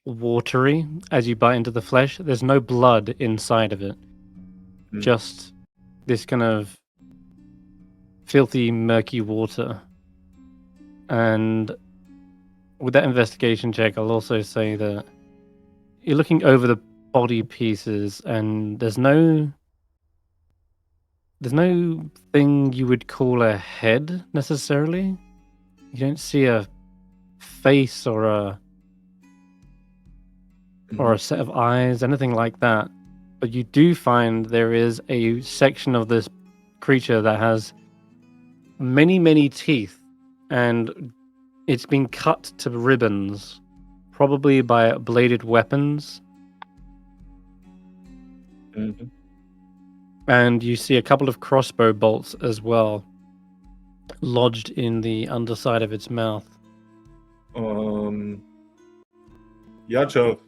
watery as you bite into the flesh. There's no blood inside of it. Mm. Just this kind of filthy, murky water. And with that investigation check, I'll also say that you're looking over the body pieces, and there's no thing you would call a head necessarily. You don't see a face or a set of eyes, anything like that. But you do find there is a section of this creature that has many, many teeth, and it's been cut to ribbons, probably by bladed weapons. Mhm. And you see a couple of crossbow bolts as well, lodged in the underside of its mouth. Yaja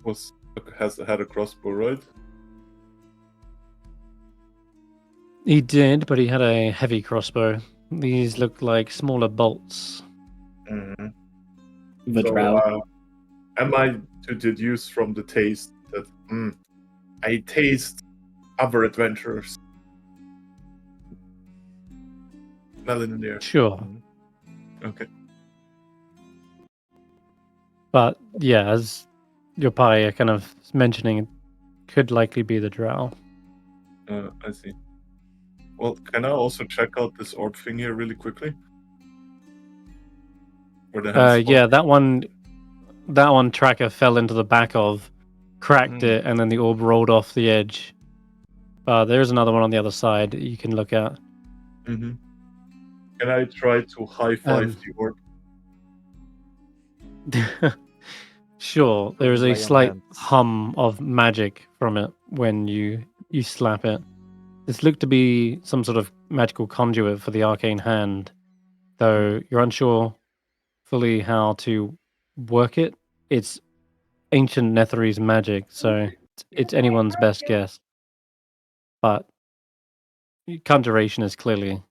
has had a crossbow, right? He did, but he had a heavy crossbow. These look like smaller bolts. Mm-hmm. The So, drow. am I to deduce from the taste that I taste other adventurers? Melon in the air. Sure. Okay. But yeah, as your party are kind of mentioning, it could likely be the drow. I see. Well, can I also check out this orb thing here really quickly? Where the hands Yeah, that one tracker fell into the back of, cracked it, and then the orb rolled off the edge. There's another one on the other side that you can look at. Mm-hmm. Can I try to high five the orb? Sure, there is Lay a on slight hands. hum of magic from it when you slap it. This looked to be some sort of magical conduit for the arcane hand, though you're unsure fully how to work it. It's ancient Netherese magic, so it's anyone's best guess. But conjuration is clearly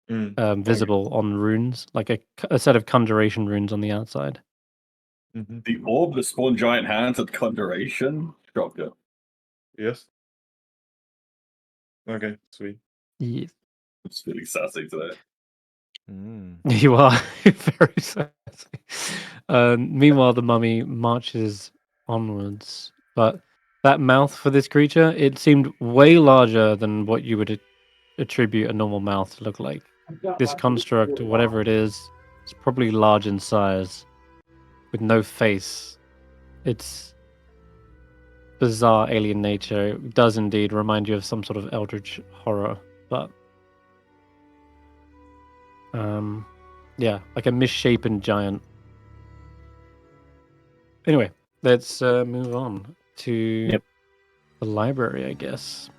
visible on runes, like a set of conjuration runes on the outside. The orb that spawned giant hands at conjuration? Shocker. Yes. Okay, sweet. Yes. I'm just feeling sassy today. Mm. You are very sassy. Meanwhile, the mummy marches onwards, but that mouth for this creature, it seemed way larger than what you would attribute a normal mouth to look like. This construct, or whatever it is probably large in size, with no face. Its bizarre alien nature does indeed remind you of some sort of eldritch horror, but yeah, like a misshapen giant. Anyway, let's move on to the library, I guess.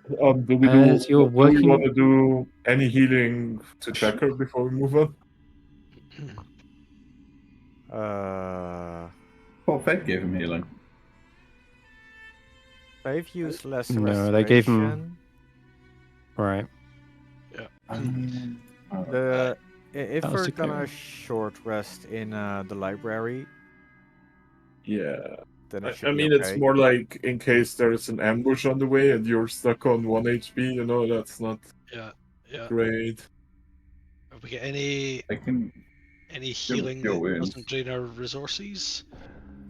Do we As do? you're Do we working- want to do any healing to Tracker before we move on? Well, Fate gave him healing. They've used less No, they gave him- restoration. Right. If That was we're to gonna clear. short rest in the library, Yeah. then it should I be mean, okay. it's more like in case there is an ambush on the way and you're stuck on 1 HP, you know, that's not Yeah. great. Have we got any I can. healing cure that wounds. doesn't drain our resources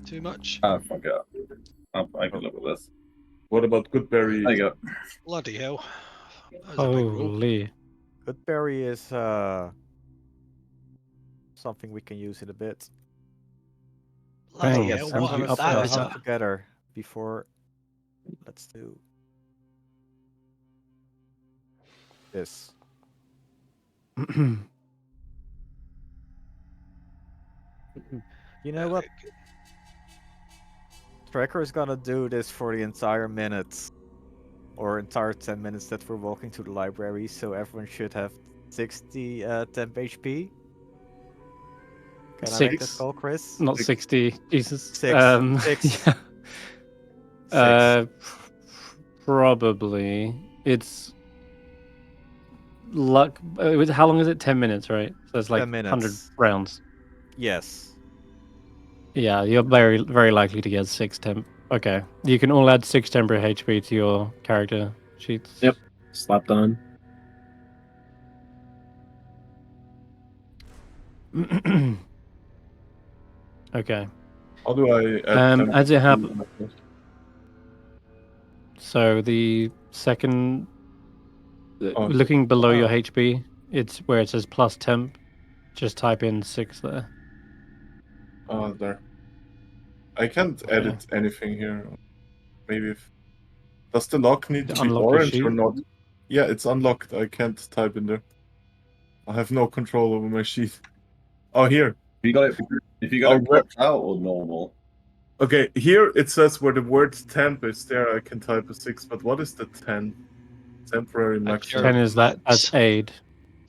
too much? Ah, fuck it. I can live with this. What about Goodberry? There you go. Bloody hell. That was a big roll. Holy. Goodberry is something we can use in a bit. Bloody Thanks, hell, and what you was up that? there. Is hunt that? together before. Let's do this. You know what? Tracker is gonna do this for the entire minute, or entire 10 minutes that we're walking to the library, so everyone should have 60 temp HP. Can I make that 6. call, Chris? Not 60. Jesus. 6. 6. Yeah. Probably. It's luck. How long is it? 10 minutes, right? So it's like 10 minutes. 100 rounds. Yes. Yeah, you're very, very likely to get 6 temp. Okay. You can all add 6 temporary HP to your character sheets. Yep. Slapped on. Okay. How do I add as it happens, so the second, looking below your HP, it's where it says plus temp. Just type in 6 there. Oh, there. I can't edit anything here. Maybe if... Does the lock need to be Unlock your orange or sheet? not? Yeah, it's unlocked. I can't type in there. I have no control over my sheet. Oh, here. If you got it cropped out or normal? Okay, here it says where the word temp is there, I can type a 6, but what is the 10? Temporary maximum. 10 is that as aid.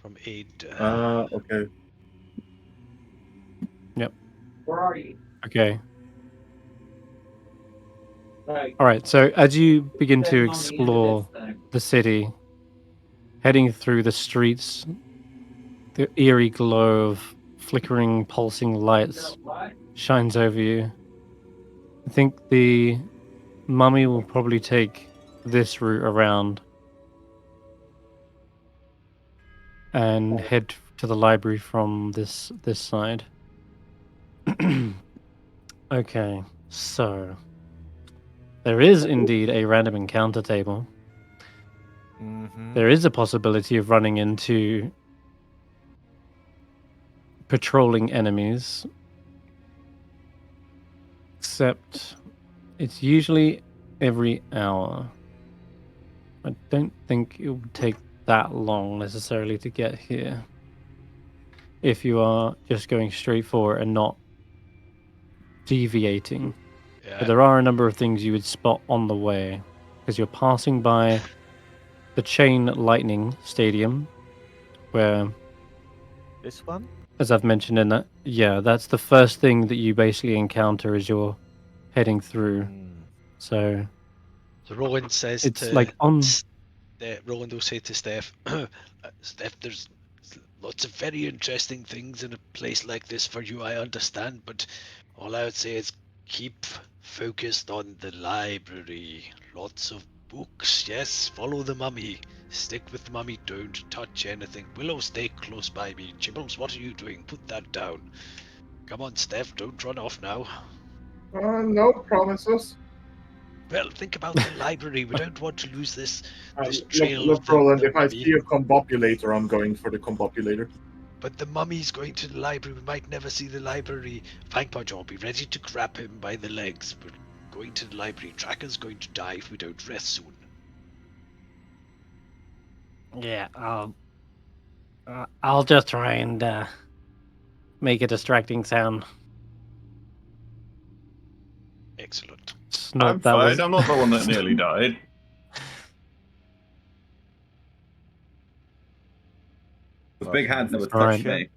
From aid. Okay. Yep. Where are you? Okay. Right. All right. So as you begin to Sitting on the end of explore this thing. the city, heading through the streets, the eerie glow of flickering, pulsing lights shines over you. I think the mummy will probably take this route around and head to the library from this side. Okay, so there is indeed a random encounter table. Mm-hmm. There is a possibility of running into patrolling enemies, except it's usually every hour. I don't think it would take that long necessarily to get here if you are just going straight for it and not deviating. Yeah. But there are a number of things you would spot on the way, because you're passing by the Chain Lightning Stadium, where, This one? as I've mentioned in that, yeah, that's the first thing that you basically encounter as you're heading through. So So Roland says it's to like on. Roland will say to Stef, Stef, there's lots of very interesting things in a place like this for you, I understand, but all I would say is keep focused on the library. Lots of books, yes, follow the mummy. Stick with the mummy, don't touch anything. Willow, stay close by me. Chibbles, what are you doing? Put that down. Come on, Stef, don't run off now. No promises. Well, think about the library. We don't want to lose this trail Look, of the Roland, if I mummy. see a combobulator, I'm going for the combobulator. But the mummy's going to the library. We might never see the library. Fangpajo, be ready to grab him by the legs. We're going to the library. Tracker's going to die if we don't rest soon. Yeah, I'll just try and make a distracting sound. Excellent. It's not, I'm that fine. was... I'm not the one that nearly died. The big hands never touched me.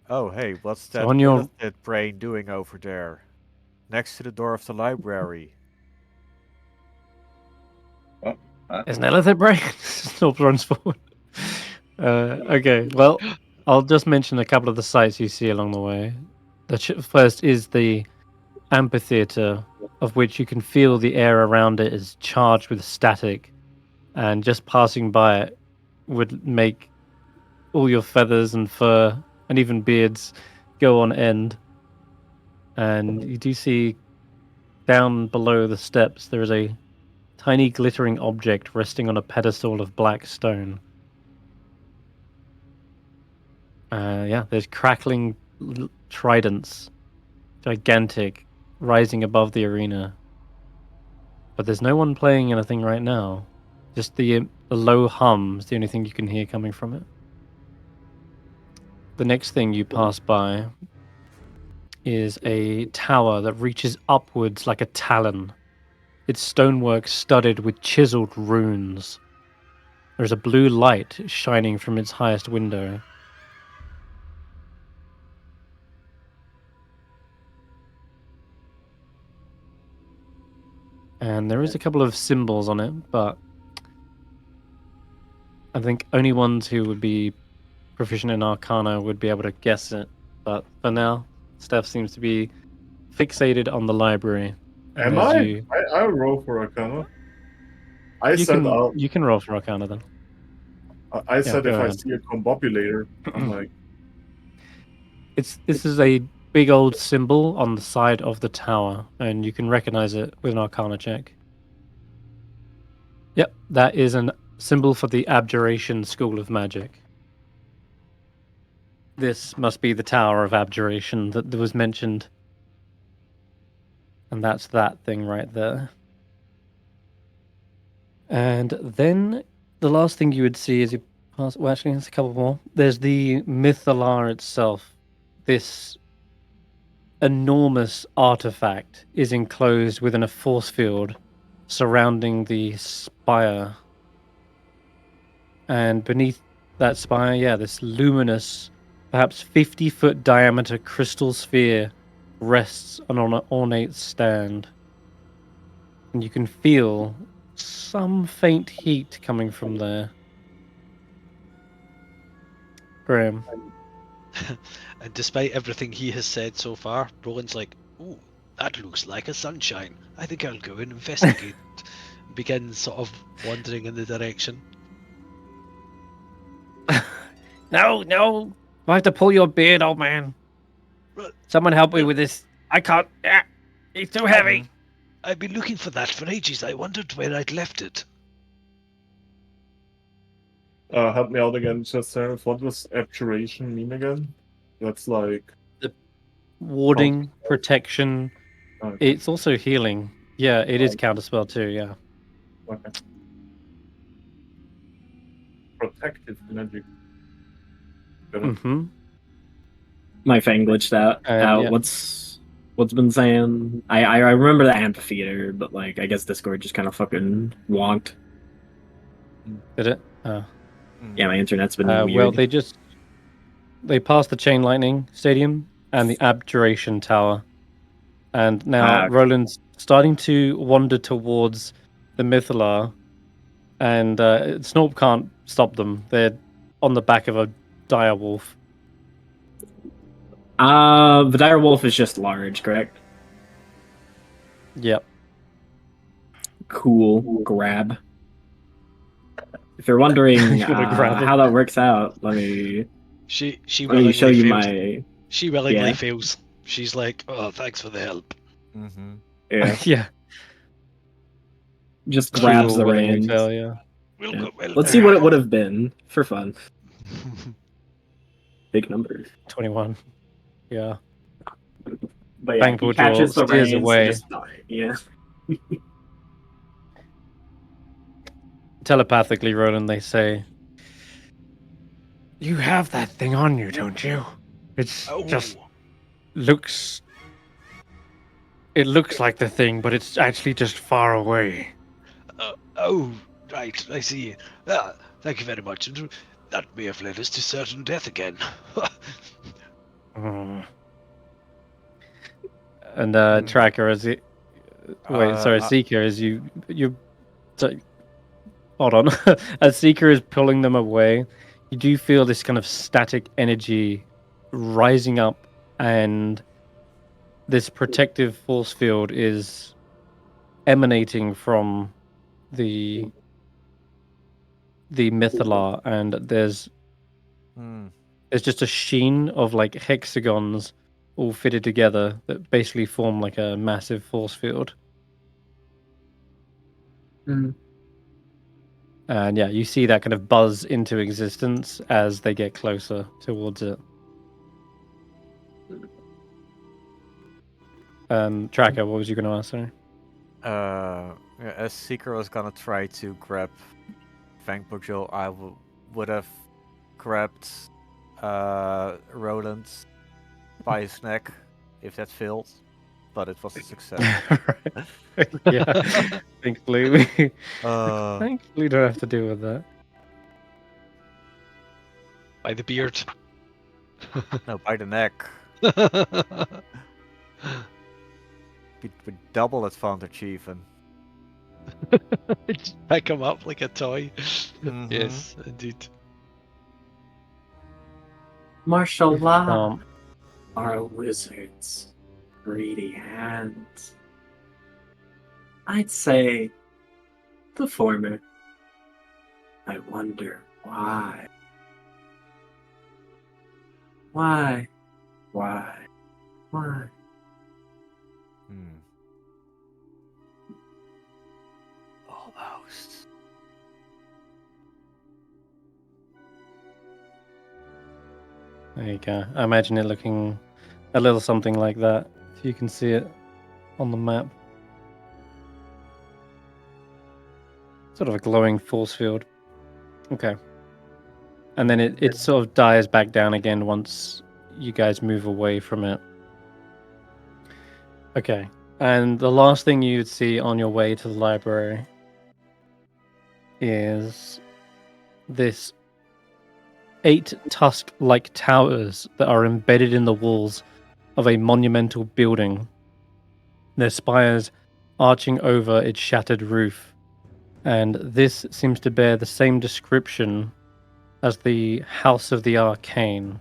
Oh, hey, what's that on your- illithid brain doing over there? Next to the door of the library. Isn't that illithid brain? Snob runs forward. Okay, well, I'll just mention a couple of the sights you see along the way. The first is the amphitheater, of which you can feel the air around it is charged with static, and just passing by it would make all your feathers and fur and even beards go on end. And you do see down below the steps there is a tiny glittering object resting on a pedestal of black stone. Yeah, there's crackling tridents, gigantic, rising above the arena. But there's no one playing anything right now. Just the low hum is the only thing you can hear coming from it. The next thing you pass by is a tower that reaches upwards like a talon. Its stonework studded with chiseled runes. There's a blue light shining from its highest window. And there is a couple of symbols on it, but I think only ones who would be proficient in Arcana would be able to guess it. But for now, Steph seems to be fixated on the library. Am I? I'll roll for Arcana. You can roll for Arcana then. I said if go I ahead. see a combobulator, I'm like, This is a big old symbol on the side of the tower, and you can recognize it with an Arcana check. Yep, that is a symbol for the Abjuration School of Magic. This must be the Tower of Abjuration that was mentioned. And that's that thing right there. And then the last thing you would see as you pass... Well, actually, there's a couple more. There's the Mythalar itself. This enormous artifact is enclosed within a force field surrounding the spire. And beneath that spire, yeah, this luminous, perhaps 50-foot diameter crystal sphere rests on an ornate stand. And you can feel some faint heat coming from there. Graham. And despite everything he has said so far, Roland's like, ooh, that looks like a sunshine. I think I'll go and investigate. Begins sort of wandering in the direction. No. I have to pull your beard, old man. Someone help me with this. I can't. It's too heavy. I've been looking for that for ages. I wondered where I'd left it. help me out again, just what does abjuration mean again? That's like Warding, protection. Okay. It's also healing. Yeah, it is counterspell too, yeah. Okay. Protective magic. Mm-hmm. My Fang glitched out. Yeah. What's been saying? I remember the amphitheater, but like I guess Discord just kind of fucking wonked. Did it? Yeah, my internet's been Well, weird. they passed the Chain Lightning Stadium and the Abjuration Tower, and now Roland's starting to wander towards the Mythalar, and Snorp can't stop them. They're on the back of a dire wolf. The dire wolf is just large, correct? Yep. Cool. Grab. If you're wondering You wanna grab him? how that works out, let me She show you fails. my. She willingly Yeah. fails. She's like, "Oh, thanks for the help." Mm-hmm. Yeah, Yeah. just She grabs will the willingly reins. fail, yeah. We'll Yeah. go well. Let's see what it would have been for fun. Big numbers. 21. Yeah. But yeah, Thankful he catches Jaw the steers reins away. and just die. Yeah. Telepathically, Roland, they say, "You have that thing on you, don't you? It's Oh, just looks. It looks like the thing, but it's actually just far away." oh, right. I see. Thank you very much. That may have led us to certain death again. And Tracker, as it. Wait, sorry, Seeker, as you. So, hold on. As Seeker is pulling them away, you do feel this kind of static energy rising up, and this protective force field is emanating from the Mythalar, and there's just a sheen of like hexagons all fitted together that basically form like a massive force field. And yeah, you see that kind of buzz into existence as they get closer towards it. Tracker, what was you going to ask? Sorry? As Seeker was gonna try to grab Fang Bojo, I would have grabbed Roland by his neck if that failed, but it was a success. Yeah, thankfully we Thankfully don't have to deal with that. By the beard. No, by the neck. With double advantage even. Just pack him up like a toy. Mhm. Yes, indeed. Martial law are wizards' greedy hands. I'd say the former. I wonder why. Why? Almost. There you go. I imagine it looking a little something like that, if you can see it on the map. Sort of a glowing force field. Okay. And then it sort of dies back down again once you guys move away from it. Okay. And the last thing you'd see on your way to the library is this 8 tusk-like towers that are embedded in the walls of a monumental building, their spires arching over its shattered roof. And this seems to bear the same description as the House of the Arcane.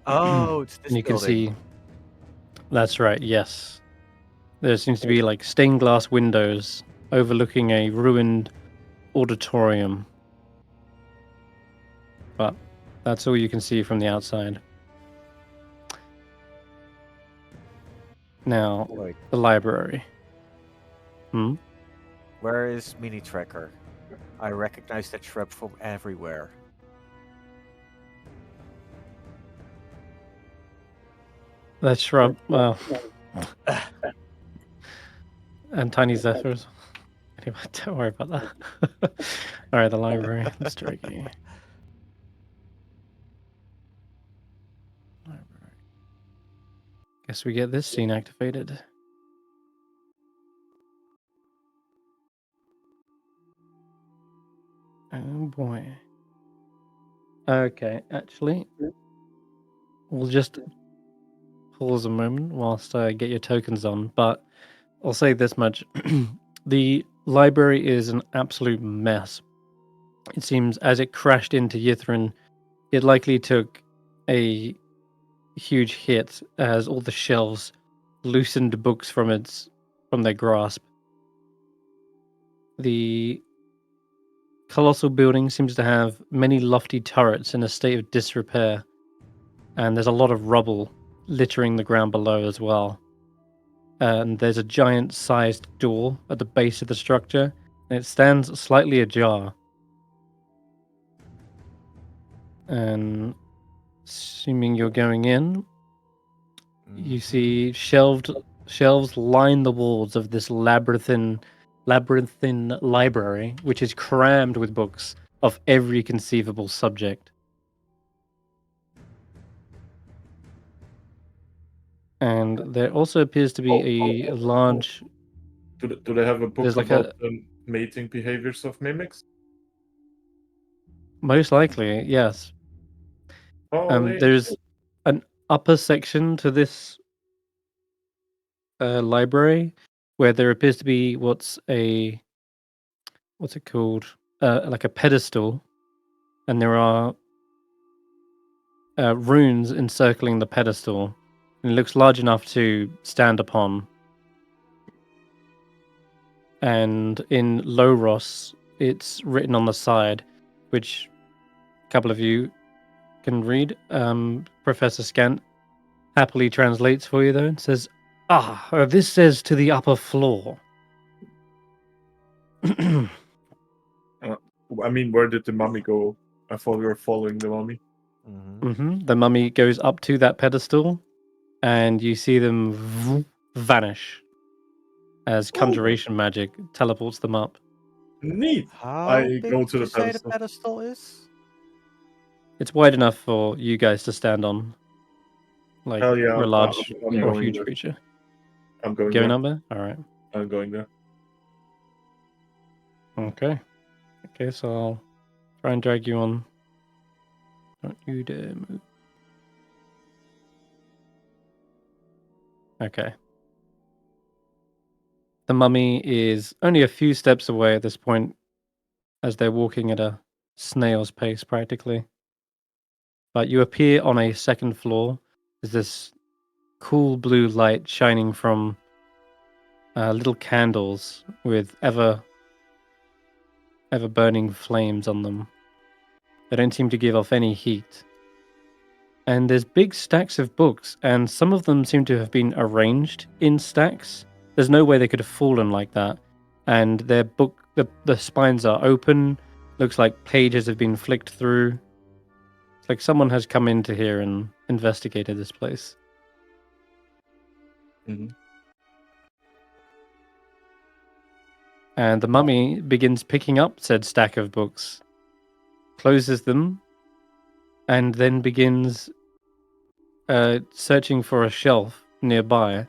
Oh, it's this And you can building. see... That's right, yes. There seems to be like stained glass windows overlooking a ruined auditorium. But that's all you can see from the outside. Now, Wait, the library. where is Mini Tracker? I recognize that shrub from everywhere. That shrub, well... and tiny zephyrs. Anyway, don't worry about that. Alright, the library. Let's try again. Guess we get this scene activated. Oh boy. Okay, actually, we'll just pause a moment whilst I get your tokens on, but I'll say this much. The library is an absolute mess. It seems as it crashed into Yithrin, it likely took a huge hit as all the shelves loosened books from their grasp. The colossal building seems to have many lofty turrets in a state of disrepair, and there's a lot of rubble littering the ground below as well. And there's a giant-sized door at the base of the structure, and it stands slightly ajar. And assuming you're going in, you see shelves line the walls of this labyrinthine library, which is crammed with books of every conceivable subject. And there also appears to be a large... Do they have a book There's like about the mating behaviors of mimics? Most likely, yes. Oh, There's an upper section to this library where there appears to be what's it called? Like a pedestal, and there are runes encircling the pedestal, and it looks large enough to stand upon. And in Loros, it's written on the side, which a couple of you can read. Professor Scant happily translates for you, though, and says, this says to the upper floor. I mean, where did the mummy go? I thought we were following the mummy. The mummy goes up to that pedestal, and you see them vanish as conjuration magic teleports them up. Neat. How I big go did to you the say pedestal. the pedestal is? It's wide enough for you guys to stand on. Like, Hell yeah, we're a large I'm or going huge there. creature. I'm going Going there. up there? Alright. I'm going there. Okay. Okay, so I'll try and drag you on. Don't you dare move. Okay. The mummy is only a few steps away at this point, as they're walking at a snail's pace practically. But you appear on a second floor. There's this cool blue light shining from little candles with ever burning flames on them. They don't seem to give off any heat. And there's big stacks of books, and some of them seem to have been arranged in stacks. There's no way they could have fallen like that. And the spines are open. Looks like pages have been flicked through. It's like someone has come into here and investigated this place. Mm-hmm. And the mummy begins picking up said stack of books, closes them, and then begins searching for a shelf nearby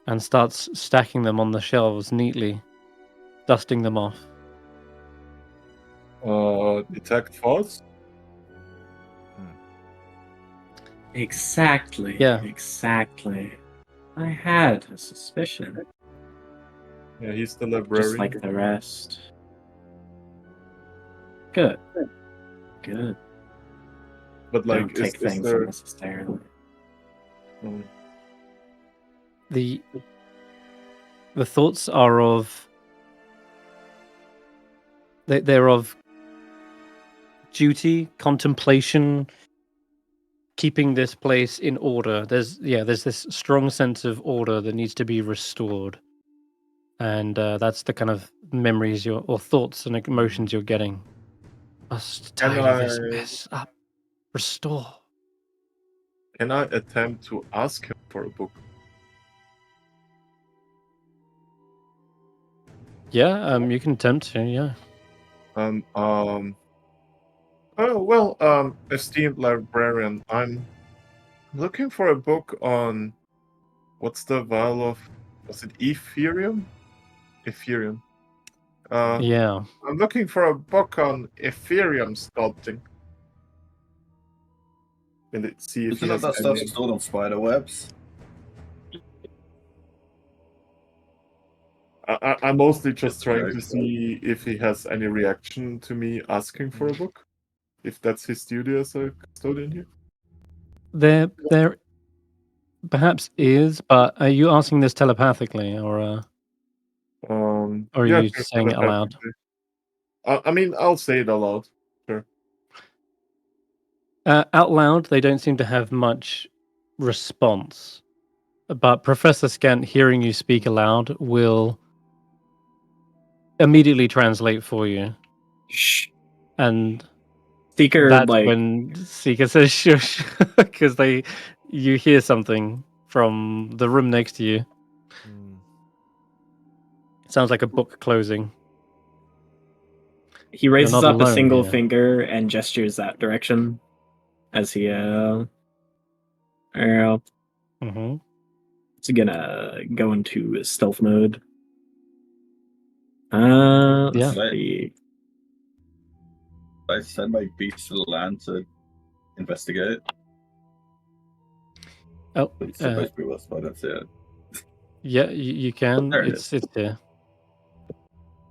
and starts stacking them on the shelves neatly, dusting them off. Detect thoughts? Exactly. Yeah. Exactly. I had a suspicion. Yeah, he's the librarian. Just like the rest. Good. Good. But Don't like, take is things there... unnecessarily. The thoughts are of... They're of duty, contemplation, keeping this place in order. There's this strong sense of order that needs to be restored. And that's the kind of memories or thoughts and emotions you're getting. Must tidy this mess up. Restore. Can I attempt to ask him for a book? Yeah, you can attempt to, yeah. Esteemed librarian, I'm looking for a book on what's the vial of? Was it Ethereum? Ethereum. Yeah. I'm looking for a book on Ethereum sculpting. And see if he Isn't has that stuff any. stored on spider webs? I'm mostly just trying to Okay. see if he has any reaction to me asking for a book. If that's his duty as a custodian here. There perhaps is, but are you asking this telepathically, or are Yeah, you sure, saying it aloud? I mean, I'll say it aloud. Sure. Out loud, they don't seem to have much response. But Professor Scant, hearing you speak aloud, will immediately translate for you. Shh. And Seeker, that's like, when Seeker says shush, because you hear something from the room next to you. Hmm. It sounds like a book closing. he raises not up a alone single here. finger and gestures that direction as he Mm-hmm. it's gonna go into stealth mode. Let's Yeah. see. I send my beast to the land to investigate. Oh, It's supposed to be with us, but I don't see it. yeah, you can. There it It's here.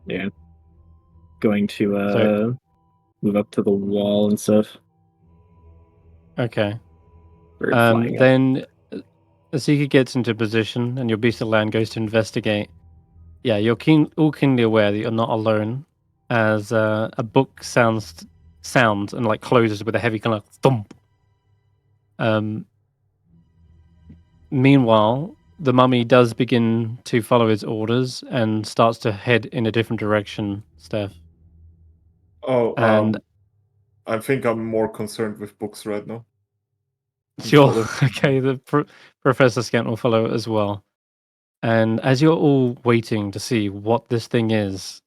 Yeah. Going to So- move up to the wall and stuff. Okay. Bird flying up. Then Seeker gets into position, and your beast of land goes to investigate. Yeah, you're all keenly aware that you're not alone, as a book sounds and like closes with a heavy kind of thump. Meanwhile, the mummy does begin to follow his orders and starts to head in a different direction, Steph. Oh, And I think I'm more concerned with books right now. sure, okay, the Professor Scant will follow as well. And as you're all waiting to see what this thing is,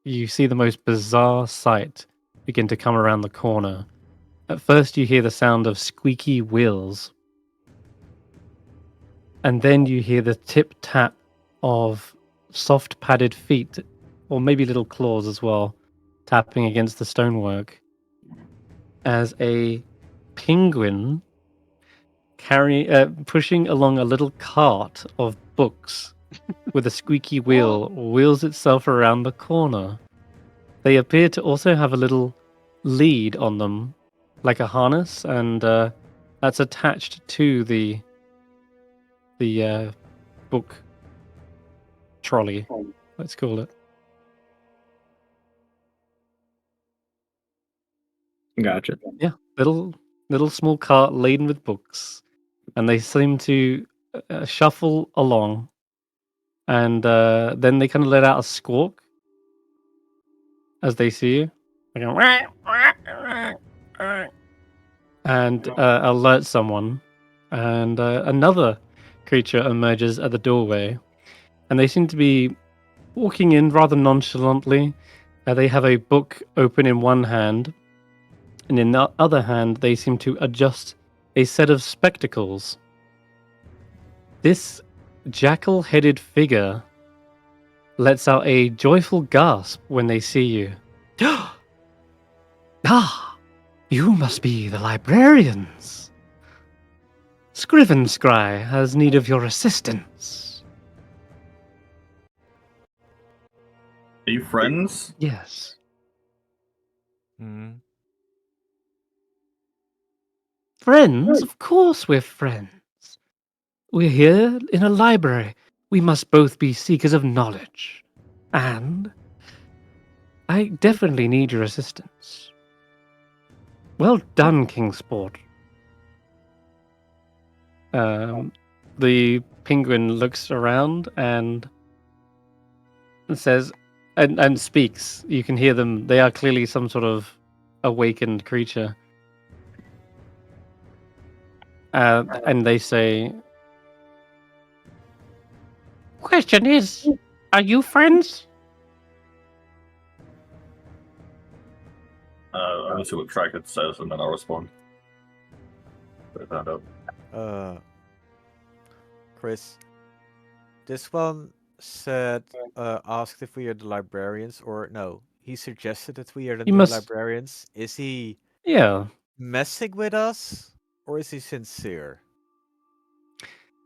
you see the most bizarre sight begin to come around the corner. At first, you hear the sound of squeaky wheels. And then you hear the tip-tap of soft padded feet, or maybe little claws as well, tapping against the stonework. As a penguin pushing along a little cart of books with a squeaky wheel wheels itself around the corner. They appear to also have a little lead on them, like a harness, and that's attached to the book trolley, let's call it. Gotcha. Yeah, little small cart laden with books, and they seem to shuffle along, and then they kind of let out a squawk as they see you. They go, and alert someone, and another creature emerges at the doorway, and they seem to be walking in rather nonchalantly. They have a book open in one hand, and in the other hand, they seem to adjust a set of spectacles. This jackal-headed figure lets out a joyful gasp when they see you. Ah, you must be the librarians. Scriven Scry has need of your assistance. Are you friends? Yes. Hmm. Friends? Of course we're friends. We're here in a library. We must both be seekers of knowledge. And I definitely need your assistance. Well done, Kingsport. The penguin looks around and says, and speaks. You can hear them. They are clearly some sort of awakened creature. And they say, question is, are you friends? I'm going to see what Dragon says and then I'll respond. Put that up. Chris. This one said, asked if we are the librarians, or no, he suggested that we are the You new must- librarians. Is he Yeah, messing with us, or is he sincere?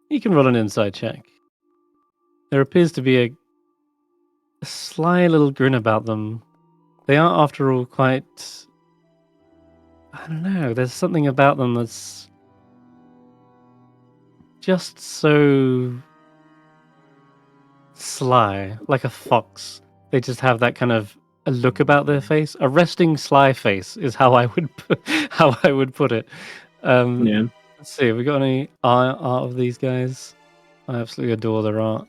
you can roll an insight check. There appears to be a sly little grin about them. They are, after all, quite. I don't know. There's something about them that's just so sly, like a fox. They just have that kind of a look about their face. A resting sly face is how I would put it. Yeah. Let's see. Have we got any art of these guys? I absolutely adore their art.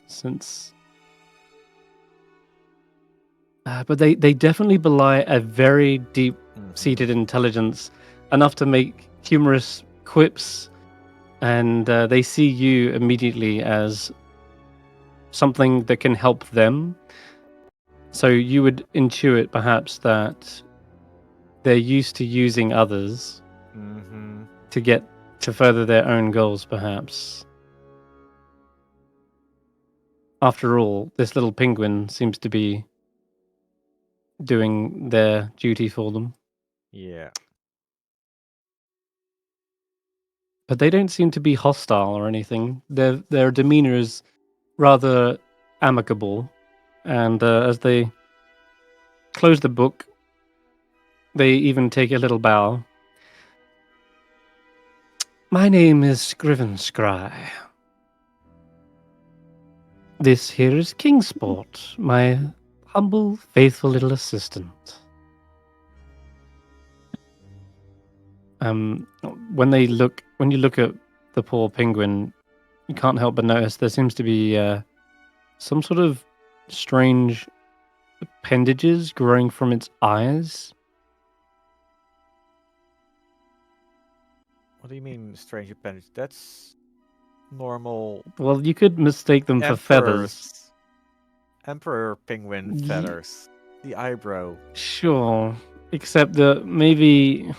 But they definitely belie a very deep-seated intelligence, enough to make humorous quips, and they see you immediately as something that can help them. So you would intuit perhaps that they're used to using others to further their own goals, perhaps. After all, this little penguin seems to be doing their duty for them. Yeah. But they don't seem to be hostile or anything. Their demeanor is rather amicable, and as they close the book, they even take a little bow. My name is Scrivenscry. This here is Kingsport, my humble, faithful little assistant. When you look at the poor penguin, you can't help but notice there seems to be some sort of strange appendages growing from its eyes. What do you mean, strange appendage? That's normal. Well, you could mistake them for feathers. Emperor penguin feathers. The eyebrow. Sure, except that maybe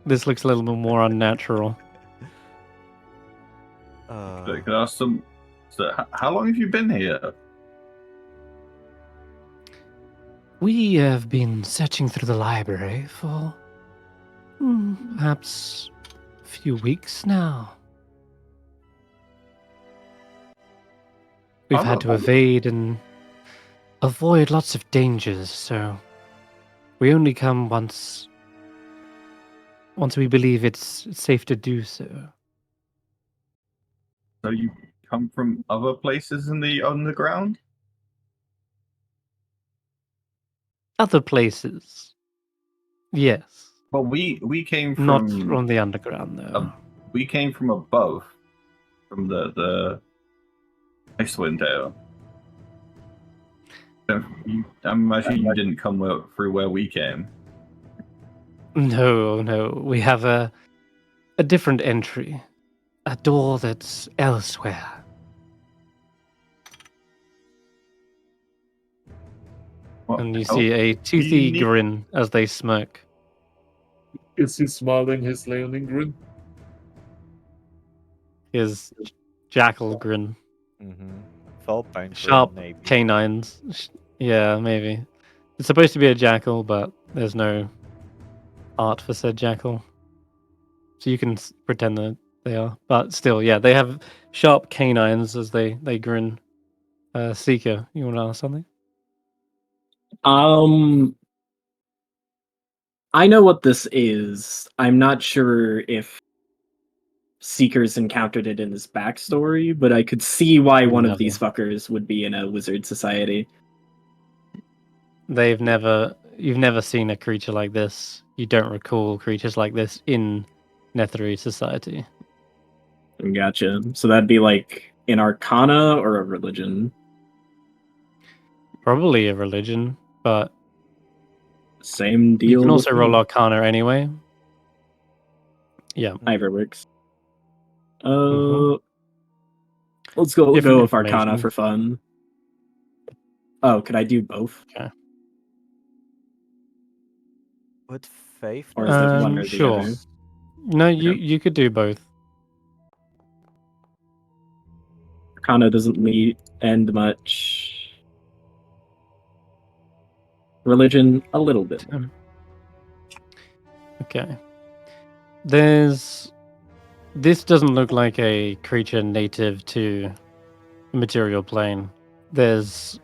this looks a little bit more unnatural. Can I ask them? So, how long have you been here? We have been searching through the library for perhaps a few weeks now. We've had to evade and avoid lots of dangers, so we only come once we believe it's safe to do so. So you come from other places in the underground? Other places, yes. Well, we came from Not from the underground, though. we came from above, from the Icewindale. I'm imagining you didn't come through where we came. No. We have a different entry. A door that's elsewhere. And you see a toothy grin as they smirk. Is he smiling his leoning grin? His jackal grin. Vulpine Sharp grin, maybe. canines. Yeah, maybe. It's supposed to be a jackal, but there's no art for said jackal. So you can pretend that they are. But still, yeah, they have sharp canines as they grin. Seeker, you want to ask something? I know what this is. I'm not sure if Seeker's encountered it in his backstory, but I could see why one of these fuckers would be in a wizard society. You've never seen a creature like this. You don't recall creatures like this in Netherese society. Gotcha. So that'd be like an arcana or a religion? Probably a religion, but same deal. You can also roll arcana anyway. Yeah. Either works. Let's go with arcana for fun. Oh, could I do both? Okay. With faith? Or is it one or the sure. other? No, you could do both. Arcana doesn't end much. Religion, a little bit. Okay. This doesn't look like a creature native to the material plane. There's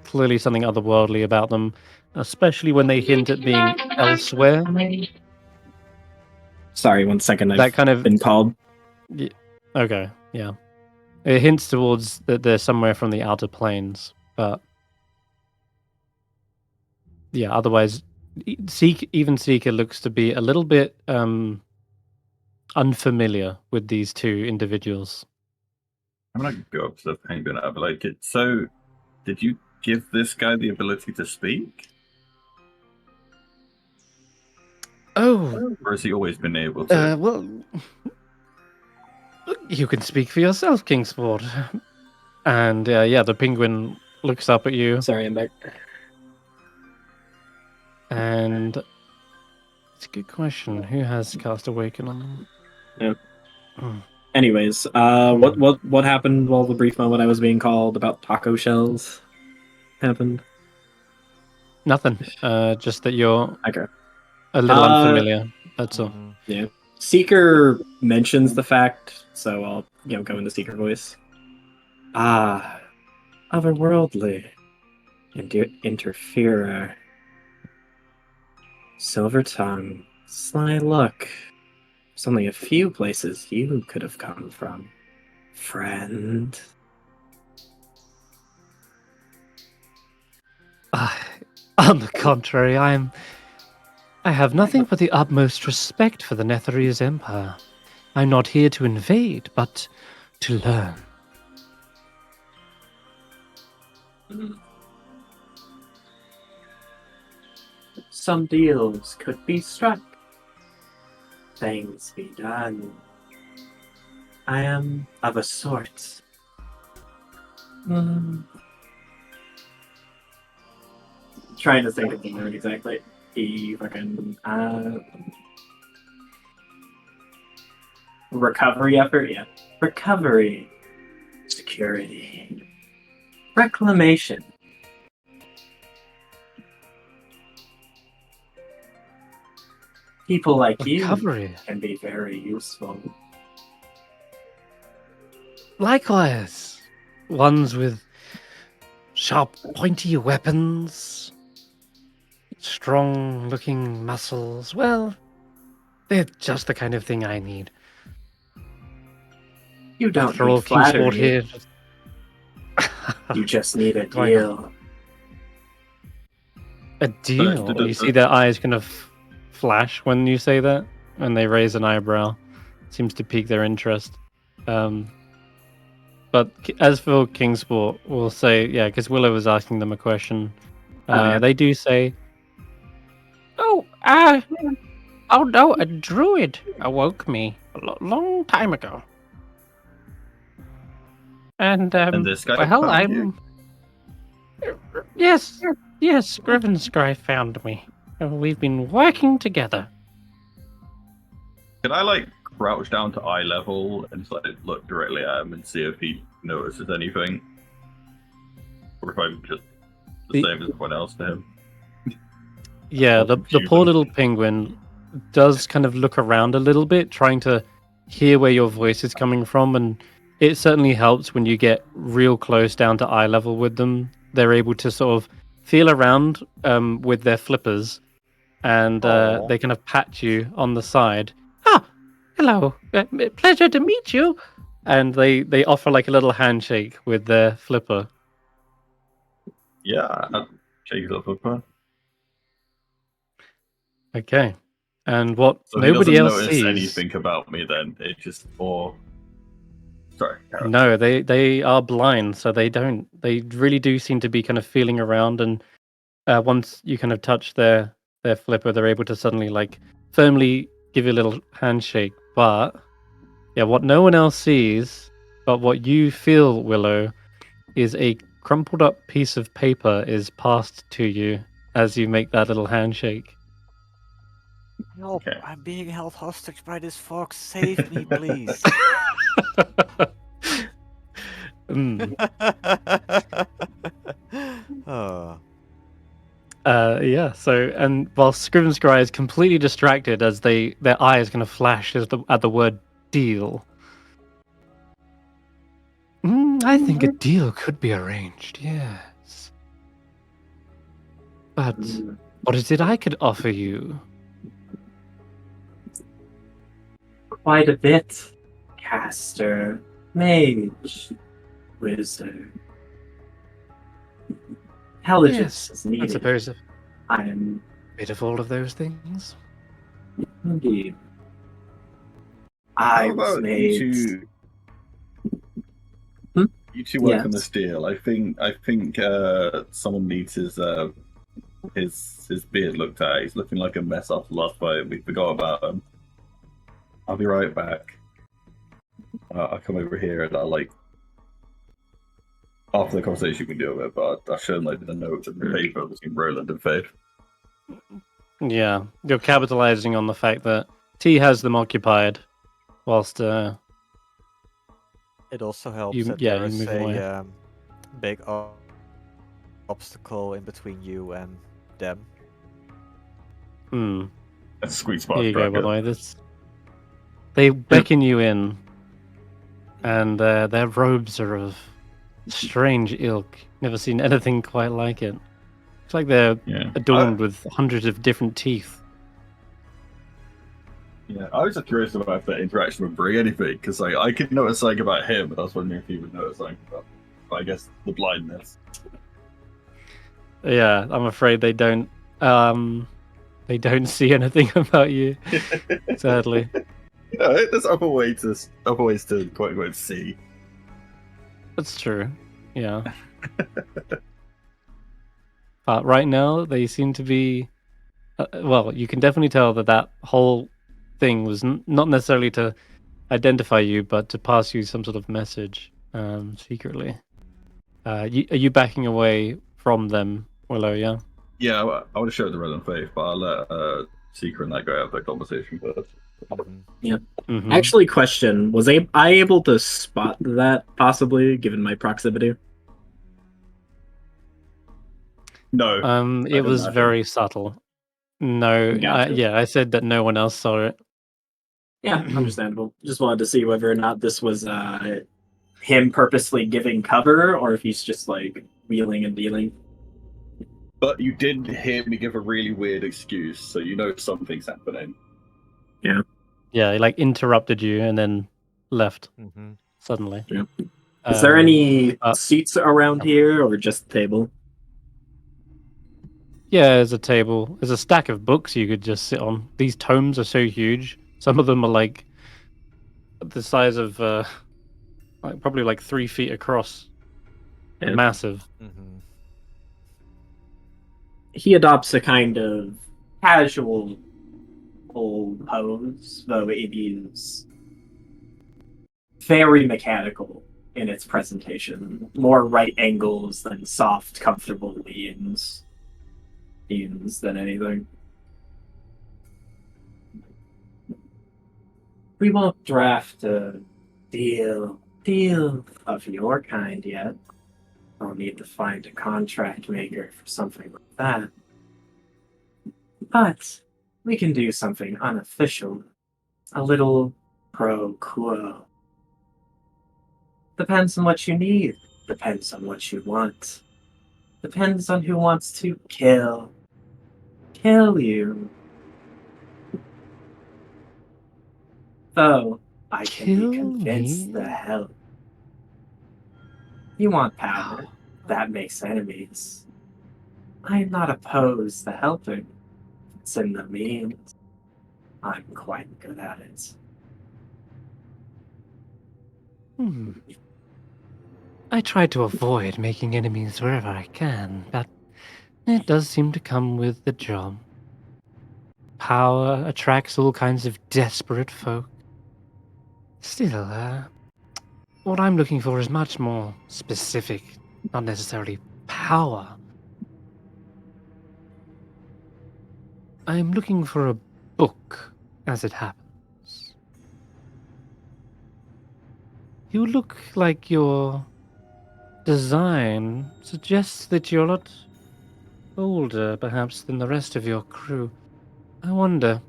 clearly something otherworldly about them, especially when they hint at being elsewhere. Sorry, 1 second. I've That kind of been called. Okay, yeah. It hints towards that they're somewhere from the outer planes, but yeah, otherwise Seeker looks to be a little bit unfamiliar with these two individuals. I'm gonna go up to the penguin. I'll be like, so, did you give this guy the ability to speak? Oh, Or has he always been able to? well, you can speak for yourself, Kingsport. And yeah, the penguin looks up at you, Sorry, I'm back. and it's a good question. Who has cast Awaken on them? Yep. Hmm. Anyways, what happened while the brief moment I was being called about taco shells happened? Nothing. Just that you're Okay. a little unfamiliar. That's all. Yeah. Seeker mentions the fact, so I'll go into Seeker voice. Ah, otherworldly. Interferer. Silver tongue. Sly look. There's only a few places you could have come from, friend. On the contrary, I have nothing but the utmost respect for the Netherese Empire. I'm not here to invade, but to learn. Some deals could be struck. Things be done. I am of a sort. Trying to think of the word exactly. Recovery effort? Yeah. Recovery. Security. Reclamation. People like Recovery. you can be very useful. Likewise, ones with sharp, pointy weapons, strong-looking muscles. Well, they're just the kind of thing I need. You don't After need all, Kingsport flattery. here. You just need a Why deal. A deal. You see their eyes kind of flash when you say that, and they raise an eyebrow. Seems to pique their interest. But as for Kingsport, we'll say, yeah, because Willow was asking them a question. They do say, oh no, a druid awoke me a long time ago. And this guy well, found you? Yes, Scrivenscry found me. We've been working together. Can I crouch down to eye level and just look directly at him and see if he notices anything? Or if I'm just the same as everyone else to him? Yeah, the poor little penguin does kind of look around a little bit, trying to hear where your voice is coming from, and it certainly helps when you get real close down to eye level with them. They're able to sort of feel around with their flippers, and they kind of pat you on the side. Ah, hello, pleasure to meet you. And they offer a little handshake with their flipper. Yeah, I'll shake his little flipper. Okay, and what So nobody he else doesn't notice sees. anything about me then. It's just more. Sorry. No, they are blind, so they don't. They really do seem to be kind of feeling around, and once you kind of touch their flipper, they're able to suddenly firmly give you a little handshake. But yeah, what no one else sees, but what you feel, Willow, is a crumpled up piece of paper is passed to you as you make that little handshake. Help! Okay. I'm being held hostage by this fox. Save me, please. Mm. Oh. Yeah. So, and while Scriven Scry is completely distracted as their eyes kind of flash at the word deal. I think a deal could be arranged. Yes. But what is it I could offer you? Quite a bit. Caster, mage, wizard. Intelligence Yes, is I needed. suppose a I'm bit of all of those things. indeed. How I was about made. you two work on Yes. this deal? I think someone needs his beard looked at. He's looking like a mess after the last fight. We forgot about him. I'll be right back. I'll come over here and I'll after the conversation we can deal with it, but I'll show him the notes and the paper between Roland and Fade. Yeah, you're capitalizing on the fact that T has them occupied, whilst It also helps You- that yeah, there you is move away. a big obstacle in between you and them. That's a sweet spot. Here you go. By the way, they beckon you in, and their robes are of strange ilk. Never seen anything quite like it. It's like they're Yeah. adorned with hundreds of different teeth. Yeah, I was just curious about if that interaction would bring anything, because I could notice something about him, but I was wondering if he would notice something about, I guess, the blindness. Yeah, I'm afraid they don't. They don't see anything about you. Sadly. Yeah, there's other ways to quote unquote see. That's true. Yeah. But right now, they seem to be. Well, you can definitely tell that whole thing was not necessarily to identify you, but to pass you some sort of message secretly. Are you backing away from them, Willow? Yeah. Yeah, I want to show the relevant faith, but I'll let Seeker and that guy have that conversation first. Mhm. Actually, question: was I able to spot that possibly, given my proximity? No, It don't was imagine. very subtle. No, Gotcha. yeah, I said that no one else saw it. Yeah, understandable. Just wanted to see whether or not this was him purposely giving cover, or if he's just wheeling and dealing. But you did hear me give a really weird excuse, so you know something's happening. Yeah, he interrupted you and then left Mm-hmm. suddenly. Yeah. Is there any uh, seats around here, or just a table? Yeah, there's a table. There's a stack of books you could just sit on. These tomes are so huge. Some of them are the size of probably 3 feet across. Yeah. Massive. Mm-hmm. He adopts a kind of casual old pose, though it is very mechanical in its presentation. More right angles than soft, comfortable leans than anything. We won't draft a deal of your kind yet. I'll need to find a contract maker for something like that. But we can do something unofficial. A little pro quo. Depends on what you need. Depends on what you want. Depends on who wants to kill you. Though I can Kill be convinced me? the hell. You want power. That makes enemies. I am not opposed to helping. It's in the means. I'm quite good at it. I try to avoid making enemies wherever I can, but it does seem to come with the job. Power attracts all kinds of desperate folk. Still, what I'm looking for is much more specific, not necessarily power. I'm looking for a book, as it happens. You look like you're design suggests that you're a lot older, perhaps, than the rest of your crew. I wonder,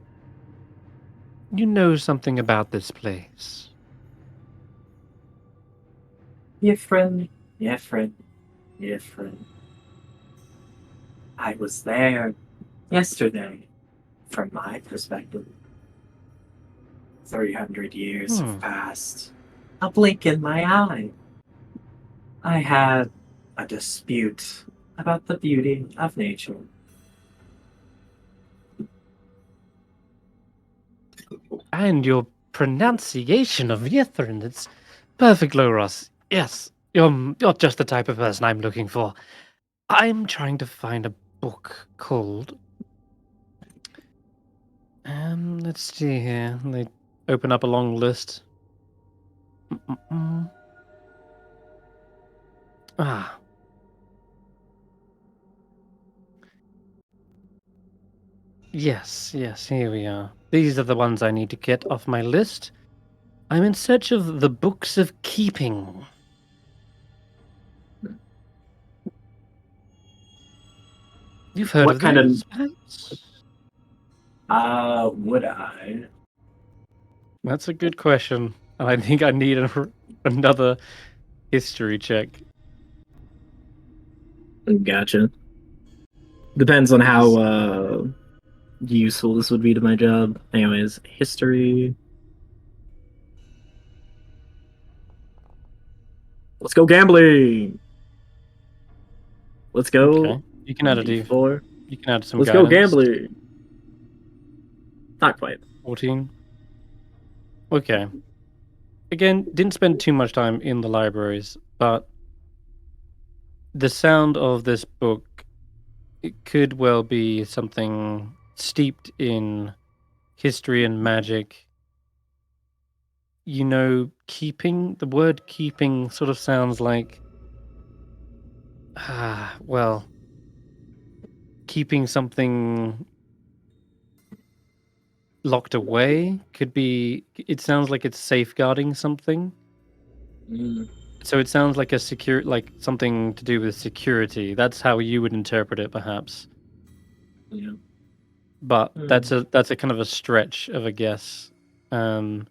you know something about this place? Yeah, friend. Yeah, friend. Yeah, friend. I was there yesterday, from my perspective. 300 years have passed. A blink in my eye. I had a dispute about the beauty of nature. And your pronunciation of Yithrin, it's perfect, Loros. Yes, you're just the type of person I'm looking for. I'm trying to find a book called... let's see here. They open up a long list. Ah. Yes, here we are. These are the ones I need to get off my list. I'm in search of the Books of Keeping. You've heard What of kind of- these, perhaps? Would I? That's a good question. And I think I need another history check. Gotcha. Depends on how useful this would be to my job. Anyways, history. Let's go gambling. Let's go. Okay. You can add a D4. You can add some Let's guidance. go gambling. Not quite. 14. Okay. Again, didn't spend too much time in the libraries, but the sound of this book, it could well be something steeped in history and magic. You know, keeping, the word keeping sort of sounds like, well, keeping something locked away could be, it sounds like it's safeguarding something. So it sounds like like something to do with security. That's how you would interpret it, perhaps. Yeah. But that's a kind of a stretch of a guess. What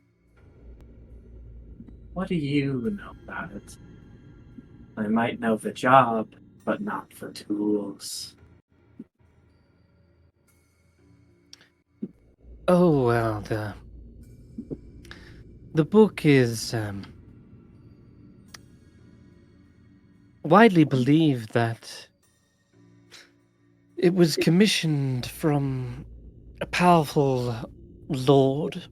do you know about it? I might know the job, but not the tools. Oh well, the book is widely believed that it was commissioned from a powerful lord,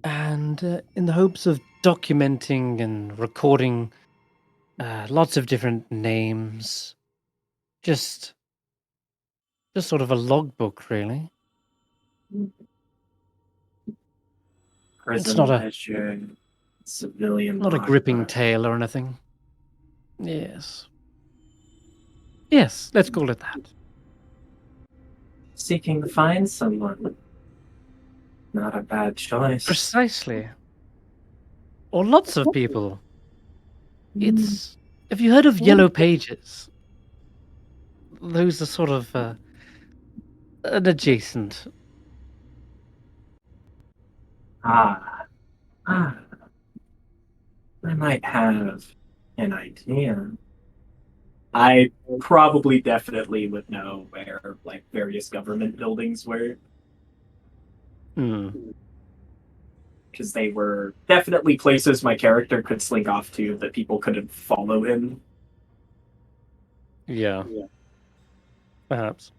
and in the hopes of documenting and recording lots of different names, just sort of a logbook, really. Prison not a- ledger, civilian Not a gripping logbook. tale or anything. Yes, let's call it that. Seeking to find someone. Not a bad choice. Precisely. Or lots of people. It's... Have you heard of Yellow Pages? Those are sort of an adjacent. I might have an idea. I probably definitely would know where like various government buildings were, because they were definitely places my character could slink off to that people couldn't follow him. Yeah. Perhaps.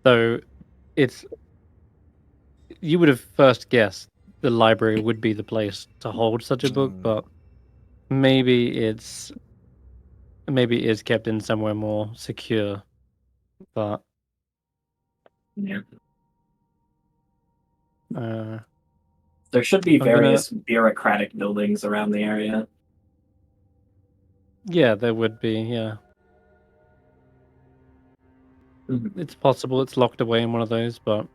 Though it's... You would have first guessed the library would be the place to hold such a book, but maybe it is kept in somewhere more secure. But Yeah. There should be various bureaucratic buildings around the area. Yeah, there would be, yeah. It's possible it's locked away in one of those, but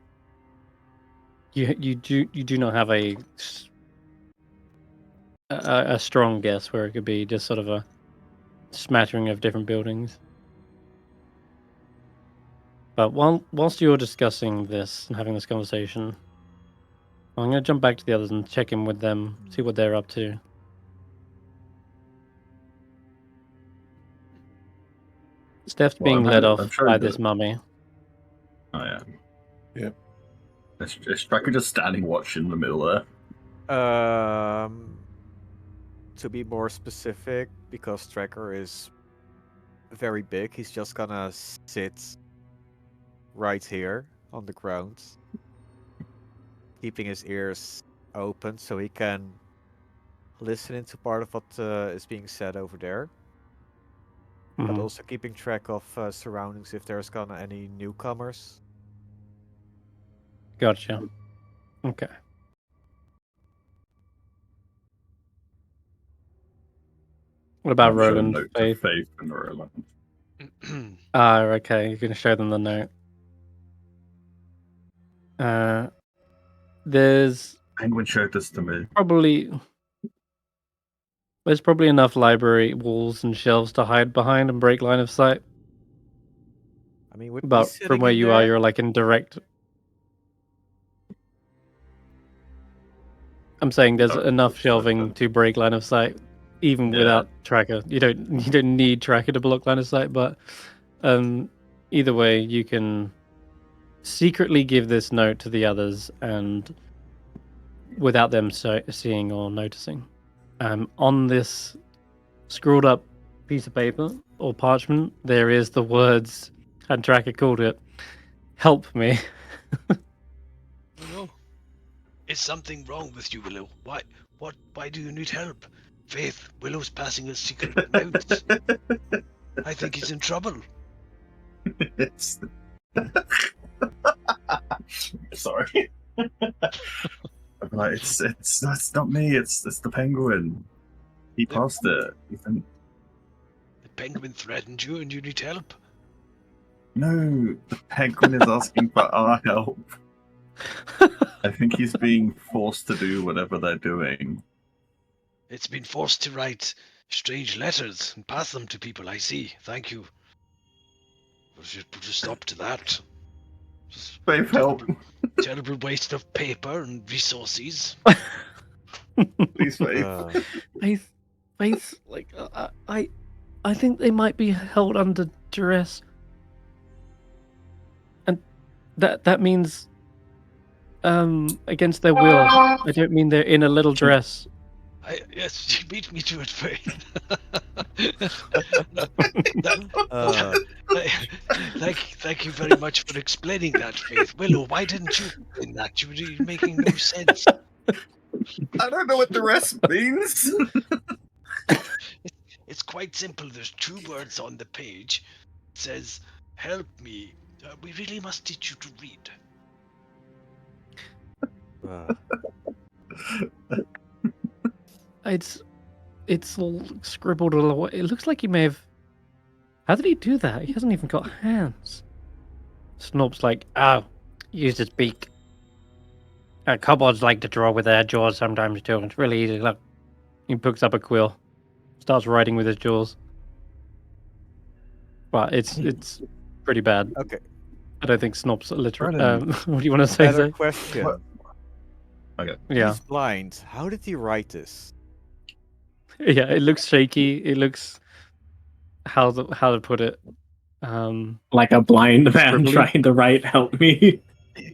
you do not have a strong guess where it could be. Just sort of smattering of different buildings. But whilst you're discussing this and having this conversation, I'm going to jump back to the others and check in with them, see what they're up to. Stef's being led off by this mummy. Oh yeah. Yeah. Is Tracker just standing watching in the middle there? To be more specific, because Tracker is very big, he's just gonna sit right here on the ground, keeping his ears open so he can listen into part of what is being said over there, but Mhm. also keeping track of surroundings if there's gonna any newcomers. Gotcha. Okay. What about I'll show a Roland? note to Faith? Faith and Roland. Ah, okay. You're going to show them the note. There's Penguin showed this to me. there's probably enough library walls and shelves to hide behind and break line of sight. I mean, with me But sitting from where in you are, there- you're like in direct. I'm saying there's Oh, enough that's shelving good. to break line of sight, even Yeah. without tracker. You don't need tracker to block line of sight, but either way, you can secretly give this note to the others and without them seeing or noticing. On this scrawled up piece of paper or parchment, there is the words, and Tracker called it, "Help me." No. Is something wrong with you, Willow? Why do you need help? Faith, Willow's passing us secret notes. I think he's in trouble. It's... Sorry. I'm like, it's not me. It's the penguin. He passed it. The penguin threatened you and you need help. No, the penguin is asking for our help. I think he's being forced to do whatever they're doing. It's been forced to write strange letters and pass them to people. I see. Thank you. We should put a stop to that. Just Faith, help. terrible waste of paper and resources. Please, Faith. Faith, like I think they might be held under duress, and that means against their will. I don't mean they're in a little dress. Yes, you beat me to it, Faith. Thank you very much for explaining that, Faith. Willow, why didn't you explain that? You're making no sense. I don't know what the rest means. It's quite simple. There's 2 words on the page. It says, "Help me." We really must teach you to read. It's all scribbled all away. It looks like he may have. How did he do that? He hasn't even got hands. Snorp's like, use his beak. Kobolds like to draw with their jaws sometimes too. It's really easy. Look, he picks up a quill, starts writing with his jaws. But it's pretty bad. Okay. I don't think Snorp's literate. Roland. What do you want to say? Better Zay? question. What? Okay. Yeah, He's blind. How did he write this? yeah. It looks shaky. It looks how to put it. Like a blind man Scribbly? trying to write "help me."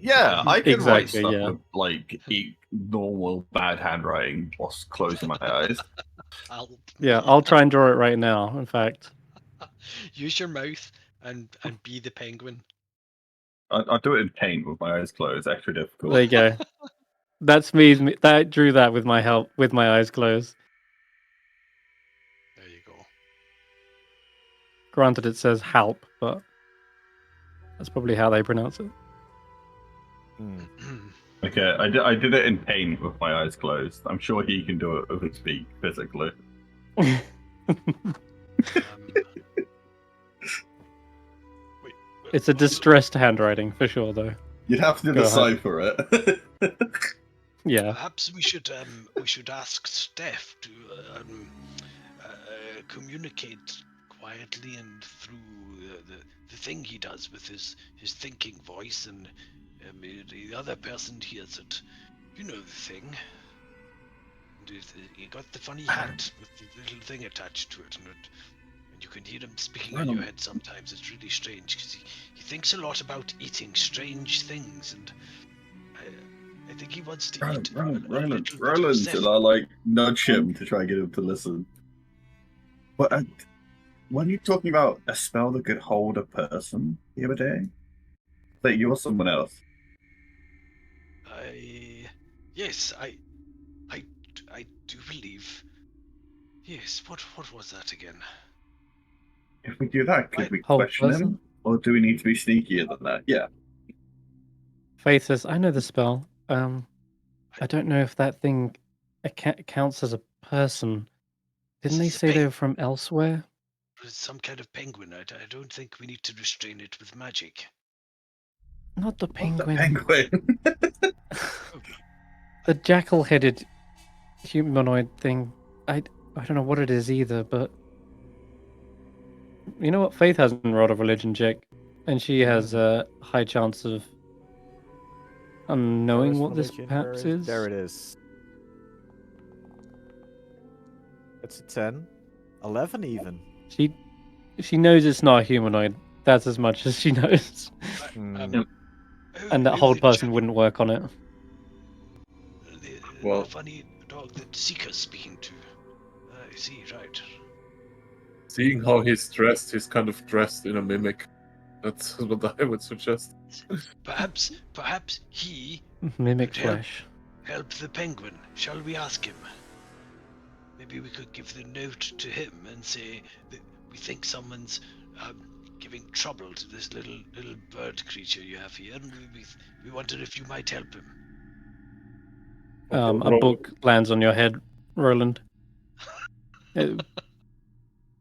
Yeah, I can write Exactly, stuff yeah. with like normal bad handwriting whilst closing my eyes. Yeah, I'll try and draw it right now. In fact, Use your mouth and be the penguin. I'll do it in paint with my eyes closed. Extra difficult. there you go. That's me. That drew that with my help, with my eyes closed. There you go. Granted, it says "help," but that's probably how they pronounce it. Okay, I did it in paint with my eyes closed. I'm sure he can do it with his beak physically. It's a distressed handwriting for sure, though. You'd have to Go ahead. decipher it. Yeah. Perhaps we should ask Stef to communicate quietly and through the thing he does with his thinking voice, and the other person hears it. You know the thing. You got the funny hat with the little thing attached to it, and you can hear him speaking in your head sometimes. It's really strange because he thinks a lot about eating strange things, and I think he wants to eat a little bit of Roland, should I like nudge him to try and get him to listen? But weren't you talking about a spell that could hold a person the other day? That you or someone else? Yes, I do believe. Yes, what was that again? If we do that, could we Hold question person? him? Or do we need to be sneakier than that? Yeah. Faith says, I know the spell. I don't know if that thing counts as a person. Didn't they It's a say they were from elsewhere? It's some kind of penguin. I don't think we need to restrain it with magic. Not the penguin. Penguin. The jackal-headed humanoid thing. I don't know what it is either, but you know what? Faith hasn't rolled a religion check, and she has a high chance of knowing what this perhaps is. There it is. It's a 10. 11 even. She knows it's not a humanoid. That's as much as she knows. And that hold person wouldn't work on it. Well, the funny dog that Seeker's speaking to. I see, right. Seeing how he's dressed, he's kind of dressed in a mimic. That's what I would suggest. Perhaps he Mimic could flesh. help the penguin. Shall we ask him? Maybe we could give the note to him and say that we think someone's giving trouble to this little bird creature you have here, and we wondered if you might help him. A book lands on your head, Roland.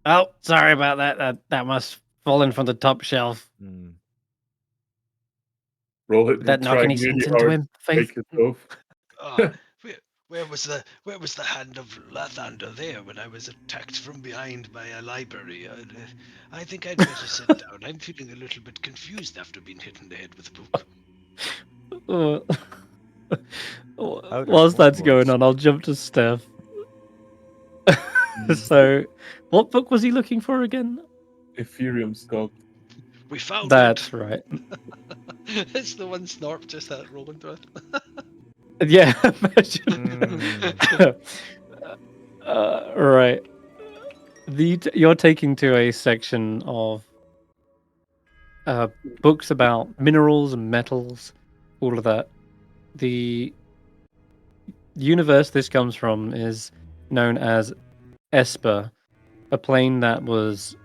Oh, sorry about that. That must fall in from the top shelf. Roll it. Did that knock any sense into him, Faith? Where was the hand of Lathander there when I was attacked from behind by a library? I think I'd better sit down. I'm feeling a little bit confused after being hit in the head with a book. Whilst that's going on, I'll jump to Stef. So, what book was he looking for again? Ethereum Sculpt. We found That's it. right. It's the one Snorp just had Roland with. Yeah, imagine. Right. You're taking to a section of books about minerals and metals, all of that. The universe this comes from is known as Esper, a plane that was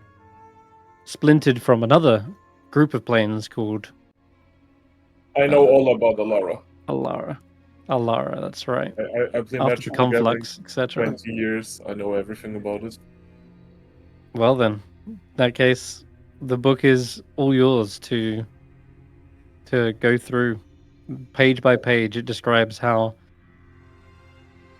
splintered from another group of planes called... I know all about Alara. Alara, that's right. I've been After the conflux, etc. 20 years, I know everything about it. Well then, in that case, the book is all yours to go through. Page by page, it describes how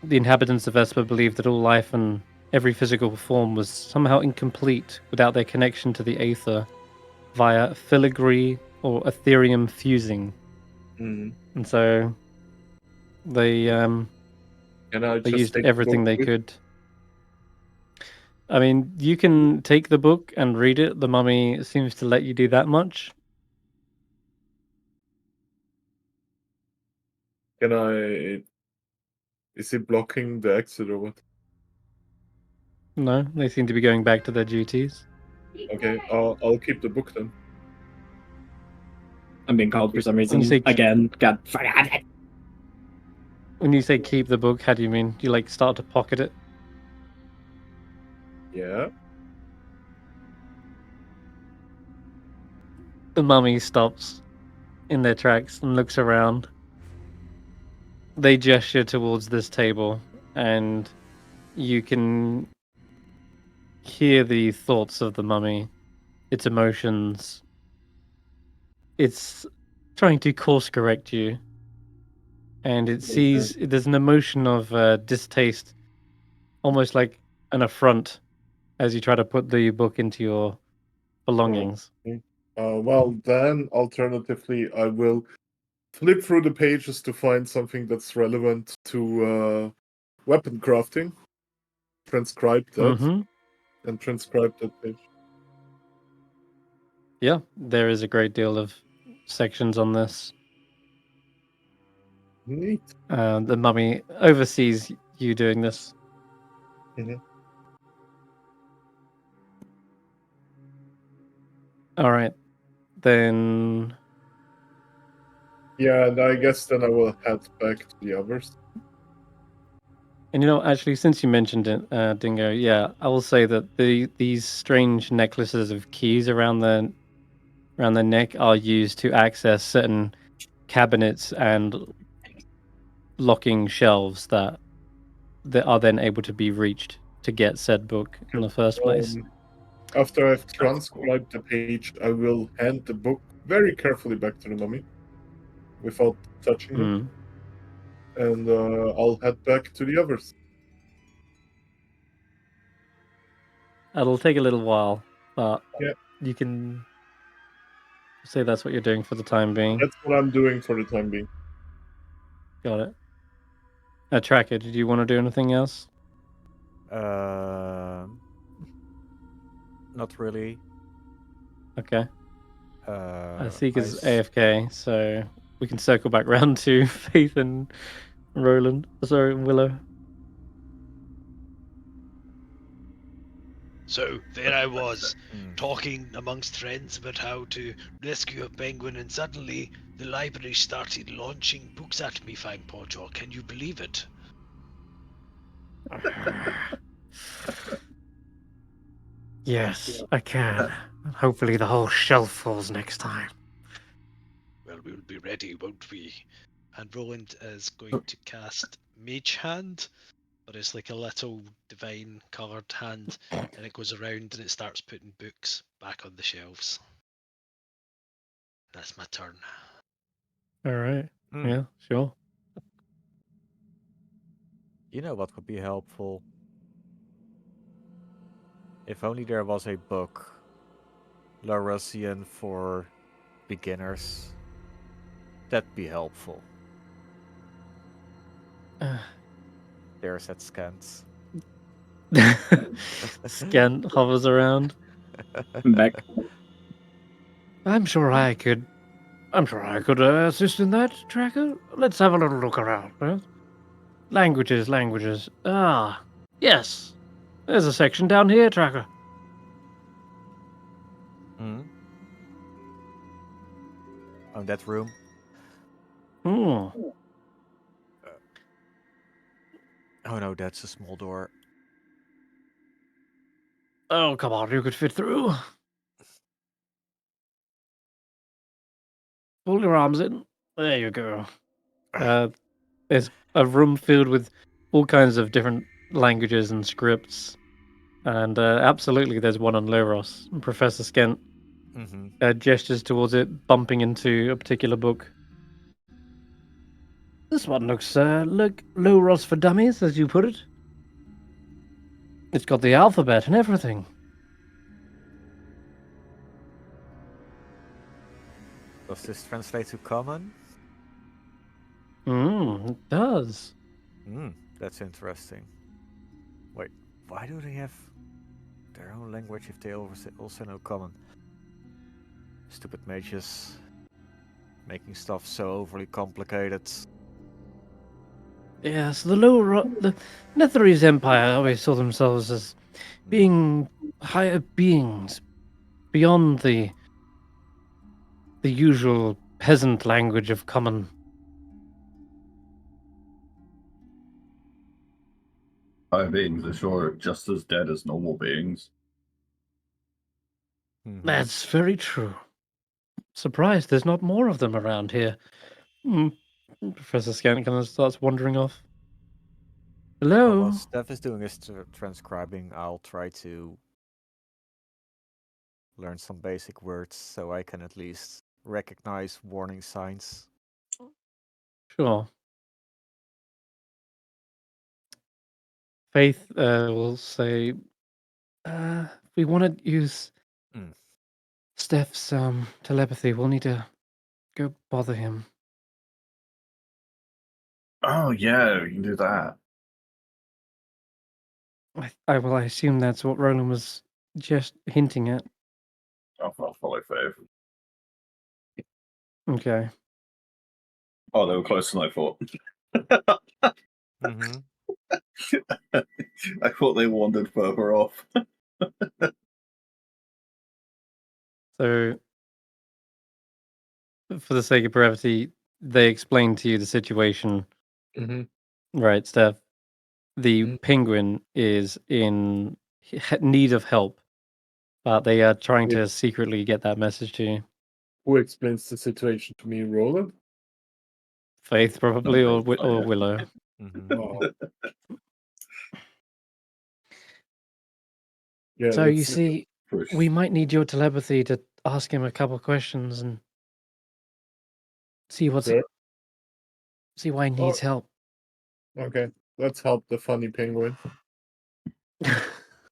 the inhabitants of Esper believed that all life and every physical form was somehow incomplete without their connection to the aether via filigree or Ethereum fusing. And so they used everything they could. I mean, you can take the book and read it. The mummy seems to let you do that much. Can I... Is he blocking the exit or what? No, they seem to be going back to their duties. Okay, I'll keep the book then. I'm being called for some reason. When you say again, God. When you say keep the book, how do you mean? Do you like start to pocket it? Yeah. The mummy stops in their tracks and looks around. They gesture towards this table, and you can hear the thoughts of the mummy, its emotions. It's trying to course correct you, and it sees there's an emotion of distaste, almost like an affront as you try to put the book into your belongings. Well, then, alternatively, I will flip through the pages to find something that's relevant to weapon crafting. Transcribe that, Mm-hmm. and transcribe that page. Yeah, there is a great deal of sections on this. Neat. The mummy oversees you doing this. Mhm. All right, then. Yeah, and I guess then I will head back to the others. And actually, since you mentioned it, Dingo, yeah, I will say that these strange necklaces of keys around the neck are used to access certain cabinets and locking shelves that are then able to be reached to get said book in the first place. After I've transcribed the page, I will hand the book very carefully back to the mummy without touching it, Mm. and I'll head back to the others. It'll take a little while, but Yeah. you can say that's what you're doing for the time being. That's what I'm doing for the time being. Got it. Tracker, did you want to do anything else? Not really. Okay. I Seeker's s- AFK, so we can circle back round to Faith and Roland. Sorry, Willow. So there I was, Hmm. talking amongst friends about how to rescue a penguin, and suddenly the library started launching books at me, Fang Porjaw. Can you believe it? Yes, I can. Hopefully the whole shelf falls next time. Well, we'll be ready, won't we? And Roland is going to cast Mage Hand, but it's like a little divine coloured hand, and it goes around and it starts putting books back on the shelves. That's my turn. All right. Hmm. Yeah, sure. You know what would be helpful? If only there was a book, Laurasian for beginners. That'd be helpful. There's that scans. Scan hovers around. Back. I'm sure I could assist in that, Tracker. Let's have a little look around. Huh? Languages. Ah, yes. There's a section down here, Tracker. Hmm. Oh, that room. Hmm. Oh no, that's a small door. Oh, come on, you could fit through. Pull your arms in. There you go. There's a room filled with all kinds of different languages and scripts. And absolutely, there's one on Leros. Professor Skent Mm-hmm. gestures towards it, bumping into a particular book. This one looks like Leros for dummies, as you put it. It's got the alphabet and everything. Does this translate to common? It does. That's interesting. Wait, why do they have their own language if they also know common? Stupid mages. Making stuff so overly complicated. Yes, the Netherese Empire always saw themselves as being higher beings beyond the usual peasant language of common. Higher beings are sure just as dead as normal beings. Mm-hmm. That's very true. Surprised there's not more of them around here. Professor Scan kind of starts wandering off. Hello? While Stef is doing his transcribing, I'll try to learn some basic words so I can at least recognize warning signs. Sure. Faith will say, we want to use Hmm. Stef's telepathy. We'll need to go bother him. Oh yeah, we can do that. I assume that's what Roland was just hinting at. I'll follow Faith. Okay. Oh, they were closer than I thought. Mm-hmm. I thought they wandered further off. So, for the sake of brevity, they explained to you the situation, Mm-hmm. right, Steph? The Mhm. penguin is in need of help, but they are trying to secretly get that message to you. Who explains the situation to me, Roland? Faith, probably, or Faith, or yeah. Willow. Mm-hmm. Oh. Yeah, So you that's see, we might need your telepathy to ask him a couple questions and see Sure. see why he needs help. Okay. Let's help the funny penguin. I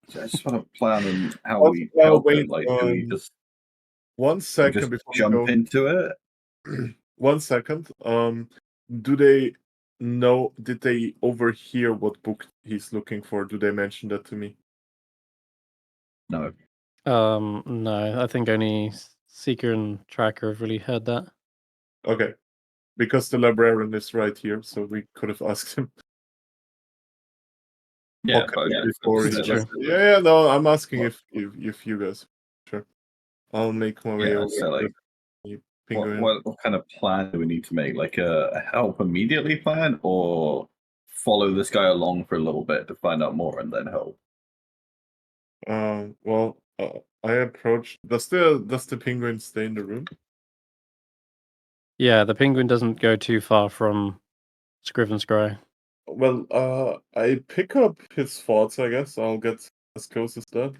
just want to plan on how Also, we help wait, him. Like, do we just 1 second before we jump go. into it? 1 second. Do they know? Did they overhear what book he's looking for? Do they mention that to me? No. No, I think only Seeker and Tracker have really heard that. Okay, because the librarian is right here, so we could have asked him. Yeah, Okay, but before It's he true. Yeah, no, I'm asking if you guys. Sure, I'll make my way yeah. over So to like, the what, penguin. what kind of plan do we need to make? Like a help immediately plan, or follow this guy along for a little bit to find out more and then help? Well, I approached. Does the penguin stay in the room? Yeah, the penguin doesn't go too far from Scriven Scry. Well, I pick up his thoughts. I guess I'll get as close as that,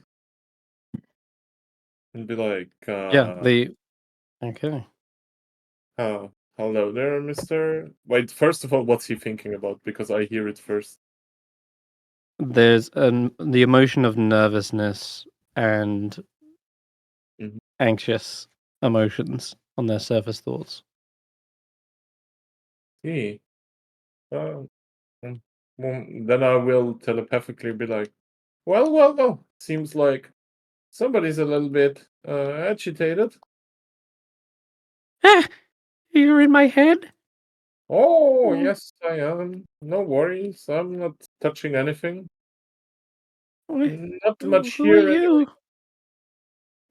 and be like, Yeah, okay. Hello there, Mister." Wait, first of all, what's he thinking about? Because I hear it first. There's the emotion of nervousness and Mhm. anxious emotions on their surface thoughts. He. Well, then I will telepathically be like, well. Seems like somebody's a little bit agitated. Ah, you're in my head? Oh, Oh, yes, I am. No worries. I'm not touching anything. Not much who are here anyway.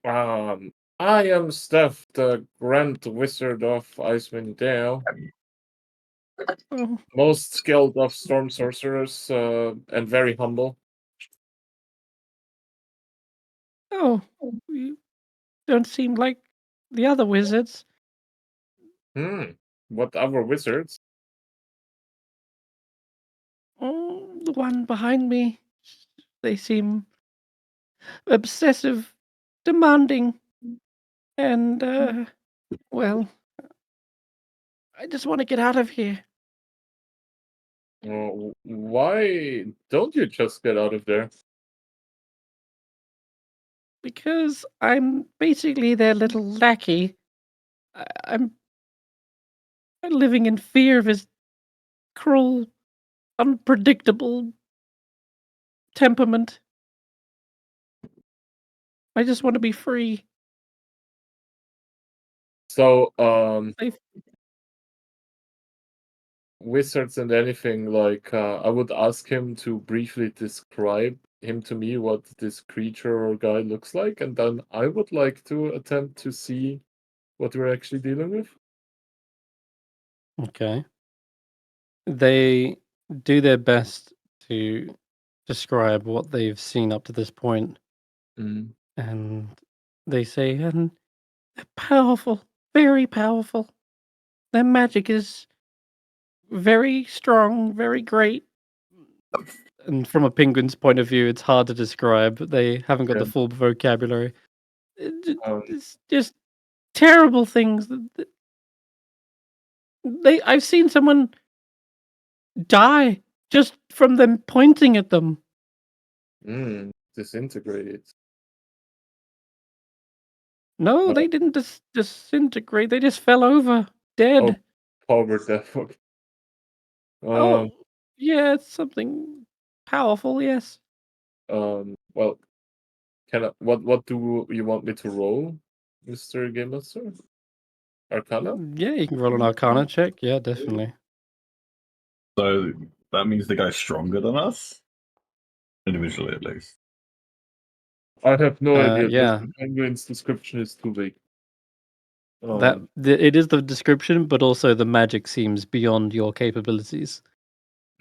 you? I am Stef, the Grand Wizard of Icewindale, Oh, most skilled of storm sorcerers, and very humble. oh, you don't seem like the other wizards. What other wizards? Oh, the one behind me. They seem obsessive, demanding, and, well, I just want to get out of here Why don't you just get out of there? because I'm basically their little lackey. I'm living in fear of his cruel, unpredictable temperament. I just want to be free. So, Safe. wizards and anything, like, I would ask him to briefly describe him to me, what this creature or guy looks like, and then I would like to attempt to see what we're actually dealing with. Okay. They do their best to describe what they've seen up to this point, and they say, and they're powerful, very powerful. Their magic is very strong, very great. And from a penguin's point of view, it's hard to describe. They haven't got the Yeah. full vocabulary. Um, It's just terrible things. I've seen someone die just from them pointing at them. disintegrate. No, No. they didn't disintegrate. They just fell over, dead. Power death. Okay. Oh, yeah, it's something powerful. Yes. Well, what do you want me to roll, Mr. Game Master? Arcana? Yeah, you can roll an Arcana check. Yeah, definitely. So that means the guy's stronger than us? Individually, at least. I have no idea. yeah. The penguin's description is too vague. It is the description, but also the magic seems beyond your capabilities.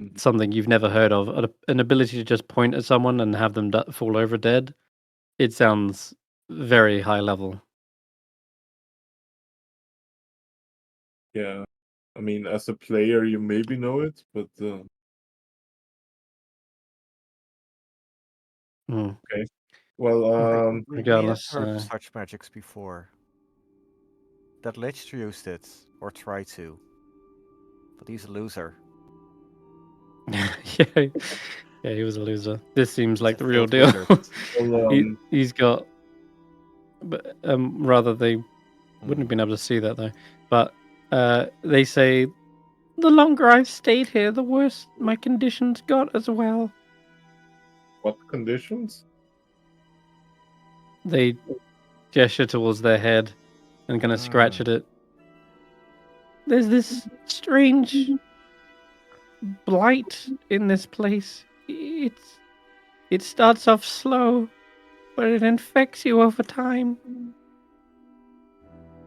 Mhm. Something you've never heard of. An ability to just point at someone and have them fall over dead. It sounds very high level. Yeah. I mean, as a player, you maybe know it, but Mm. well, We have Regardless, heard of such magics before. That Lich used it, or tried to. But he's a loser. yeah, he was a loser. This seems like He's a the real filthy deal. wizard. well, He's got, but rather they wouldn't have been able to see that though. But they say the longer I've stayed here, the worse my conditions got as well. what conditions? They gesture towards their head and kind of scratch at it. There's this strange blight in this place. It starts off slow, but it infects you over time.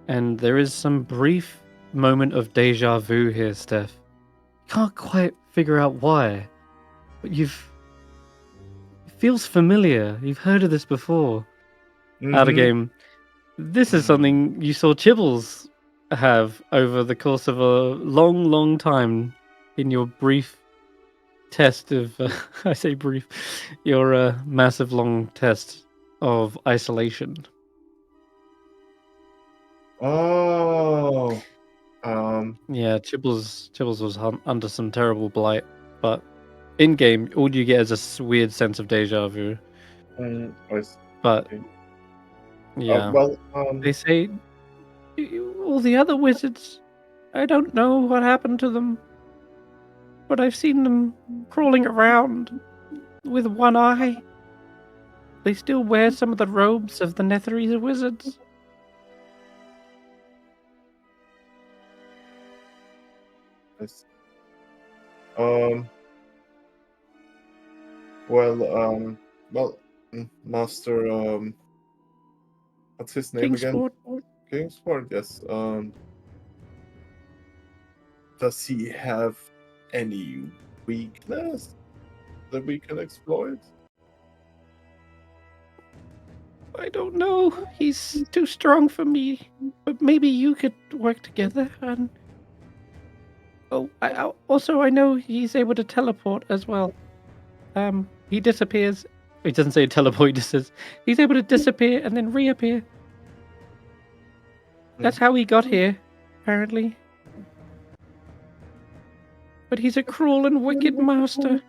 And there is some brief moment of deja vu here, Stef. Can't quite figure out why, but it feels familiar. You've heard of this before. Out of Mhm. game. This is something you saw Chibbles have over the course of a long, long time in your brief test of, I say brief, your massive long test of isolation. Oh. Yeah, Chibbles was under some terrible blight, but in game, all you get is a weird sense of deja vu. I see. But Okay. yeah, Well, they say all the other wizards. I don't know what happened to them, but I've seen them crawling around with one eye. They still wear some of the robes of the Netherese wizards. I see. Well, Master, what's his name again? Kingsport. Kingsport, yes. Does he have any weakness that we can exploit? I don't know. He's too strong for me. But maybe you could work together and. Oh, I know he's able to teleport as well. He disappears. He doesn't say teleport. He just says he's able to disappear and then reappear. That's how he got here, apparently. But he's a cruel and wicked master.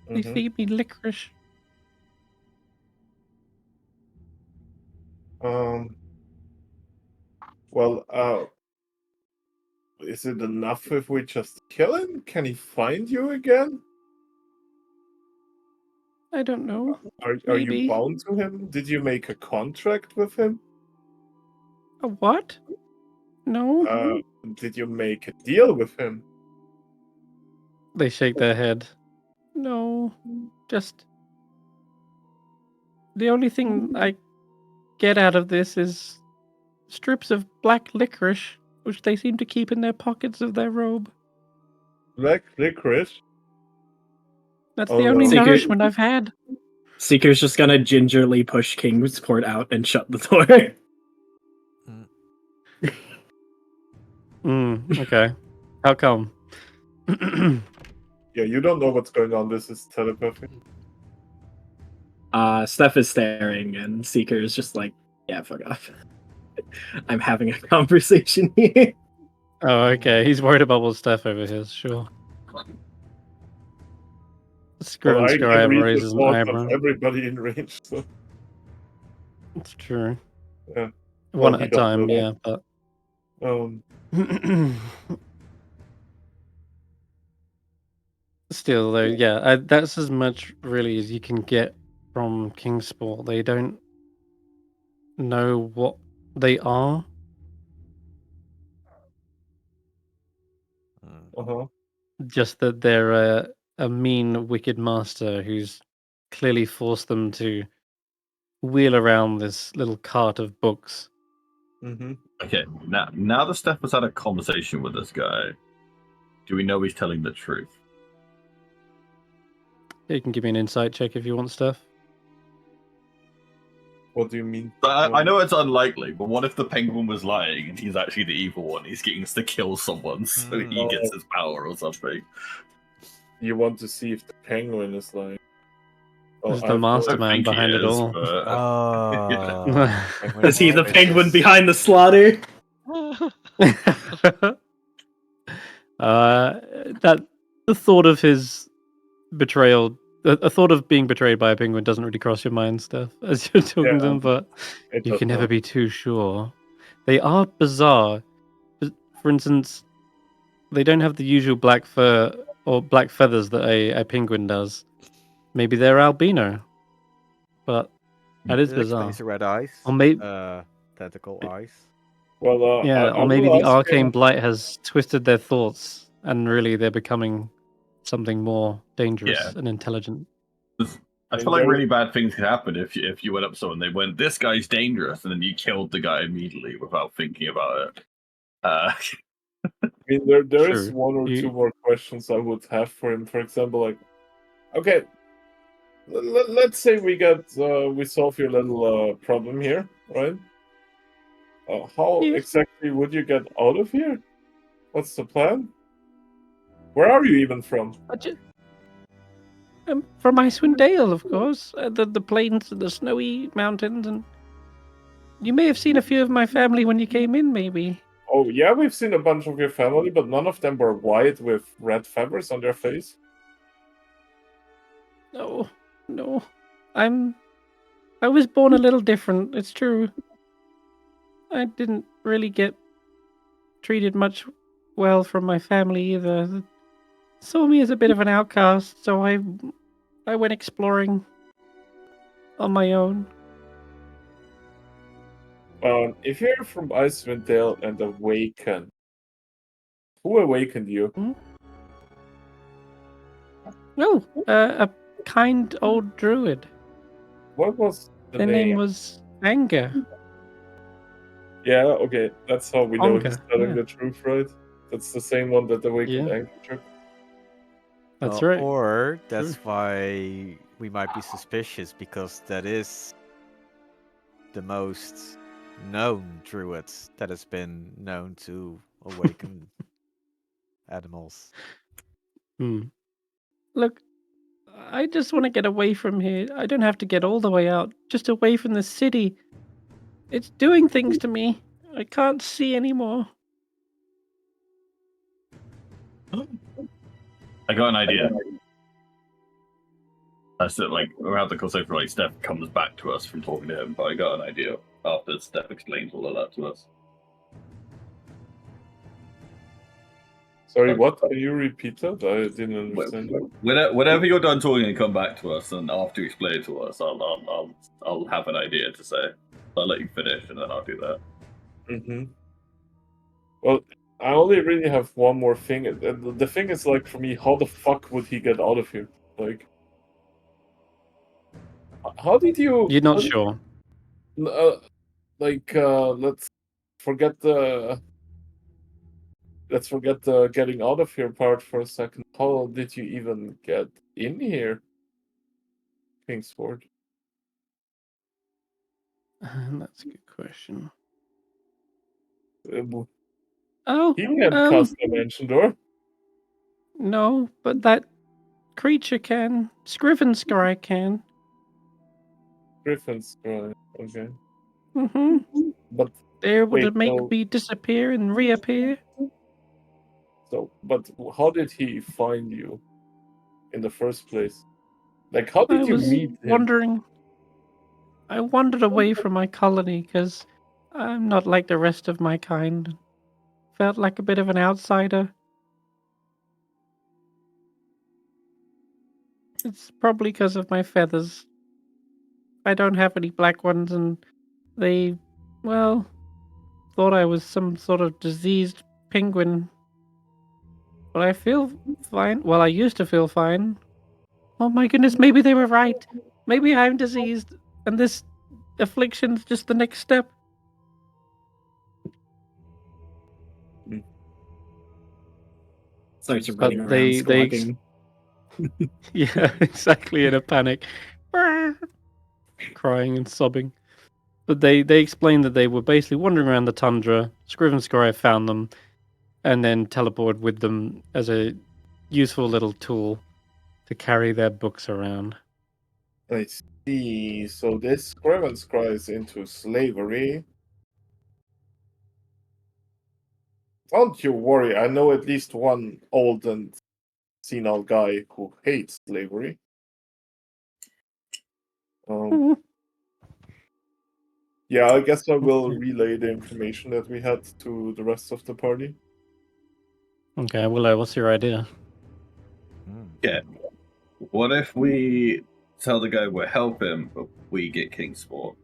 They feed me licorice. Well, is it enough if we just kill him? Can he find you again? I don't know. Are you Maybe. bound to him? Did you make a contract with him? A what? No. Did you make a deal with him? They shake their head. No. Just. The only thing I get out of this is strips of black licorice, which they seem to keep in their pockets of their robe. Black licorice? That's the only Seeker- nourishment I've had. Seeker's just gonna gingerly push Kingsport out and shut the door. Okay. How come? Yeah, you don't know what's going on. This is telepathy. Stef is staring, and Seeker is just like, yeah, fuck off. I'm having a conversation here. Oh, okay. He's worried about what Stef over here. Sure. Scriven I can Scribe read the raises an thoughts of eyebrow. everybody in range. So It's true. yeah. One Well, at he a doesn't time, know yeah, but. that. Still, though, yeah, that's as much really as you can get from Kingsport. They don't know what they are. Uh-huh. Just that they're a mean, wicked master who's clearly forced them to wheel around this little cart of books. Mm-hmm. Okay, now the Steph has had a conversation with this guy. Do we know he's telling the truth? You can give me an insight check if you want, Steph. What do you mean? I know it's unlikely, but what if the penguin was lying and he's actually the evil one? He's getting us to kill someone so he gets his power or something. You want to see if the penguin is like... This is I the have no I mastermind think he behind it is, all. but Penguin Is he the suspicious. penguin behind the slaughter? That the thought of his betrayal, a thought of being betrayed by a penguin doesn't really cross your mind, Steph, as you're talking to them, but it you does can never not. be too sure. They are bizarre. For instance, they don't have the usual black fur or black feathers that a penguin does. Maybe they're albino, but that is That bizarre. explains the red eyes. Or maybe, Tentacle eyes. Well, yeah, I or maybe will the ask arcane him. blight has twisted their thoughts, and really they're becoming something more dangerous and intelligent. I feel like really bad things could happen if you went up to someone, they went, "This guy's dangerous," and then you killed the guy immediately without thinking about it. I mean, there is True. one or two more questions I would have for him. For example, like, okay, let's say we solve your little problem here, right? How Yes. exactly would you get out of here? What's the plan? Where are you even from? From Icewindale, of course. The plains, the snowy mountains, and you may have seen a few of my family when you came in, maybe. Oh yeah, we've seen a bunch of your family, but none of them were white with red feathers on their face. No, no. I was born a little different, it's true. I didn't really get treated much well from my family either. They saw me as a bit of an outcast, so I went exploring on my own. If you're from Icewindale and awaken, who awakened you? Oh, a kind old druid. What was the Their name was Anger. Yeah, okay, that's how we know he's Onga, telling yeah. the truth, right? That's the same one that awakened Yeah. Anger took. That's right. Or that's why we might be suspicious, because that is the most known druid that has been known to awaken animals. Look, I just want to get away from here. I don't have to get all the way out, just away from the city. It's doing things to me. I can't see anymore. I got an idea. That's it. Like we're having the conversation. Like Steph comes back to us from talking to him, but I got an idea after Steph explains all of that to us. Sorry, what? Can you repeat that? I didn't understand. Whenever you're done talking and come back to us, and after you explain it to us, I'll have an idea to say. I'll let you finish, and then I'll do that. Mm-hmm. Well, I only really have one more thing. The thing is, like, for me, how the fuck would he get out of here? Like, how did you? You're not sure. Let's forget the getting out of here part for a second. How did you even get in here, Kingsport? That's a good question. He can't cast Dimension Door. No, but that creature can. Scriven Scry can. Griffin's right. Okay. Mm-hmm. But they're able to wait, make no. me disappear and reappear. So, but how did he find you in the first place? Like, how I did you was meet him? wandering. I wandered away from my colony because I'm not like the rest of my kind. Felt like a bit of an outsider. It's probably because of my feathers. I don't have any black ones, and they, well, thought I was some sort of diseased penguin. But I feel fine. Well, I used to feel fine. Oh my goodness, maybe they were right. Maybe I'm diseased, and this affliction's just the next step. Starts But running around they squawking. yeah, exactly, in a panic, crying and sobbing. But they explained that they were basically wandering around the tundra. Scriven Scribe found them, and then teleported with them as a useful little tool to carry their books around. I see. So this Graven's cries into slavery. Don't you worry, I know at least one old and senile guy who hates slavery. Yeah, I guess I will relay the information that we had to the rest of the party. Okay, Willow, what's your idea? Yeah. What if we tell the guy we'll help him, but we get Kingsport?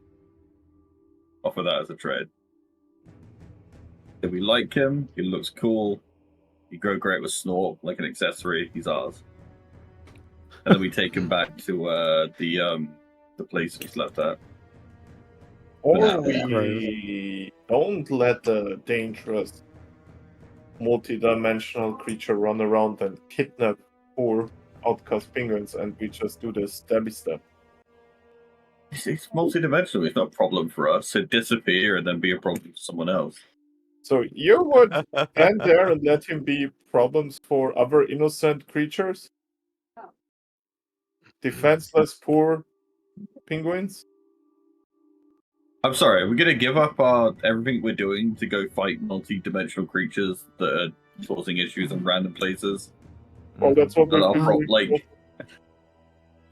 Offer that as a trade. If we like him, he looks cool, he grow great with Snort, like an accessory, he's ours. And then we take him back to the place he's left at. Or Yeah. we don't let the dangerous multi-dimensional creature run around and kidnap poor outcast penguins, and we just do the stabby step. It's multi-dimensional, it's not a problem for us. So disappear and then be a problem for someone else. So you would stand there and let him be problems for other innocent creatures? Defenseless, poor penguins? I'm sorry, we're gonna give up everything we're doing to go fight multi-dimensional creatures that are causing issues in random places. Well, that's what But we've I'll been doing. like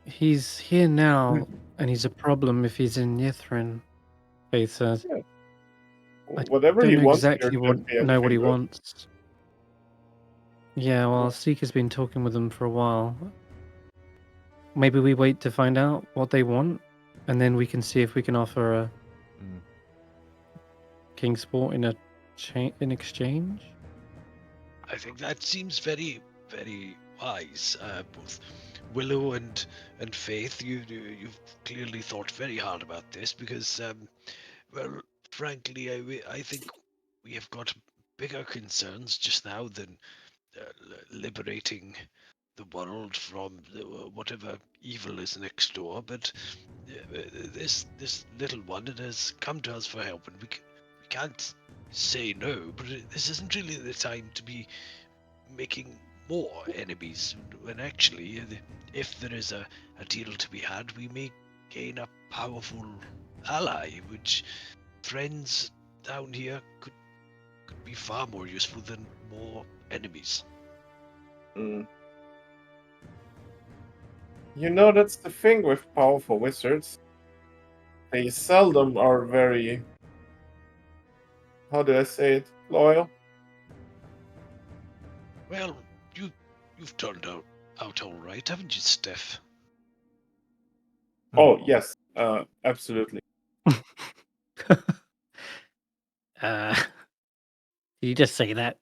He's here now, and he's a problem if he's in Yithrin, Faith says. Whatever Don't he know wants exactly here what can't be know what he anything good. wants. Yeah, well, Seeker's been talking with them for a while. Maybe we wait to find out what they want, and then we can see if we can offer a Kingsport in exchange. I think that seems very, very wise. Both Willow and Faith, you've clearly thought very hard about this because, well, frankly, I think we have got bigger concerns just now than liberating the world from whatever evil is next door. But this little one, it has come to us for help, and we can't say no. But this isn't really the time to be making more enemies. When actually, if there is a deal to be had, we may gain a powerful ally, which friends down here could be far more useful than more enemies. You know, that's the thing with powerful wizards. They seldom are very, how do I say it, loyal. Well, you've turned out all right, haven't you, Stef? Oh, yes, absolutely. You just say that.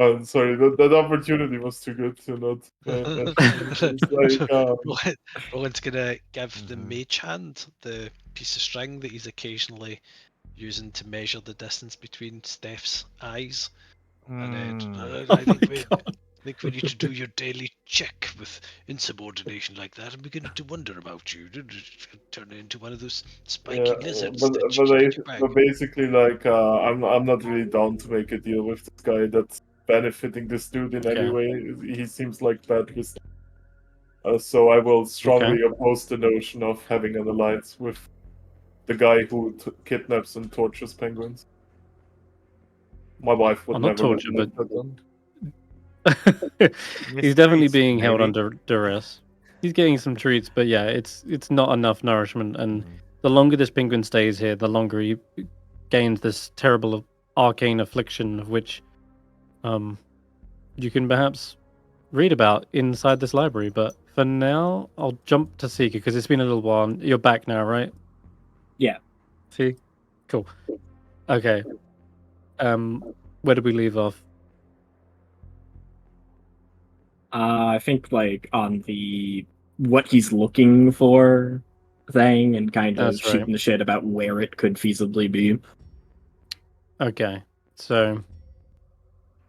Oh, sorry, that opportunity was too good to not. It's like, Roland's gonna give the mage hand the piece of string that he's occasionally using to measure the distance between Stef's eyes. And then I think we need to do your daily check with insubordination like that. I'm beginning to wonder about you. Turn into one of those spiky lizards that you keep in your bag. but basically, like, I'm not really down to make a deal with this guy that's benefiting this dude in any way. He seems like bad business. So I will strongly oppose the notion of having an alliance with the guy who kidnaps and tortures penguins. My wife would Well, not never torture, let that done. He's definitely Mistreats, being held maybe. under duress. He's getting some treats, but yeah, it's not enough nourishment. And Mm. the longer this penguin stays here, the longer he gains this terrible arcane affliction, of which you can perhaps read about inside this library. But for now, I'll jump to Seeker because it's been a little while. You're back now, right? Yeah. See, cool. Okay. Where did we leave off? I think like on the what he's looking for thing and kind of That's right. shooting the shit about where it could feasibly be. Okay, so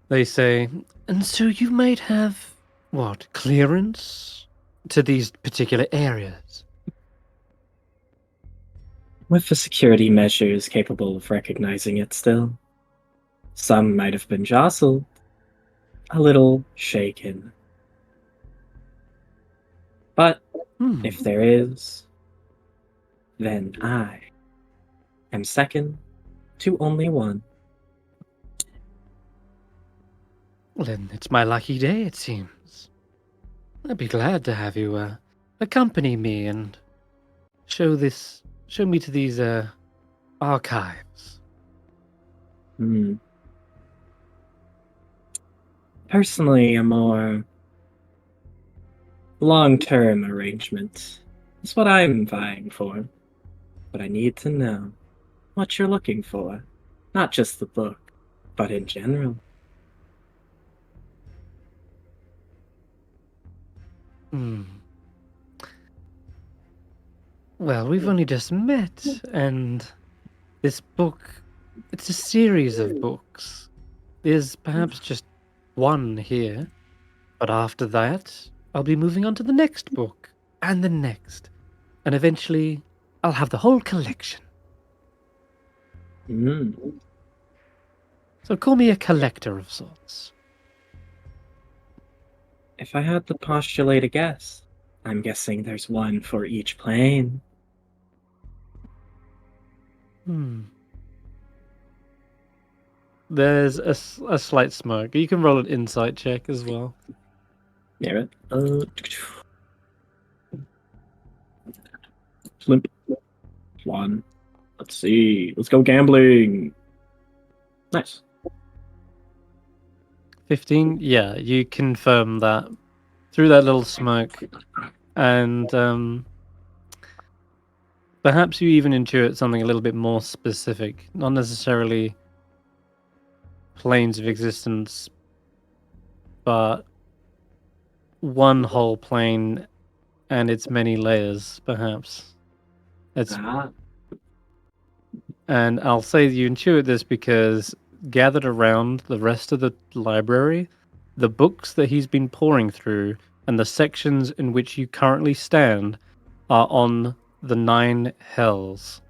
they say, and so you might have what clearance to these particular areas. With the security measures capable of recognizing it still. Some might have been jostled, a little shaken. But if there is, then I am second to only one. Well, then it's my lucky day, it seems. I'd be glad to have you accompany me and show me to these archives. Personally, a more long-term arrangement is what I'm vying for. But I need to know what you're looking for. Not just the book, but in general. Well, we've only just met, and this book, it's a series of books. There's perhaps just one here, but after that, I'll be moving on to the next book, and the next, and eventually, I'll have the whole collection. So call me a collector of sorts. If I had to postulate a guess, I'm guessing there's one for each plane. There's a slight smirk. You can roll an insight check as well. Yeah. Limp. One. Let's see. Let's go gambling. Nice. 15? Yeah, you confirm that through that little smirk. And perhaps you even intuit something a little bit more specific. Not necessarily planes of existence, but one whole plane and its many layers, perhaps. And I'll say you intuit this because gathered around the rest of the library, the books that he's been pouring through and the sections in which you currently stand are on the 9 hells.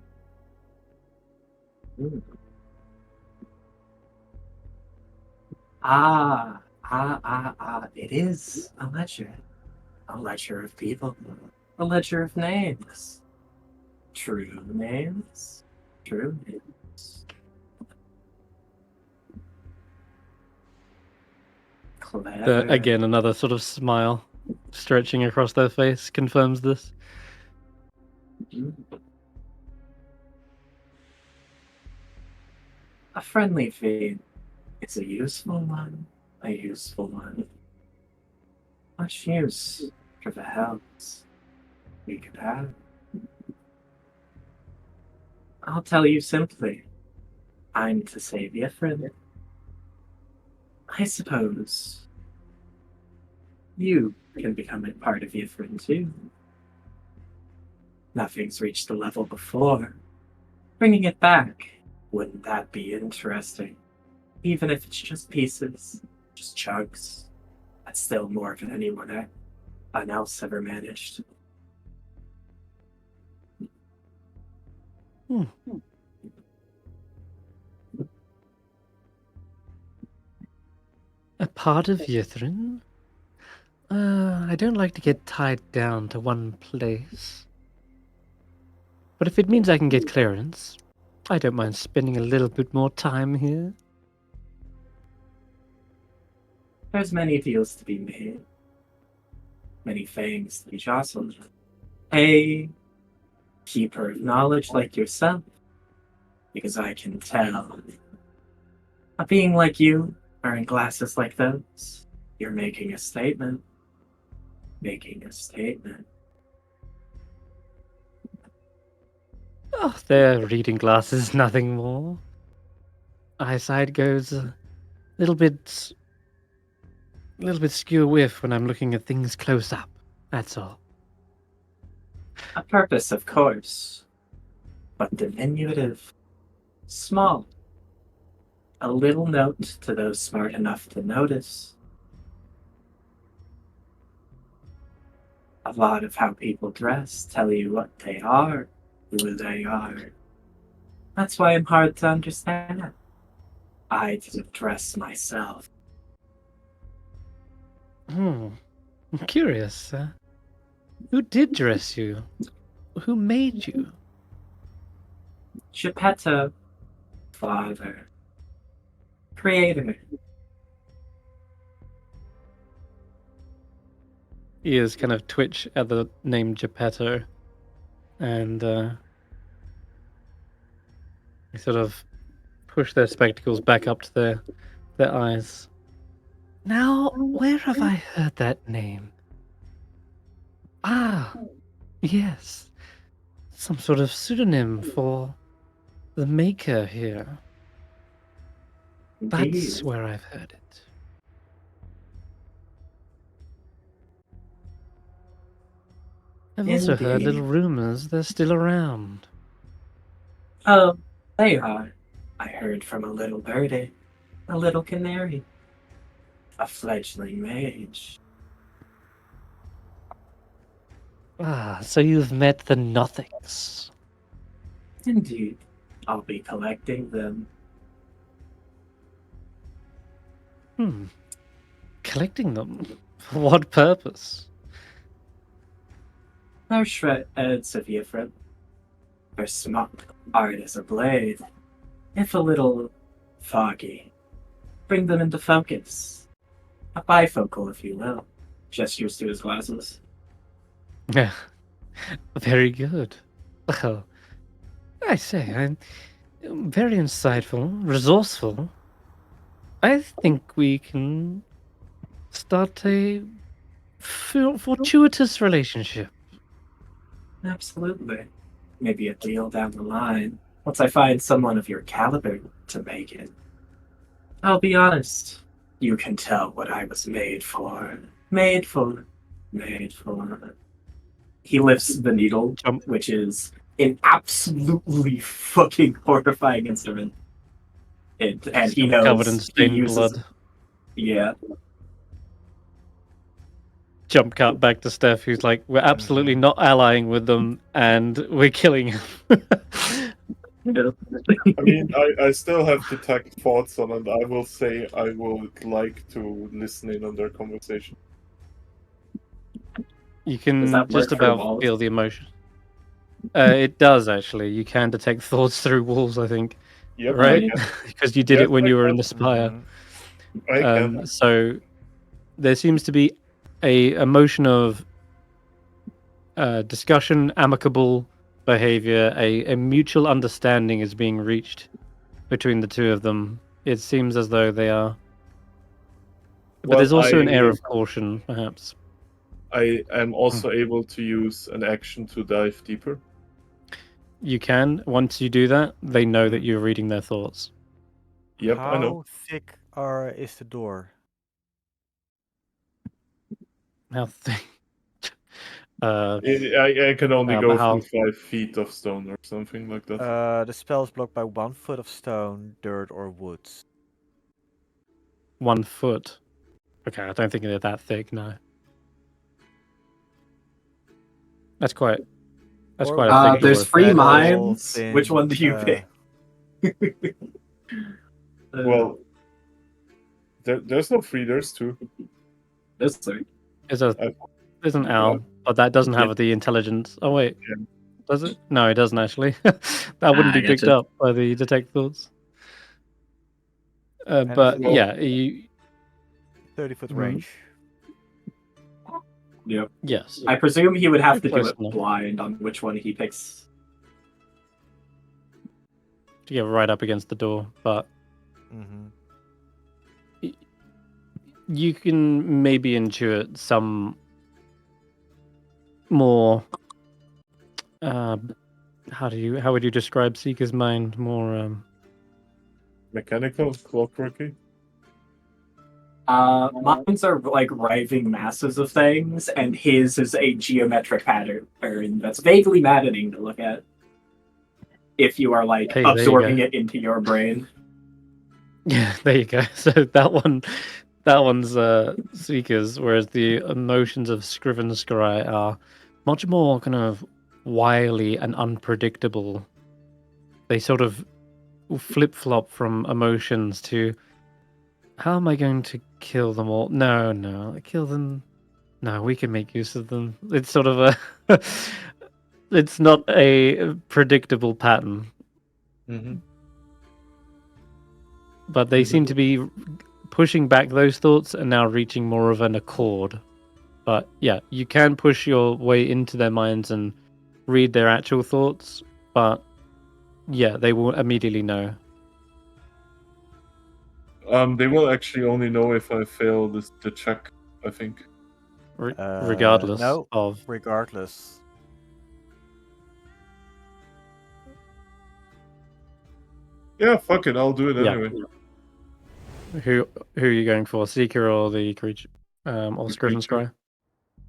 It is a ledger. A ledger of people. A ledger of names. True names. True names. Clever. Again, another sort of smile stretching across their face confirms this. A friendly feed. It's a useful one. A useful one. Much use for the helps we could have. I'll tell you simply. I'm to save Yithrin. I suppose you can become a part of Yithrin too. Nothing's reached the level before. Bringing it back, wouldn't that be interesting? Even if it's just pieces, just chunks, that's still more than anyone else ever managed. A part of Yithrin? I don't like to get tied down to one place. But if it means I can get clearance, I don't mind spending a little bit more time here. There's many deals to be made, many fangs to be jostled. A keeper of knowledge like yourself, because I can tell. A being like you, wearing glasses like those, you're making a statement. Making a statement. Oh, they're reading glasses, nothing more. Eyesight goes a little bit skew whiff when I'm looking at things close up. That's all. A purpose, of course, but diminutive. Small. A little note to those smart enough to notice. A lot of how people dress tell you what they are, who they are. That's why I'm hard to understand. I didn't dress myself. I'm curious. Who did dress you? Who made you? Geppetto, father, creator. Ears kind of twitch at the name Geppetto, and they sort of push their spectacles back up to their eyes. Now, where have I heard that name? Ah, yes. Some sort of pseudonym for the maker here. That's Indeed. where I've heard it. I've also heard little Indeed. rumors they're still around. Oh, they are. I heard from a little birdie, a little canary, a fledgling mage. Ah, so you've met the Nothings. Indeed, I'll be collecting them. Collecting them? For what purpose? They're shreds of Yifrit. They're smart, hard as a blade. If a little foggy, bring them into focus. A bifocal, if you will. Gestures to his glasses. Yeah, very good. Well, I say, I'm very insightful, resourceful. I think we can start a fortuitous relationship. Absolutely. Maybe a deal down the line. Once I find someone of your caliber to make it. I'll be honest. You can tell what I was made for. Made for. Made for. He lifts the needle, Jump. which is an absolutely fucking horrifying instrument. And he knows Covered in he stained uses, blood. Yeah. Jump cut back to Steph, who's like, we're absolutely not allying with them, and we're killing him. I mean, I still have detect thoughts on it. I will say I would like to listen in on their conversation. You Does can that just work for about walls? feel the emotion. It does, actually. You can detect thoughts through walls, I think. Yep, Right? I can. Because you did Yes, it when I you were in can. the spire. I can. So there seems to be a motion of discussion, amicable behavior, a mutual understanding is being reached between the two of them. It seems as though they are. But there's also an air of caution, perhaps. I am also able to use an action to dive deeper. You can. Once you do that, they know that you're reading their thoughts. Yep, How I know. thick is the door? How thick? I can only but go how- through 5 feet of stone or something like that. The spell is blocked by 1 foot of stone, dirt, or woods. 1 foot. Okay, I don't think they're that thick. No. That's quite. That's Or quite a thick door. There's if free that- mines. thin, Which one do you pick? Well, there's no free, there's 2. This thing. There's an owl, but that doesn't have the intelligence. Oh wait, Yeah. does it? No, it doesn't actually. That wouldn't I be picked gotcha. up by the detect thoughts. And But if- yeah, you 30-foot Mhm. range. Yep. Yes. I presume he would have to do Close it enough. blind on which one he picks. To get right up against the door, but Mm-hmm. you can maybe intuit some more. How would you describe Seeker's mind? More Mechanical, clockworky. Mines are like writhing masses of things, and his is a geometric pattern that's vaguely maddening to look at. If you are like Hey, there you absorbing go. it into your brain. Yeah, there you go. So that one's Seekers, whereas the emotions of Scriven Scry are much more kind of wily and unpredictable. They sort of flip flop from emotions to how am I going to kill them all? No, kill them. No, we can make use of them. It's sort of a it's not a predictable pattern, Mm-hmm. but they seem to be pushing back those thoughts and now reaching more of an accord. But yeah, you can push your way into their minds and read their actual thoughts, but yeah, they will immediately know. They will actually only know if I fail the check, I think. Regardless No, of regardless. Yeah, fuck it, I'll do it Yeah. anyway. who are you going for, Seeker or the creature, or The Scriven creature. Scry?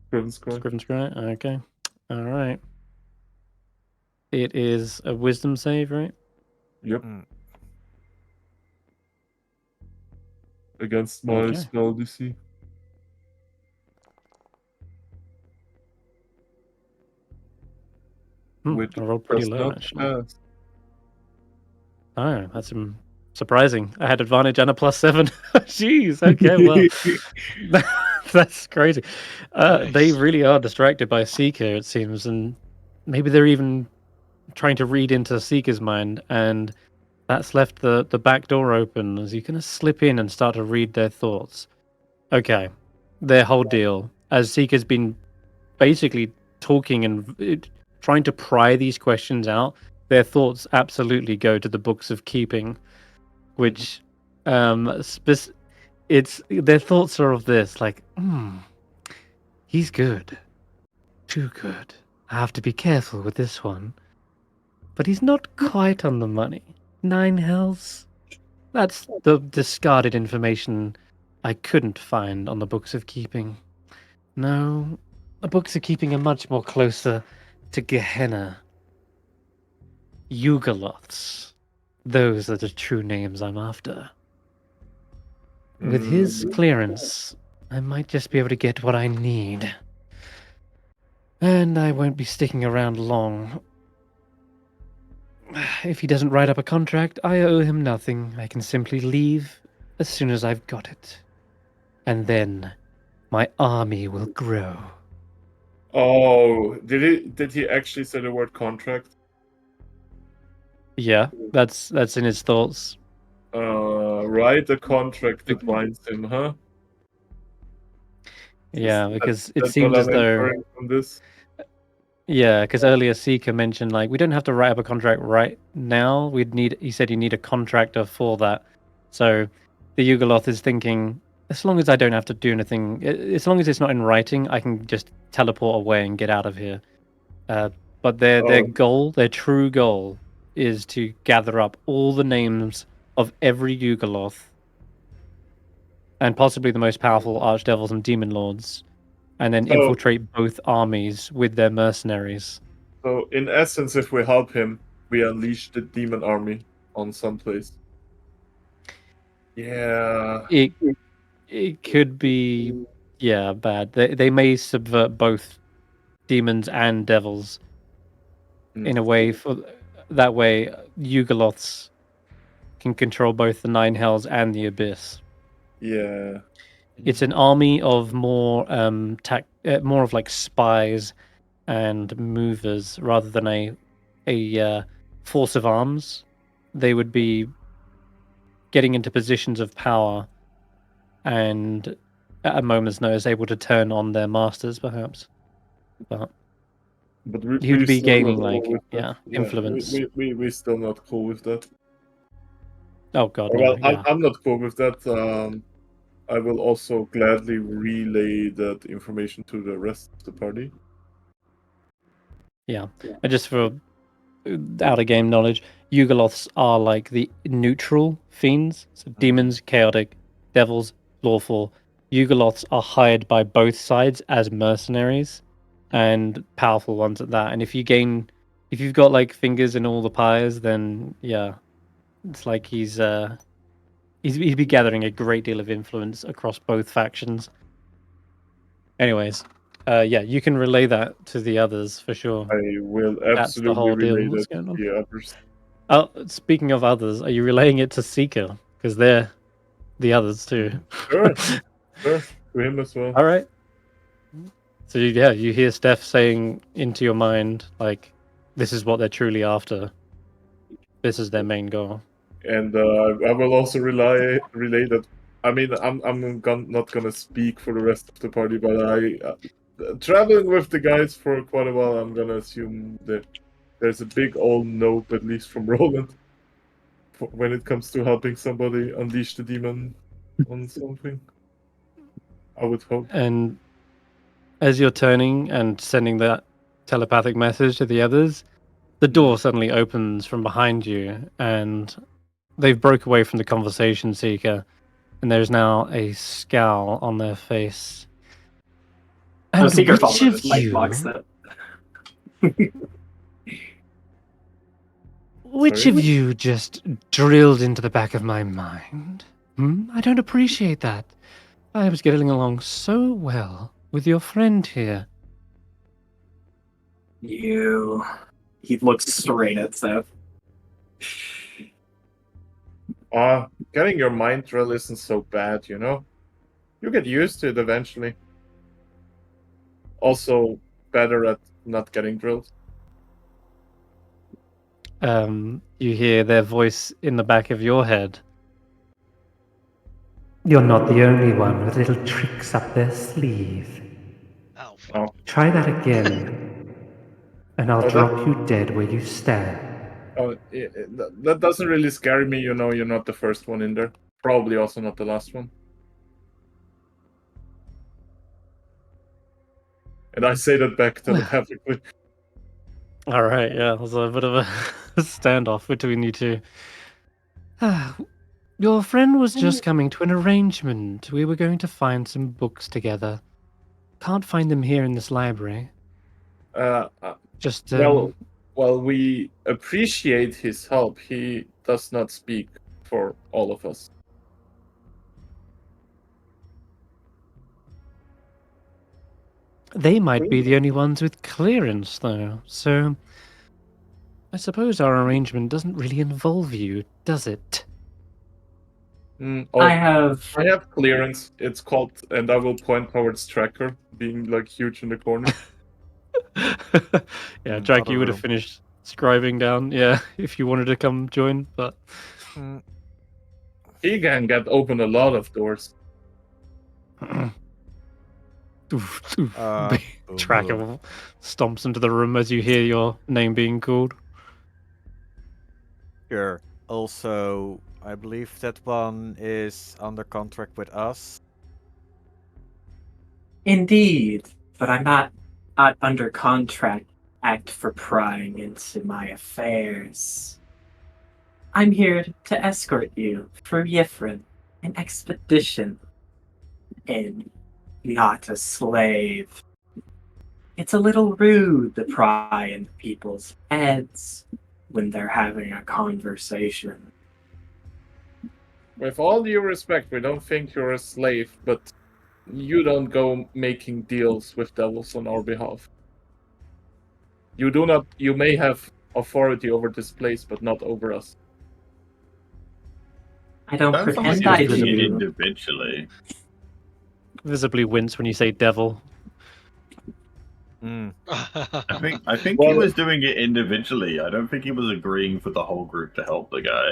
Scriven Scry. Scriven Scry. Okay, all right. It is a Wisdom save, right? Yep. Mm. Against my Okay. spell DC. Which I rolled pretty does low not actually. pass. Oh, that's surprising. I had advantage and a +7. Jeez. Okay, well, that's crazy. They Nice. really are distracted by Seeker, it seems, and maybe they're even trying to read into Seeker's mind, and that's left the back door open as you kind of slip in and start to read their thoughts. Okay, their whole deal, as Seeker's been basically talking and trying to pry these questions out, their thoughts absolutely go to the books of keeping, which it's their thoughts are of this, like, he's good, too good. I have to be careful with this one, but he's not quite on the money. 9 hells. That's the discarded information I couldn't find on the books of keeping. No, the books of keeping are much more closer to Gehenna. Yugoloths. Those are the true names I'm after. With his clearance, I might just be able to get what I need. And I won't be sticking around long. If he doesn't write up a contract, I owe him nothing. I can simply leave as soon as I've got it. And then my army will grow. Oh, did he actually say the word contract? Yeah, that's in his thoughts. Write a contract that binds him, huh? Yeah, because it That's seems what as I'm though... inferring from this. Yeah, because earlier Seeker mentioned, like, we don't have to write up a contract right now. He said you need a contractor for that. So the Yugoloth is thinking, as long as I don't have to do anything, as long as it's not in writing, I can just teleport away and get out of here. But their goal, their true goal, is to gather up all the names of every Yugoloth and possibly the most powerful archdevils and demon lords, and then infiltrate both armies with their mercenaries. So, in essence, if we help him, we unleash the demon army on someplace. Yeah. It could be, yeah, bad. They may subvert both demons and devils in a way, for that way Yugoloths can control both the Nine Hells and the Abyss. Yeah. It's an army of more more of like spies and movers rather than a force of arms. They would be getting into positions of power and at a moment's notice able to turn on their masters, perhaps. But But you'd be still gaining not cool like with that. influence. We still not cool with that. Oh god, Well, no, yeah. I'm not cool with that. I will also gladly relay that information to the rest of the party. Yeah. And just for out of game knowledge, Yugoloths are like the neutral fiends. So demons, chaotic, devils, lawful. Yugoloths are hired by both sides as mercenaries and powerful ones at that. And if you've got like fingers in all the pies, then yeah, it's like he'd be gathering a great deal of influence across both factions. Anyways, yeah, you can relay that to the others for sure. I will That's the whole absolutely deal. relay What's that going on? to the others. Oh, speaking of others, are you relaying it to Seeker? Because they're the others too. Sure, sure, to him as well. All right. So yeah, you hear Stef saying into your mind, like, this is what they're truly after. This is their main goal. And I will also relay that. I mean, not gonna speak for the rest of the party, but traveling with the guys for quite a while, I'm gonna assume that there's a big old nope, at least from Roland, when it comes to helping somebody unleash the demon on something. I would hope. And as you're turning and sending that telepathic message to the others, the door suddenly opens from behind you, and they've broke away from the conversation, Seeker, and there's now a scowl on their face. So And Seeker which follows, of like you? lockstep. Which Sorry? of you just drilled into the back of my mind? I don't appreciate that. I was getting along so well with your friend here. You. He looks straight at Steph. Getting your mind drill isn't so bad, you know? You get used to it eventually. Also, better at not getting drilled. You hear their voice in the back of your head. You're not the only one with little tricks up their sleeve. Oh, Oh, Try that again, and I'll Oh, that- drop you dead where you stand. that doesn't really scare me, you know, you're not the first one in there. Probably also not the last one. And I say that back telepathically. All right, yeah, there's a bit of a standoff between you two. Your friend was just coming to an arrangement. We were going to find some books together. Can't find them here in this library. Just Well, we appreciate his help. He does not speak for all of us. they might be the only ones with clearance, though. So I suppose our arrangement doesn't really involve you, does it? I have. I have clearance. It's called, and I will point towards Tracker being like huge in the corner. Yeah, Jack, Other you would have room. finished scribing down, yeah, if you wanted to come join, but Mm, He can get open a lot of doors. oof, oof. uh, Tracker stomps into the room as you hear your name being called. Sure. Also, I believe that one is under contract with us. Indeed, but I'm not under contract act for prying into my affairs. I'm here to escort you for Yifrin, an expedition, and not a slave. It's a little rude to pry into people's heads when they're having a conversation. With all due respect, we don't think you're a slave, but you don't go making deals with devils on our behalf. You do not. You may have authority over this place, but not over us. I don't Sounds like pretend you're I doing it do. individually. Visibly wince when you say devil. Mm. I think he was doing it individually. I don't think he was agreeing for the whole group to help the guy.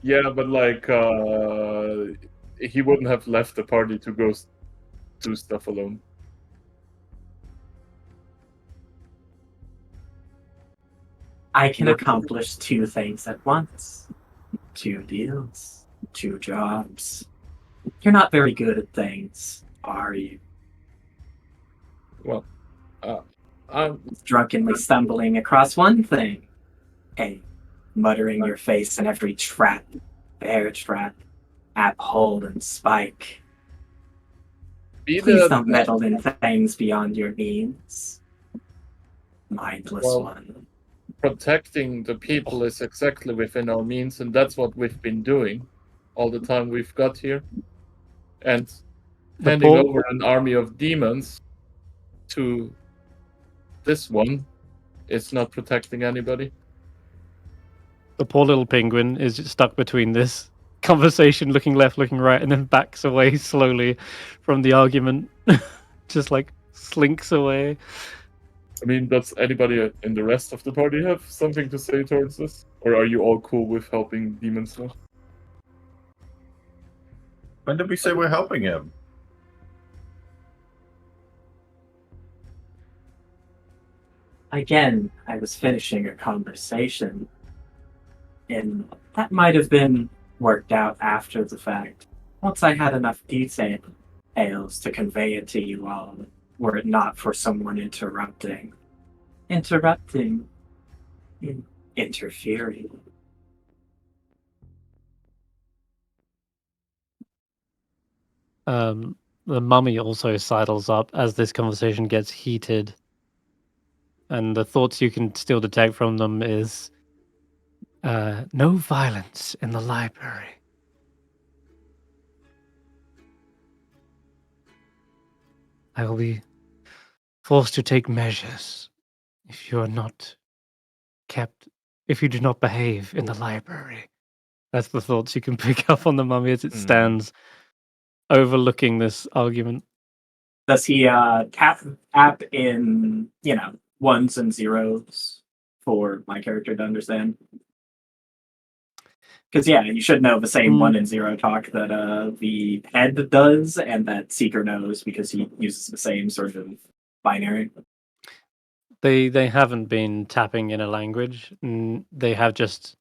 Yeah, but like he wouldn't have left the party to go do stuff alone. I can accomplish 2 things at once. 2 deals. 2 jobs. You're not very good at things, are you? Well, I'm Drunkenly stumbling across one thing. Hey, muttering your face in every trap, bear trap, hold and spike. be Please the don't meddle in things beyond your means. Mindless Well- one. protecting the people is exactly within our means, and that's what we've been doing all the time we've got here. And The handing poor- over an army of demons to this one is not protecting anybody. The poor little penguin is just stuck between this conversation, looking left, looking right, and then backs away slowly from the argument. Just like slinks away. I mean, does anybody in the rest of the party have something to say towards this? Or are you all cool with helping demons now? When did we say we're helping him? Again, I was finishing a conversation, and that might have been worked out after the fact. Once I had enough details to convey it to you all, were it not for someone interrupting. Interfering. The mummy also sidles up as this conversation gets heated. And the thoughts you can still detect from them is no violence in the library. I will be forced to take measures if you are not if you do not behave in the library. That's the thoughts you can pick up on the mummy as it stands overlooking this argument. Does he tap in, ones and zeros for my character to understand? Because, you should know the same 1 and 0 talk that the head does, and that Seeker knows because he uses the same sort of binary. They haven't been tapping in a language. They have just,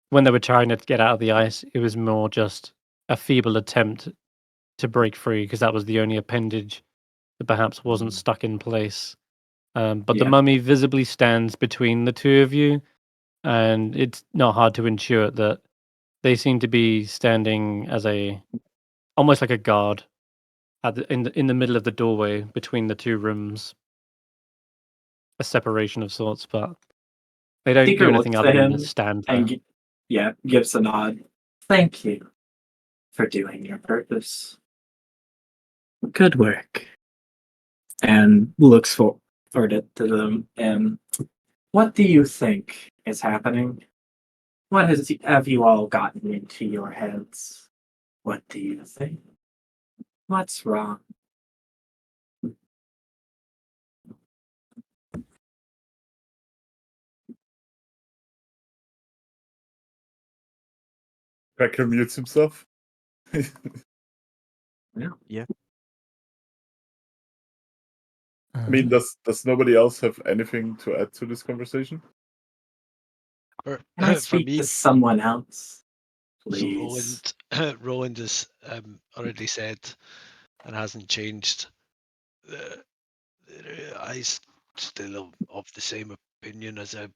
when they were trying to get out of the ice, it was more just a feeble attempt to break free because that was the only appendage that perhaps wasn't stuck in place. But the Yeah. mummy visibly stands between the two of you, and it's not hard to intuit that they seem to be standing as almost like a guard in the middle of the doorway between the two rooms, a separation of sorts. But they don't Seeker do anything looks other at than him just stand there. and gives a nod. Thank you for doing your purpose. Good work. And looks forward to them. And what do you think is happening? What have you all gotten into your heads? What do you think? What's wrong? Cracker mutes himself. Yeah. I mean, does nobody else have anything to add to this conversation? Can I For speak me, to someone else? so Please. Roland has already said and hasn't changed. I still of the same opinion as I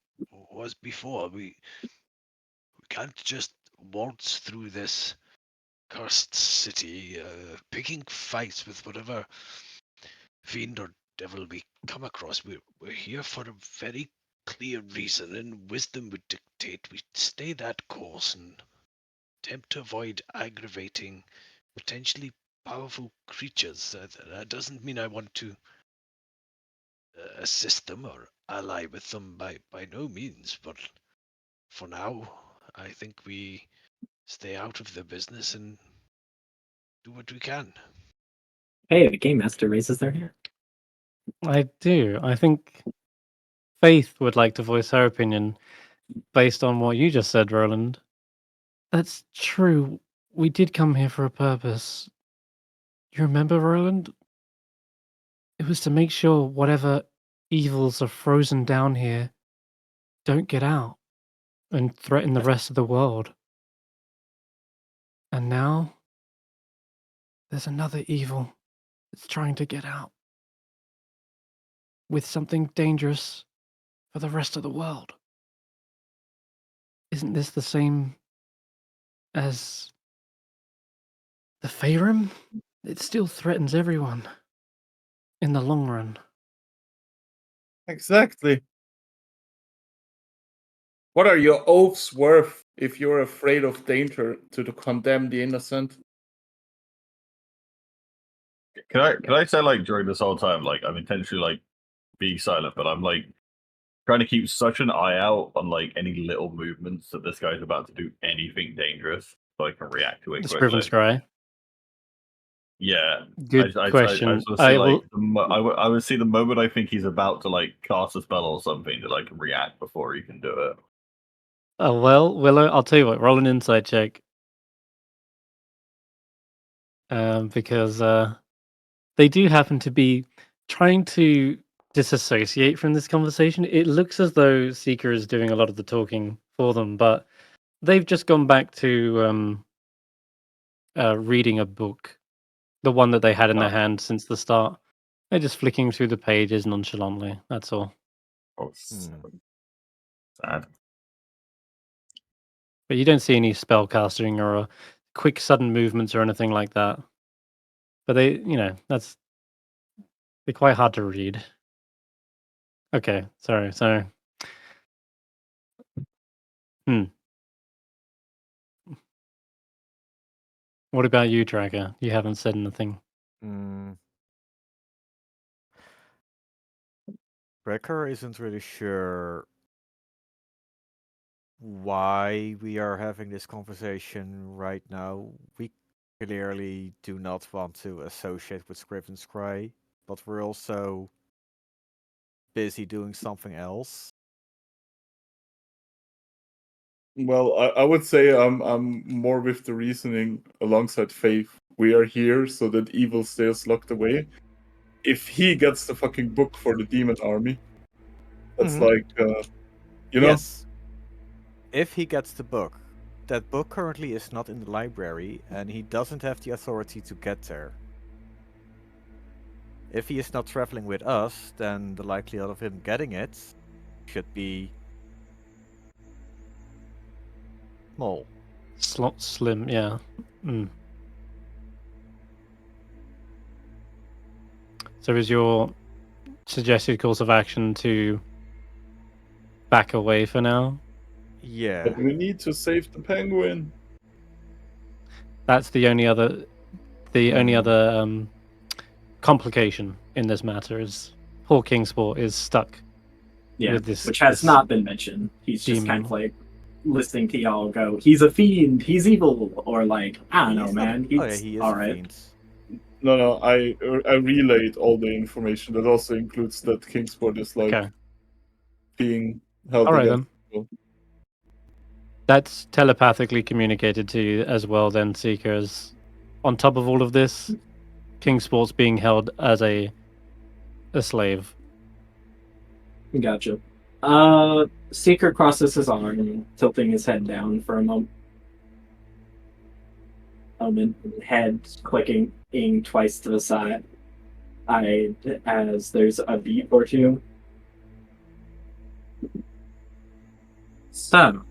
was before. We can't just waltz through this cursed city, picking fights with whatever fiend or devil we come across. We're here for a very clear reason, and wisdom would dictate we stay that course and attempt to avoid aggravating potentially powerful creatures. That doesn't mean I want to assist them or ally with them by no means, but for now, I think we stay out of their business and do what we can. Hey, the game master raises their hand. I do. I think Faith would like to voice her opinion based on what you just said, Roland. That's true. We did come here for a purpose. You remember, Roland? It was to make sure whatever evils are frozen down here don't get out and threaten the rest of the world. And now there's another evil that's trying to get out with something dangerous for the rest of the world. Isn't this the same as the Faerun? It still threatens everyone in the long run. Exactly. What are your oaths worth if you're afraid of danger to condemn the innocent? Can I say, like, during this whole time, like, I'm intentionally, like, being silent, but I'm, like, trying to keep such an eye out on, like, any little movements that this guy's about to do anything dangerous so I can react to it The quickly. Scriven Scry. Yeah. Good question. I sort of see, I would see the moment I think he's about to, like, cast a spell or something that I can react before he can do it. Oh, well, Willow, I'll tell you what, roll an insight check. Because they do happen to be trying to disassociate from this conversation. It looks as though Seeker is doing a lot of the talking for them, but they've just gone back to reading a book, the one that they had in their hand since the start. They're just flicking through the pages nonchalantly. That's all. Oh, sad. But you don't see any spell casting or quick sudden movements or anything like that. But they, they're quite hard to read. Okay, sorry. What about you, Tracker? You haven't said anything. Wrecker isn't really sure why we are having this conversation right now. We clearly do not want to associate with Scriven Scry, but we're also busy doing something else. Well, I would say I'm more with the reasoning alongside Faith. We are here so that evil stays locked away. If he gets the fucking book for the demon army, that's like, Yes. If he gets the book, that book currently is not in the library, and he doesn't have the authority to get there. If he is not traveling with us, then the likelihood of him getting it should be small. Slim, yeah. So is your suggested course of action to back away for now? Yeah. But we need to save the penguin. That's the only other complication in this matter is poor Kingsport is stuck. Yeah, with this, which has not been mentioned. He's just kind of like listening to y'all go, he's a fiend, he's evil, or like, I don't know, man. He's he is all a right. fiend. No, I relayed all the information. That also includes that Kingsport is like being held all right, against then. people. That's telepathically communicated to you as well, then, Seekers. On top of all of this, Kingsport's being held as a slave. Gotcha. Seeker crosses his arm, tilting his head down for a moment. Head clicking twice to the side. As there's a beat or two. So,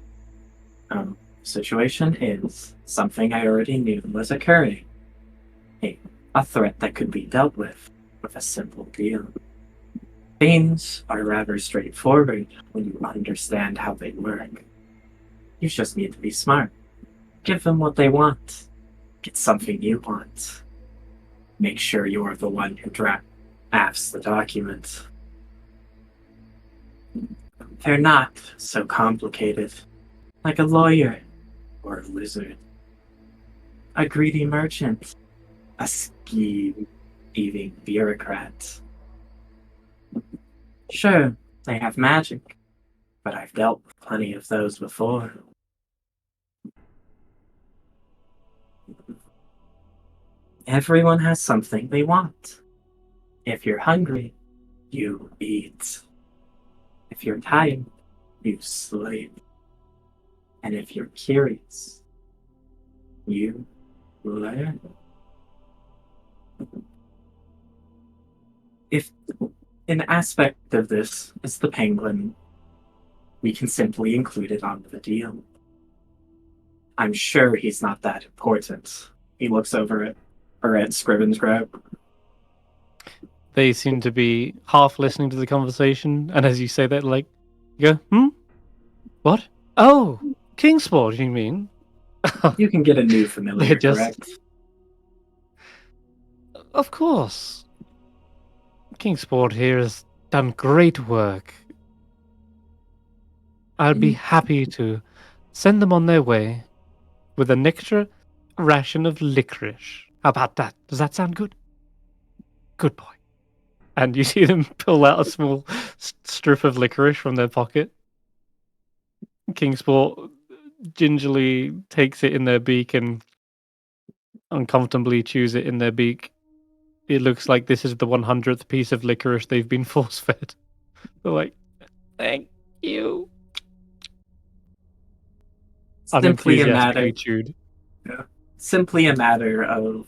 situation is something I already knew was occurring. A threat that could be dealt with a simple deal. Things are rather straightforward when you understand how they work. You just need to be smart. Give them what they want. Get something you want. Make sure you're the one who drafts the document. They're not so complicated, like a lawyer or a lizard. A greedy merchant. A scheme-thieving bureaucrat. Sure, they have magic, but I've dealt with plenty of those before. Everyone has something they want. If you're hungry, you eat. If you're tired, you sleep. And if you're curious, you learn. If an aspect of this is the penguin, we can simply include it on the deal. I'm sure he's not that important. He looks over at Scriven's grab. They seem to be half listening to the conversation, and as you say that, like, you go, What? Oh, Kingsport, you mean? You can get a new familiar, They're just- correct? Of course. Kingsport here has done great work. I'd be happy to send them on their way with an extra ration of licorice. How about that? Does that sound good? Good boy. And you see them pull out a small strip of licorice from their pocket. Kingsport gingerly takes it in their beak and uncomfortably chews it in their beak. It looks like this is the 100th piece of licorice they've been force-fed. They're like, thank you. Simply a Unenthusiastically matter. chewed. Simply a matter of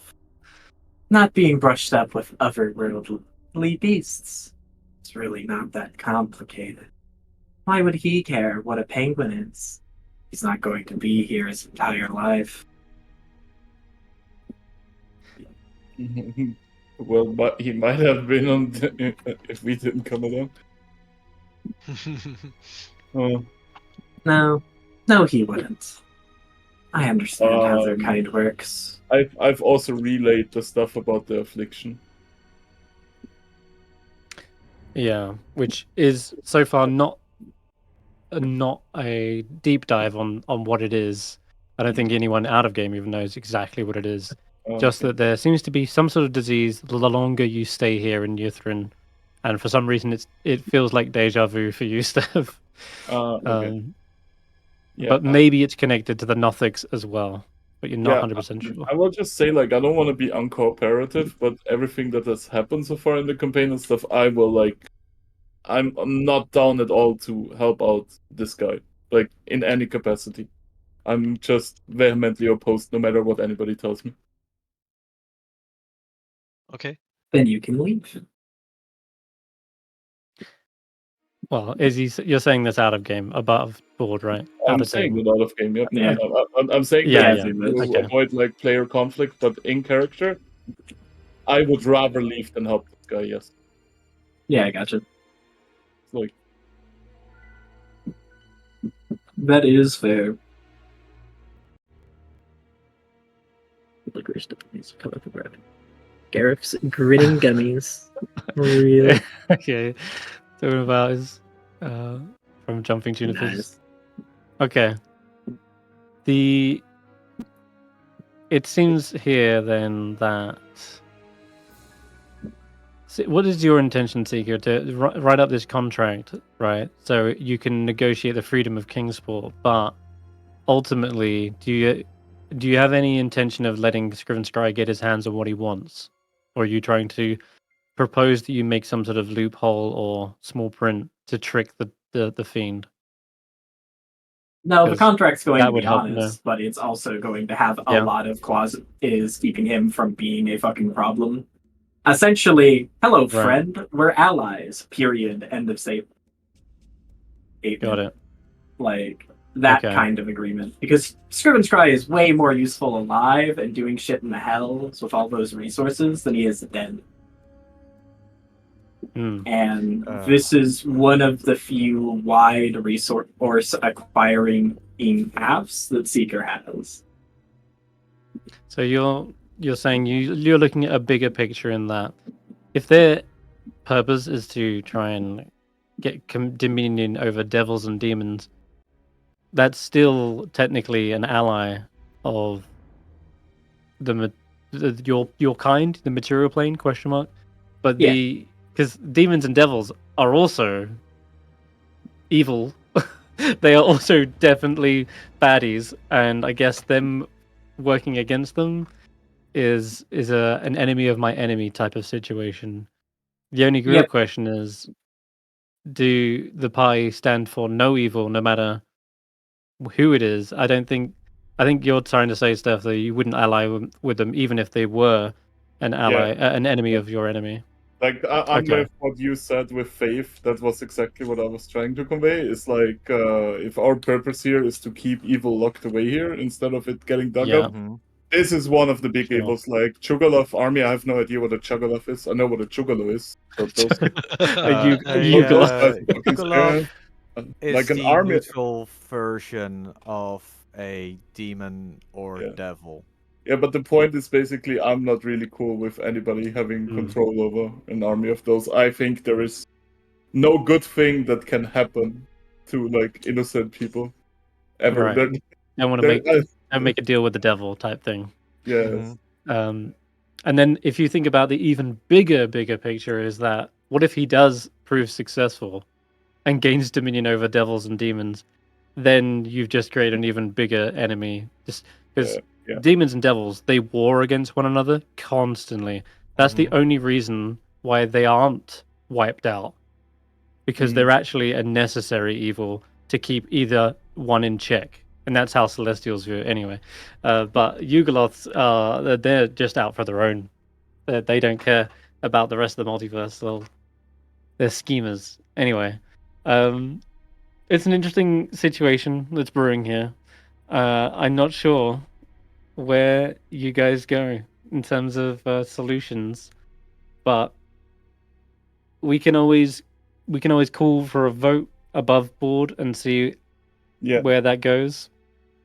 not being brushed up with otherworldly beasts. It's really not that complicated. Why would he care what a penguin is? He's not going to be here his entire life. Well, but he might have been on if we didn't come along. No, he wouldn't. I understand how their kind works. I've also relayed the stuff about the affliction. Yeah, which is so far not a deep dive on what it is. I don't think anyone out of game even knows exactly what it is. Just that there seems to be some sort of disease the longer you stay here in Ythrin, and for some reason it feels like deja vu for you, Stef. Okay. Yeah, but maybe it's connected to the Nothics as well, but you're not 100% sure. I will just say, like, I don't want to be uncooperative, but everything that has happened so far in the campaign and stuff, I will, like, I'm not down at all to help out this guy, like, in any capacity. I'm just vehemently opposed no matter what anybody tells me. Okay. Then you can leave. Well, you're saying this out of game, above board, right? I'm saying it out of game, yep. Yeah. I'm saying Yeah, that yeah. to Okay. avoid, like, player conflict, but in character, I would rather leave than help this guy, yes. Yeah, I gotcha. Like, That is fair. Licorice gummies, come up and grab it. Garrick's grinning gummies. Really Okay. Talking about is from Jumping Junipers. nice. Okay. It seems here then that. So what is your intention, Seeker, to write up this contract, right? So you can negotiate the freedom of Kingsport, but ultimately, do you have any intention of letting Scriven Scry get his hands on what he wants, or are you trying to propose that you make some sort of loophole or small print to trick the fiend? No, the 'Cause contract's going that to would be help, honest, but it's also going to have a Yeah. lot of clauses keeping him from being a fucking problem. Essentially, hello, Right. friend, we're allies, period, end of statement. Got it. Like, that Okay. kind of agreement. Because Scriven Scry is way more useful alive and doing shit in the hells with all those resources than he is dead. Hmm. And this is one of the few wide resource acquiring paths that Seeker has. So you're saying you're looking at a bigger picture in that if their purpose is to try and get dominion over devils and demons, that's still technically an ally of your kind, the material plane ? But Yeah. because demons and devils are also evil. They are also definitely baddies, and I guess them working against them is an enemy of my enemy type of situation. The only real Yep. question is, do the party stand for no evil, no matter who it is? I think you're trying to say, Steph, that you wouldn't ally with them, even if they were an ally, an enemy of your enemy. Like I'm Okay. with what you said with faith. That was exactly what I was trying to convey. It's like if our purpose here is to keep evil locked away here instead of it getting dug Yeah. up, this is one of the big Sure. evils. Like Chugaloth army, I have no idea what a Chugaloth is. I know what a Chugalo is, but those Yugoloth is like an the army. neutral version of a demon or Yeah. devil. Yeah, but the point is basically I'm not really cool with anybody having control over an army of those. I think there is no good thing that can happen to like innocent people ever. Right. Don't want to make a deal with the devil type thing. Yes. And then if you think about the even bigger picture, is that what if he does prove successful and gains dominion over devils and demons? Then you've just created an even bigger enemy. Just because demons and devils, they war against one another constantly. That's the only reason why they aren't wiped out, because they're actually a necessary evil to keep either one in check. And that's how Celestials view it anyway. But Yugoloths, they're just out for their own. They don't care about the rest of the multiverse. They're schemers. Anyway, it's an interesting situation that's brewing here. I'm not sure where you guys go in terms of solutions, but we can always call for a vote above board and see where that goes.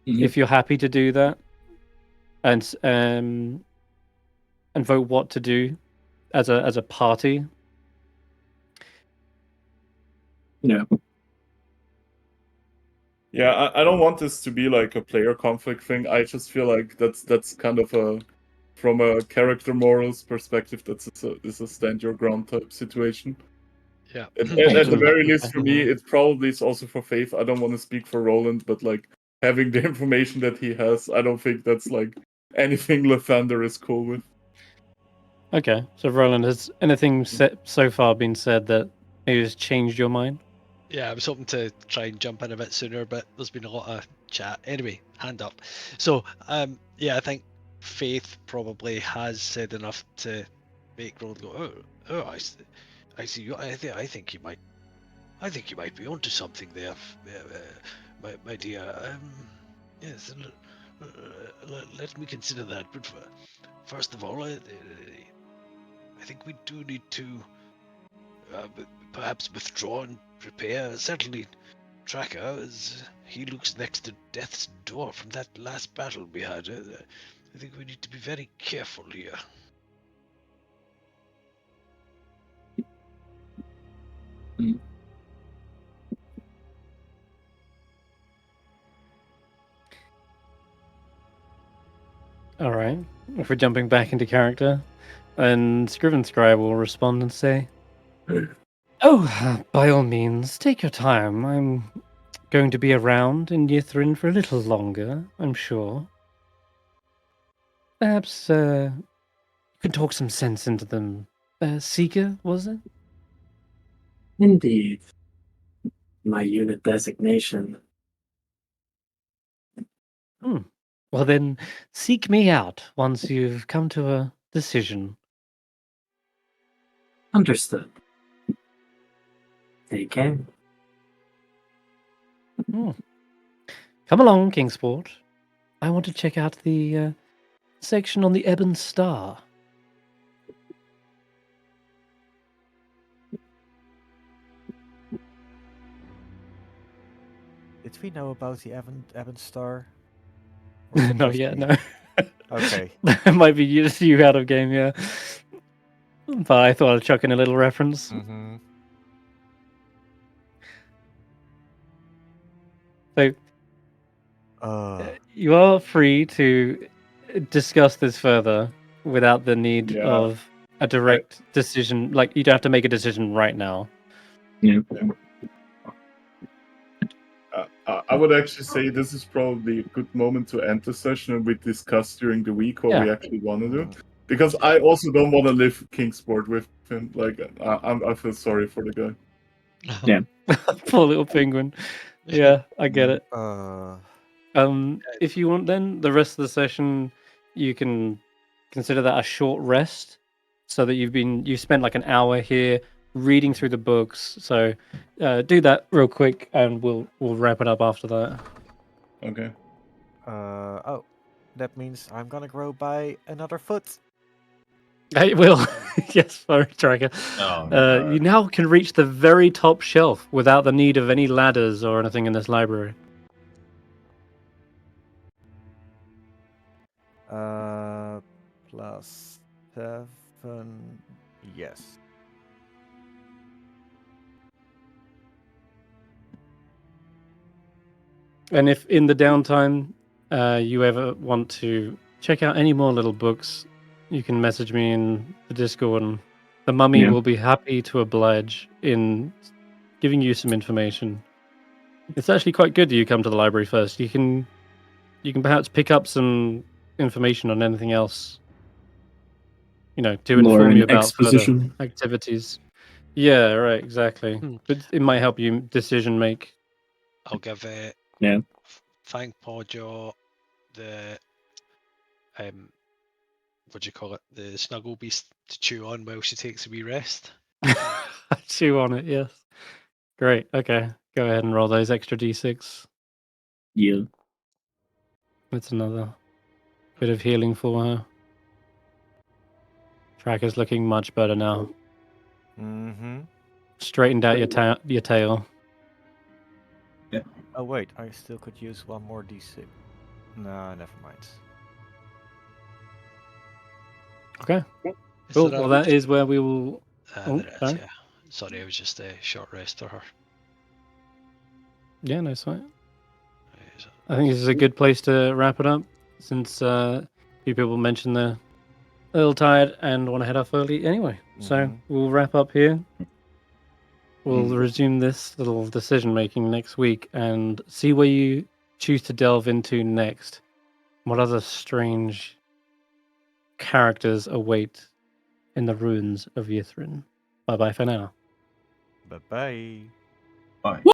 If you're happy to do that, and vote what to do as a party. Yeah. Yeah, I don't want this to be like a player conflict thing. I just feel like that's kind of from a character morals perspective, is a stand your ground type situation. Yeah. At the very least, for me, it probably is also for Faith. I don't want to speak for Roland, but like having the information that he has, I don't think that's like anything Lathander is cool with. Okay, so Roland, has anything so far been said that maybe has changed your mind? Yeah, I was hoping to try and jump in a bit sooner, but there's been a lot of chat. Anyway, hand up. So, yeah, I think Faith probably has said enough to make Roland go, oh, I see you. I think you might be onto something there, my dear. Yes, let me consider that. But first of all, I think we do need to perhaps withdraw and prepare. Certainly, Tracker, as he looks next to death's door from that last battle we had. I think we need to be very careful here. All right. If we're jumping back into character, and Scriven Scribe will respond and say, "Oh, by all means, take your time. I'm going to be around in Yithrin for a little longer, I'm sure. Perhaps you can talk some sense into them. Seeker, was it? Indeed. My unit designation. Well then, seek me out once you've come to a decision." Understood. Take care. Come along, Kingsport. I want to check out the section on the Ebon Star. Did we know about the Ebon Star? Not yet, no. Okay. That might be just you out of game, yeah. But I thought I'd chuck in a little reference. So, you are free to discuss this further without the need of a direct decision. Like, you don't have to make a decision right now. Yeah. I would actually say this is probably a good moment to end the session and we discuss during the week what we actually want to do. Because I also don't want to live Kingsport with him. Like, I feel sorry for the guy. Yeah. Poor little penguin. Yeah, I get it. Uh, If you want, then the rest of the session, you can consider that a short rest, so that you spent like an hour here reading through the books. So do that real quick, and we'll wrap it up after that. Okay. oh, that means I'm gonna grow by another foot. Hey, Will. Yes, sorry, Tracker. Oh, no. You now can reach the very top shelf without the need of any ladders or anything in this library. +7. Yes. And if in the downtime you ever want to check out any more little books, you can message me in the Discord, and the mummy Yeah. will be happy to oblige in giving you some information. It's actually quite good that you come to the library first. You can perhaps pick up some information on anything else, to Lore inform and you about further exposition. activities. Yeah, right, exactly. But it might help you decision make. I'll give Yeah. Thank Podjaw the what do you call it? The snuggle beast to chew on while she takes a wee rest. Chew on it, yes. Great. Okay. Go ahead and roll those extra d6. Yeah. That's another bit of healing for her. Tracker's looking much better now. Mm-hmm. Straightened out your tail. Oh wait, I still could use one more d6. No, never mind. Okay. Is Cool. there Well, a- that is where we will. Oh, there is, sorry. yeah. Sorry, it was just a short rest for her. Yeah, no sweat. Is it- I think this is a good place to wrap it up, since a few people mentioned they're a little tired and want to head off early anyway. So Mhm. we'll wrap up here. We'll Mm. resume this little decision making next week and see where you choose to delve into next. What other strange characters await in the ruins of Yithrin? Bye bye for now. Bye bye. Bye.